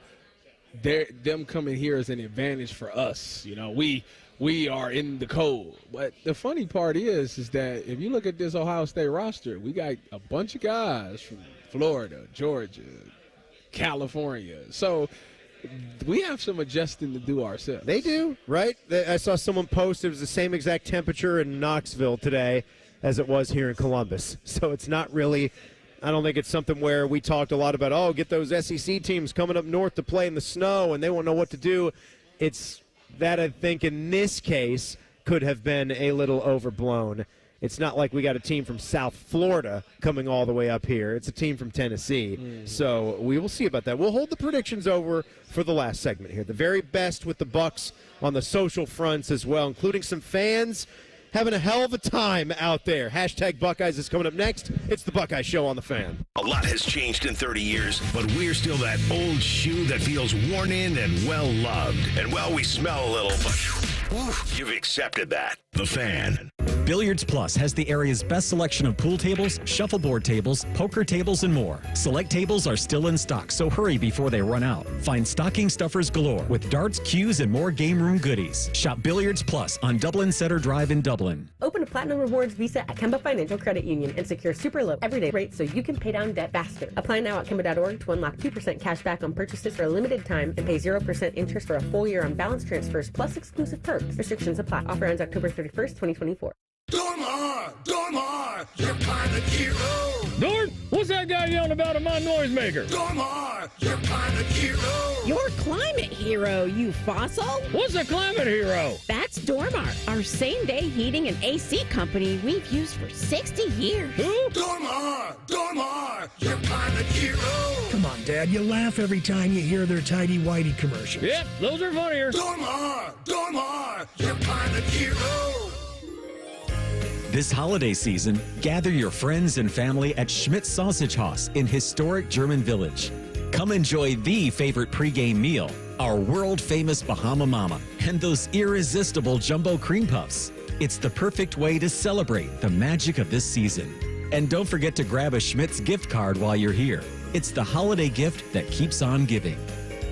them coming here is an advantage for us. We are in the cold. But the funny part is that if you look at this Ohio State roster, we got a bunch of guys from Florida, Georgia, California. So we have some adjusting to do ourselves. They do, right? I saw someone post it was the same exact temperature in Knoxville today as it was here in Columbus. So it's not really – I don't think it's something where we talked a lot about, get those SEC teams coming up north to play in the snow and they won't know what to do. It's – that I think in this case could have been a little overblown. It's not like we got a team from South Florida coming all the way up here. It's a team from Tennessee. So we will see about that. We'll hold the predictions over for the last segment here. The very best with the Bucks on the social fronts as well, including some fans having a hell of a time out there. Hashtag Buckeyes is coming up next. It's the Buckeye Show on the Fan. A lot has changed in 30 years, but we're still that old shoe that feels worn in and well-loved. And, we smell a little, but You've accepted that. The Fan. Billiards Plus has the area's best selection of pool tables, shuffleboard tables, poker tables, and more. Select tables are still in stock, so hurry before they run out. Find stocking stuffers galore with darts, cues, and more game room goodies. Shop Billiards Plus on Dublin Center Drive in Dublin. Open a Platinum Rewards Visa at Kemba Financial Credit Union and secure super low everyday rates so you can pay down debt faster. Apply now at Kemba.org to unlock 2% cash back on purchases for a limited time and pay 0% interest for a full year on balance transfers plus exclusive perks. Restrictions apply. Offer ends October 31st, 2024. Dormar, your climate hero. Dort, what's that guy yelling about in my noisemaker? Dormar, your climate hero. Your climate hero, you fossil? What's a climate hero? That's Dormar, our same-day heating and AC company we've used for 60 years. Who? Dormar, your climate hero. Come on, Dad, you laugh every time you hear their tighty-whitey commercials. Yep, those are funnier. Dormar, your climate hero. This holiday season, gather your friends and family at Schmidt's Sausage Haus in historic German Village. Come enjoy the favorite pregame meal, our world-famous Bahama Mama, and those irresistible jumbo cream puffs. It's the perfect way to celebrate the magic of this season. And don't forget to grab a Schmidt's gift card while you're here. It's the holiday gift that keeps on giving.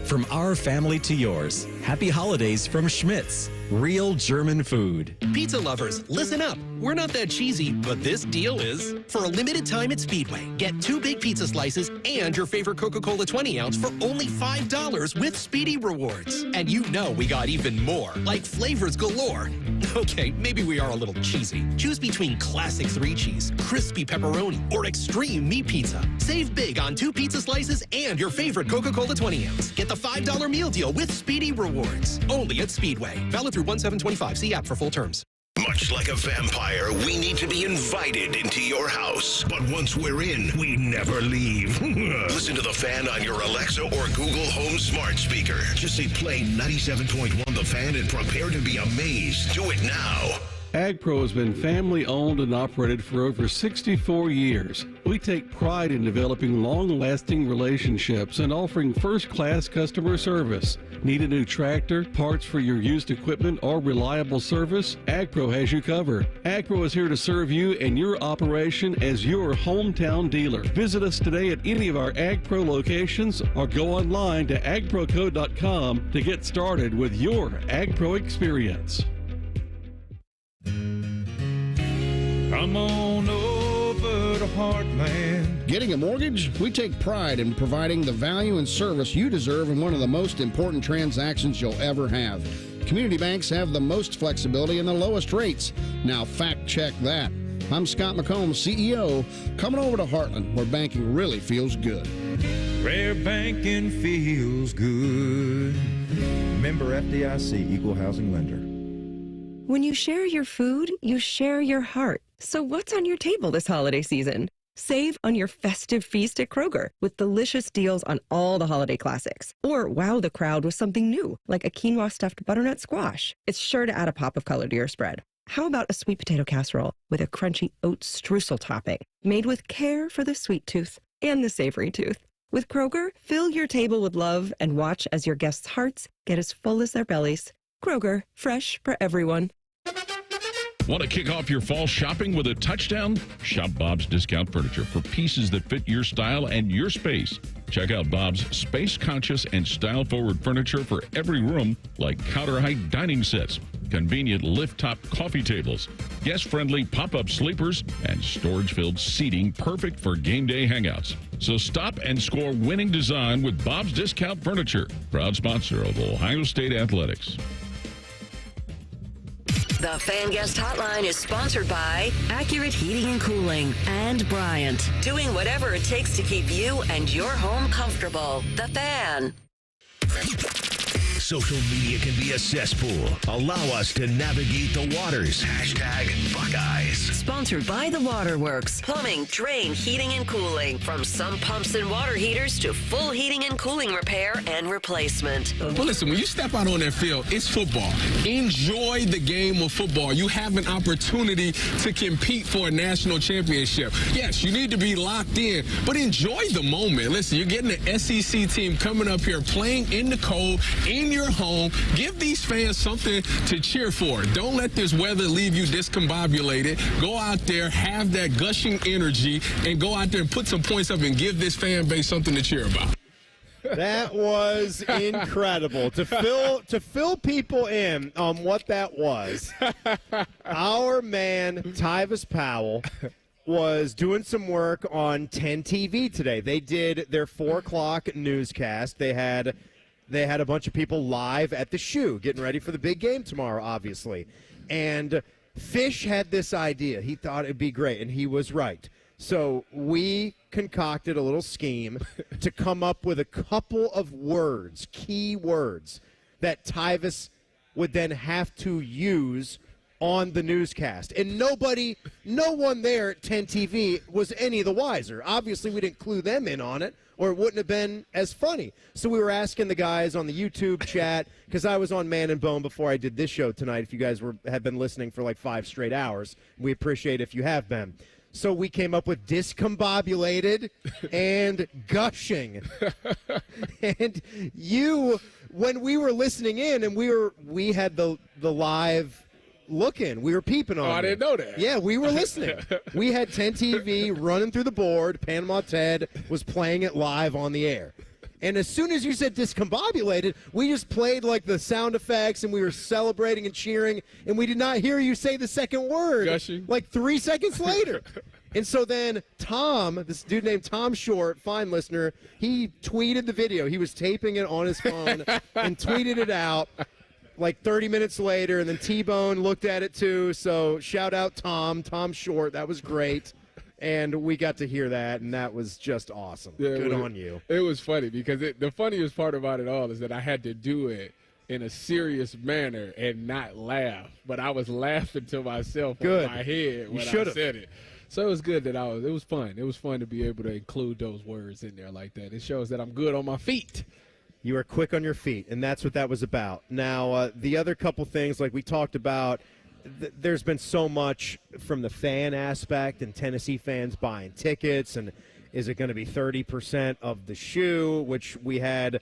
From our family to yours, happy holidays from Schmidt's. Real German food. Pizza lovers, listen up. We're not that cheesy, but this deal is. For a limited time at Speedway, get 2 big pizza slices and your favorite Coca-Cola 20-ounce for only $5 with Speedy Rewards. And you know we got even more, like flavors galore. Okay, maybe we are a little cheesy. Choose between classic 3-cheese, crispy pepperoni, or extreme meat pizza. Save big on 2 pizza slices and your favorite Coca-Cola 20-ounce. Get the $5 meal deal with Speedy Rewards. Only at Speedway. Valid through 1/7/25. See app for full terms. Much like a vampire, we need to be invited into your house. But once we're in, we never leave. Listen to The Fan on your Alexa or Google Home smart speaker. Just say play 97.1 The Fan and prepare to be amazed. Do it now. AgPro has been family-owned and operated for over 64 years. We take pride in developing long-lasting relationships and offering first-class customer service. Need a new tractor, parts for your used equipment, or reliable service? AgPro has you covered. AgPro is here to serve you and your operation as your hometown dealer. Visit us today at any of our AgPro locations or go online to agproco.com to get started with your AgPro experience. Come on over to Heartland. Getting a mortgage? We take pride in providing the value and service you deserve in one of the most important transactions you'll ever have. Community banks have the most flexibility and the lowest rates. Now fact check that. I'm Scott McComb, CEO. Coming over to Heartland, where banking really feels good. Where banking feels good. Member FDIC, Equal Housing Lender. When you share your food, you share your heart. So what's on your table this holiday season? Save on your festive feast at Kroger with delicious deals on all the holiday classics. Or wow the crowd with something new, like a quinoa stuffed butternut squash. It's sure to add a pop of color to your spread. How about a sweet potato casserole with a crunchy oat streusel topping, made with care for the sweet tooth and the savory tooth? With Kroger, fill your table with love and watch as your guests' hearts get as full as their bellies. Kroger, fresh for everyone. Want to kick off your fall shopping with a touchdown? Shop Bob's Discount Furniture for pieces that fit your style and your space. Check out Bob's space-conscious and style-forward furniture for every room, like counter-height dining sets, convenient lift-top coffee tables, guest-friendly pop-up sleepers, and storage-filled seating perfect for game day hangouts. So stop and score winning design with Bob's Discount Furniture, proud sponsor of Ohio State Athletics. The Fan Guest Hotline is sponsored by Accurate Heating and Cooling and Bryant, doing whatever it takes to keep you and your home comfortable. The Fan. Social media can be a cesspool. Allow us to navigate the waters. #Buckeyes. Sponsored by The Waterworks. Plumbing, drain, heating, and cooling. From some pumps and water heaters to full heating and cooling repair and replacement. Well, listen, when you step out on that field, it's football. Enjoy the game of football. You have an opportunity to compete for a national championship. Yes, you need to be locked in, but enjoy the moment. Listen, you're getting an SEC team coming up here, playing in the cold, in your home. Give these fans something to cheer for. Don't let this weather leave you discombobulated. Go out there, have that gushing energy, and go out there and put some points up and give this fan base something to cheer about. That was incredible. To fill people in on what that was, our man, Tyvis Powell, was doing some work on 10 TV today. They did their 4 o'clock newscast. They had a bunch of people live at the Shoe, getting ready for the big game tomorrow, obviously. And Fish had this idea. He thought it'd be great, and he was right. So we concocted a little scheme to come up with a couple of words, key words, that Tyvis would then have to use on the newscast. And no one there at 10 TV was any the wiser. Obviously, we didn't clue them in on it, or it wouldn't have been as funny. So we were asking the guys on the YouTube chat, because I was on Man and Bone before I did this show tonight, if you guys had been listening for like 5 straight hours. We appreciate if you have been. So we came up with discombobulated and gushing. And when we were listening in and we had the live look in, we were peeping on I didn't know that. Yeah, we were listening. We had 10 TV running through the board. Panama Ted was playing it live on the air. And as soon as you said discombobulated, we just played like the sound effects and we were celebrating and cheering, and we did not hear you say the second word gushing. Like 3 seconds later. And so then Tom, this dude named Tom Short, fine listener, he tweeted the video. He was taping it on his phone and tweeted it out like 30 minutes later, and then T-Bone looked at it too. So shout out Tom Short. That was great. And we got to hear that, and that was just awesome. Yeah, Good on you. It was funny because the funniest part about it all is that I had to do it in a serious manner and not laugh. But I was laughing to myself in my head when I said it. So it was good that it was fun. It was fun to be able to include those words in there like that. It shows that I'm good on my feet. You are quick on your feet, and that's what that was about. Now, the other couple things, like we talked about, there's been so much from the fan aspect and Tennessee fans buying tickets, and is it going to be 30% of the Shoe, which we heard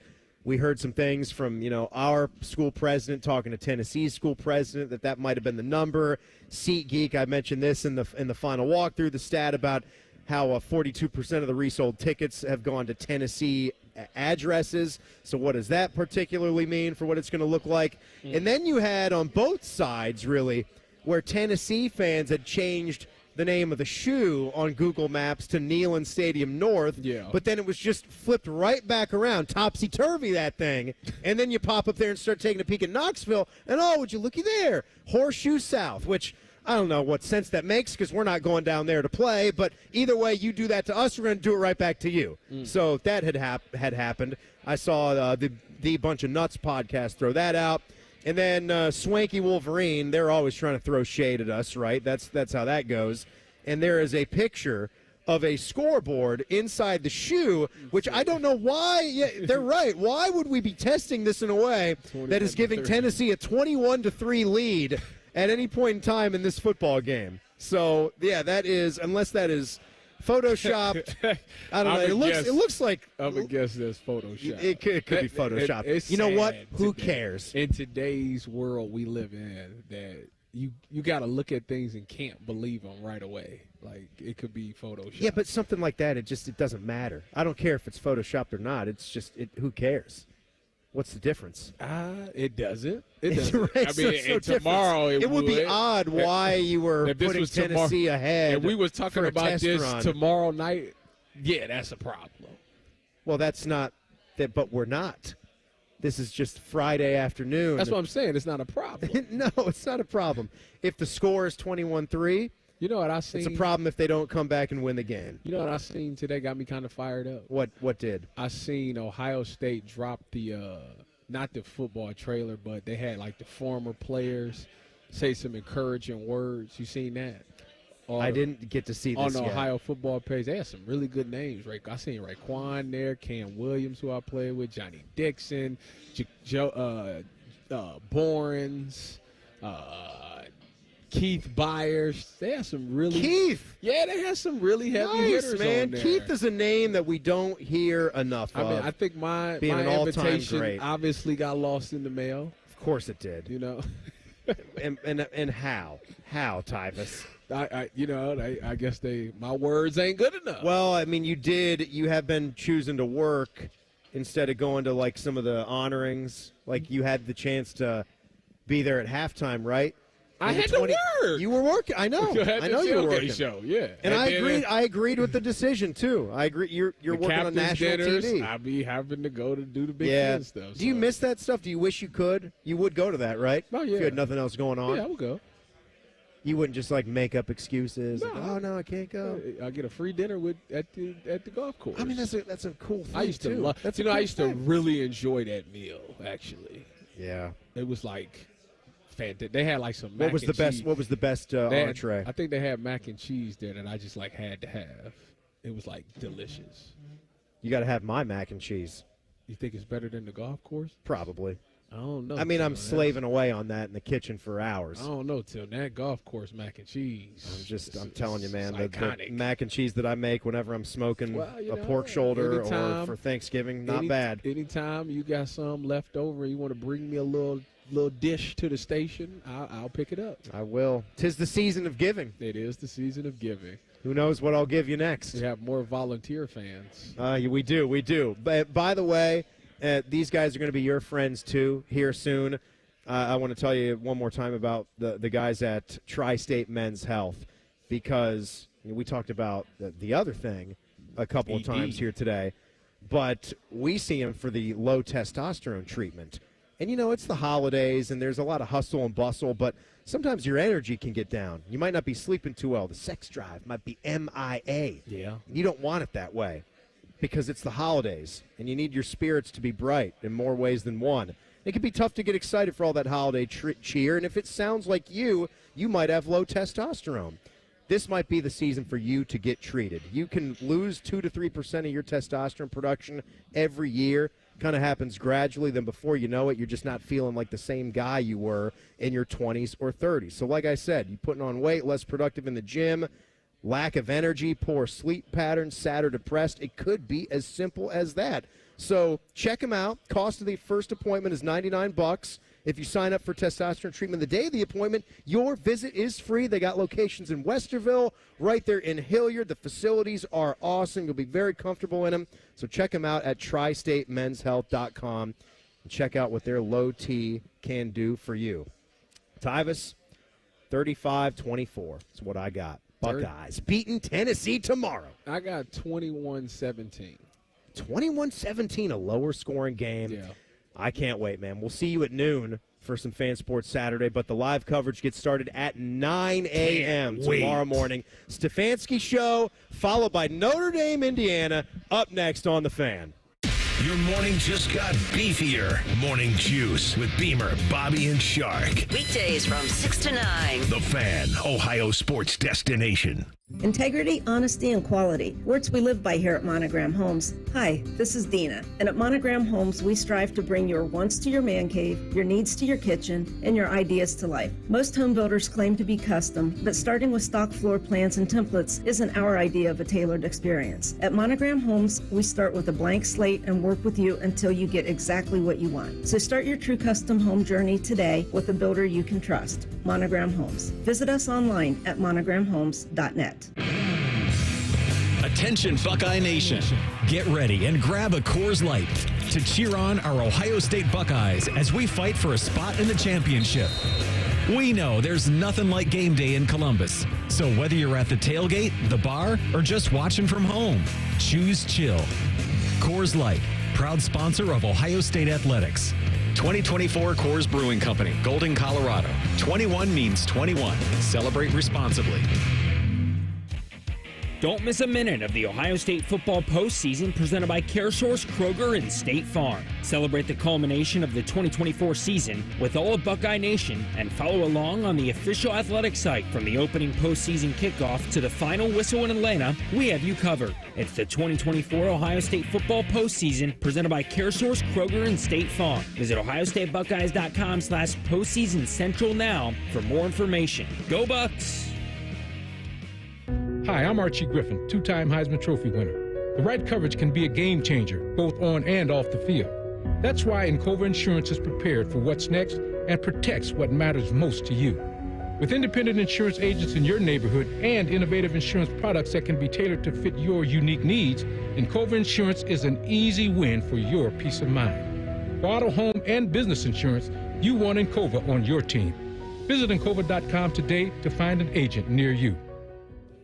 some things from, our school president talking to Tennessee's school president that might have been the number. SeatGeek, I mentioned this in the final walkthrough, the stat about how 42% of the resold tickets have gone to Tennessee addresses. So what does that particularly mean for what it's going to look like? And then you had on both sides, really, where Tennessee fans had changed the name of the Shoe on Google Maps to Neyland Stadium North, but then it was just flipped right back around, topsy-turvy that thing, and then you pop up there and start taking a peek at Knoxville, and would you looky there, Horseshoe South, which I don't know what sense that makes because we're not going down there to play, but either way, you do that to us, we're going to do it right back to you. So that had happened. I saw the Bunch of Nuts podcast throw that out. And then Swanky Wolverine, they're always trying to throw shade at us, right? That's how that goes. And there is a picture of a scoreboard inside the Shoe, which I don't know why. Yeah, they're right. Why would we be testing this in a way that is giving Tennessee a 21-3 lead at any point in time in this football game? So, yeah, that is, unless that is photoshopped. I don't know. It looks like I would guess that's Photoshop. It could be photoshopped. You know what? Who cares? In today's world we live in, that you got to look at things and can't believe them right away. Like it could be Photoshop. Yeah, but something like that, it doesn't matter. I don't care if it's photoshopped or not. It's just who cares? What's the difference? It doesn't. It doesn't. Right, I mean, tomorrow it would be odd why you were putting Tennessee ahead. If we was talking about this tomorrow night, yeah, that's a problem. Well, that's not that, but we're not. This is just Friday afternoon. That's what I'm saying. It's not a problem. No, it's not a problem. If the score is 21-3, you know what I seen? It's a problem if they don't come back and win the game. You know what I seen today got me kind of fired up? What did? I seen Ohio State drop the not the football trailer, but they had like the former players say some encouraging words. You seen that? I didn't get to see this on the yet. Ohio football page. They had some really good names. Right, I seen Raekwon there, Cam Williams, who I played with, Johnny Dixon, Borens, Keith Byers. They had some really they had some really heavy hitters man. on there. Keith is a name that we don't hear enough of. I mean, I think my invitation great. Obviously got lost in the mail. Of course it did. You know. and how Tyvus? I guess my words ain't good enough. Well, I mean, you have been choosing to work instead of going to like some of the honorings. Like you had the chance to be there at halftime, right? I had to work. You were working. I know. I know you were working. Show, yeah. And I agreed with the decision too. I agree. You're working on national dinners, TV. I'll be having to go to do the Big Ten stuff. Do you miss that stuff? Do you wish you could? You would go to that, right? Oh yeah. If you had nothing else going on. Yeah, I would go. You wouldn't just like make up excuses. No. Like, oh no, I can't go. I get a free dinner at the golf course. I mean, that's a cool thing. I used to love. I used to really enjoy that meal. Actually. Yeah. It was like. Fantastic. They had like some What was the best entree? I think they had mac and cheese there that I just like had to have. It was like delicious. You got to have my mac and cheese. You think it's better than the golf course? Probably. I don't know. I mean, I'm slaving away on that in the kitchen for hours. I don't know, Tim. That golf course mac and cheese. I'm telling you, man. The mac and cheese that I make whenever I'm smoking a pork shoulder or for Thanksgiving, not bad. Anytime you got some left over, you want to bring me a little dish to the station, I'll pick it up. I will. 'Tis the season of giving. It is the season of giving. Who knows what I'll give you next? We have more volunteer fans. We do. But by the way, these guys are going to be your friends too here soon. I want to tell you one more time about the guys at Tri-State Men's Health, because we talked about the other thing a couple of times here today, but we see them for the low testosterone treatment. And, it's the holidays, and there's a lot of hustle and bustle, but sometimes your energy can get down. You might not be sleeping too well. The sex drive might be MIA. Yeah. You don't want it that way because it's the holidays, and you need your spirits to be bright in more ways than one. It can be tough to get excited for all that holiday cheer, and if it sounds like you might have low testosterone. This might be the season for you to get treated. You can lose 2 to 3% of your testosterone production every year. Kind of happens gradually. Then before you know it, you're just not feeling like the same guy you were in your 20s or 30s. So like I said, you're putting on weight, less productive in the gym, lack of energy, poor sleep patterns, sad or depressed. It could be as simple as that. So check them out. Cost of the first appointment is $99. If you sign up for testosterone treatment the day of the appointment, your visit is free. They got locations in Westerville, right there in Hilliard. The facilities are awesome. You'll be very comfortable in them. So check them out at tristatemenshealth.com and check out what their low T can do for you. Tyvus, 35-24 is what I got. Buckeyes beating Tennessee tomorrow. I got 21-17. 21-17, a lower scoring game. Yeah. I can't wait, man. We'll see you at noon for some Fan Sports Saturday, but the live coverage gets started at 9 a.m. tomorrow morning. Stefanski Show, followed by Notre Dame, Indiana, up next on The Fan. Your morning just got beefier. Morning Juice with Beamer, Bobby, and Shark. Weekdays from 6 to 9. The Fan, Ohio sports destination. Integrity, honesty, and quality. Words we live by here at Monogram Homes. Hi, this is Dina. And at Monogram Homes, we strive to bring your wants to your man cave, your needs to your kitchen, and your ideas to life. Most home builders claim to be custom, but starting with stock floor plans and templates isn't our idea of a tailored experience. At Monogram Homes, we start with a blank slate and work with you until you get exactly what you want. So start your true custom home journey today with a builder you can trust. Monogram Homes. Visit us online at monogramhomes.net. Attention Buckeye Nation. Get ready and grab a Coors Light to cheer on our Ohio State Buckeyes as we fight for a spot in the championship. We know there's nothing like game day in Columbus. So whether you're at the tailgate, the bar, or just watching from home, choose chill. Coors Light, proud sponsor of Ohio State Athletics. 2024 Coors Brewing Company, Golden, Colorado. 21 means 21. Celebrate responsibly. Don't miss a minute of the Ohio State football postseason presented by CareSource, Kroger, and State Farm. Celebrate the culmination of the 2024 season with all of Buckeye Nation and follow along on the official athletic site from the opening postseason kickoff to the final whistle in Atlanta. We have you covered. It's the 2024 Ohio State football postseason presented by CareSource, Kroger, and State Farm. Visit ohiostatebuckeyes.com/postseason central now for more information. Go Bucks! Hi, I'm Archie Griffin, two-time Heisman Trophy winner. The right coverage can be a game changer, both on and off the field. That's why Encova Insurance is prepared for what's next and protects what matters most to you. With independent insurance agents in your neighborhood and innovative insurance products that can be tailored to fit your unique needs, Encova Insurance is an easy win for your peace of mind. For auto, home, and business insurance, you want Encova on your team. Visit Encova.com today to find an agent near you.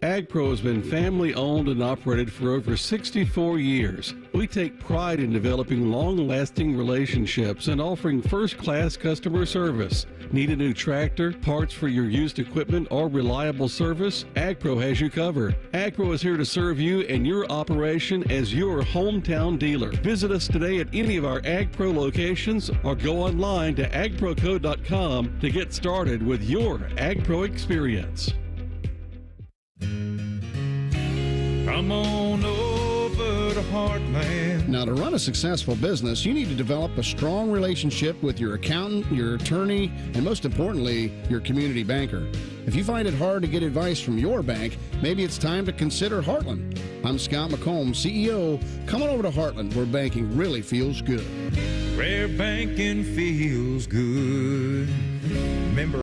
AgPro has been family owned and operated for over 64 years. We take pride in developing long-lasting relationships and offering first-class customer service. Need a new tractor, parts for your used equipment, or reliable service? AgPro has you covered. AgPro is here to serve you and your operation as your hometown dealer. Visit us today at any of our AgPro locations or go online to agproco.com to get started with your AgPro experience. Come on over to Heartland. Now, to run a successful business, you need to develop a strong relationship with your accountant, your attorney, and most importantly, your community banker. If you find it hard to get advice from your bank, maybe it's time to consider Heartland. I'm Scott McComb, CEO. Come on over to Heartland, where banking really feels good. Where banking feels good. Remember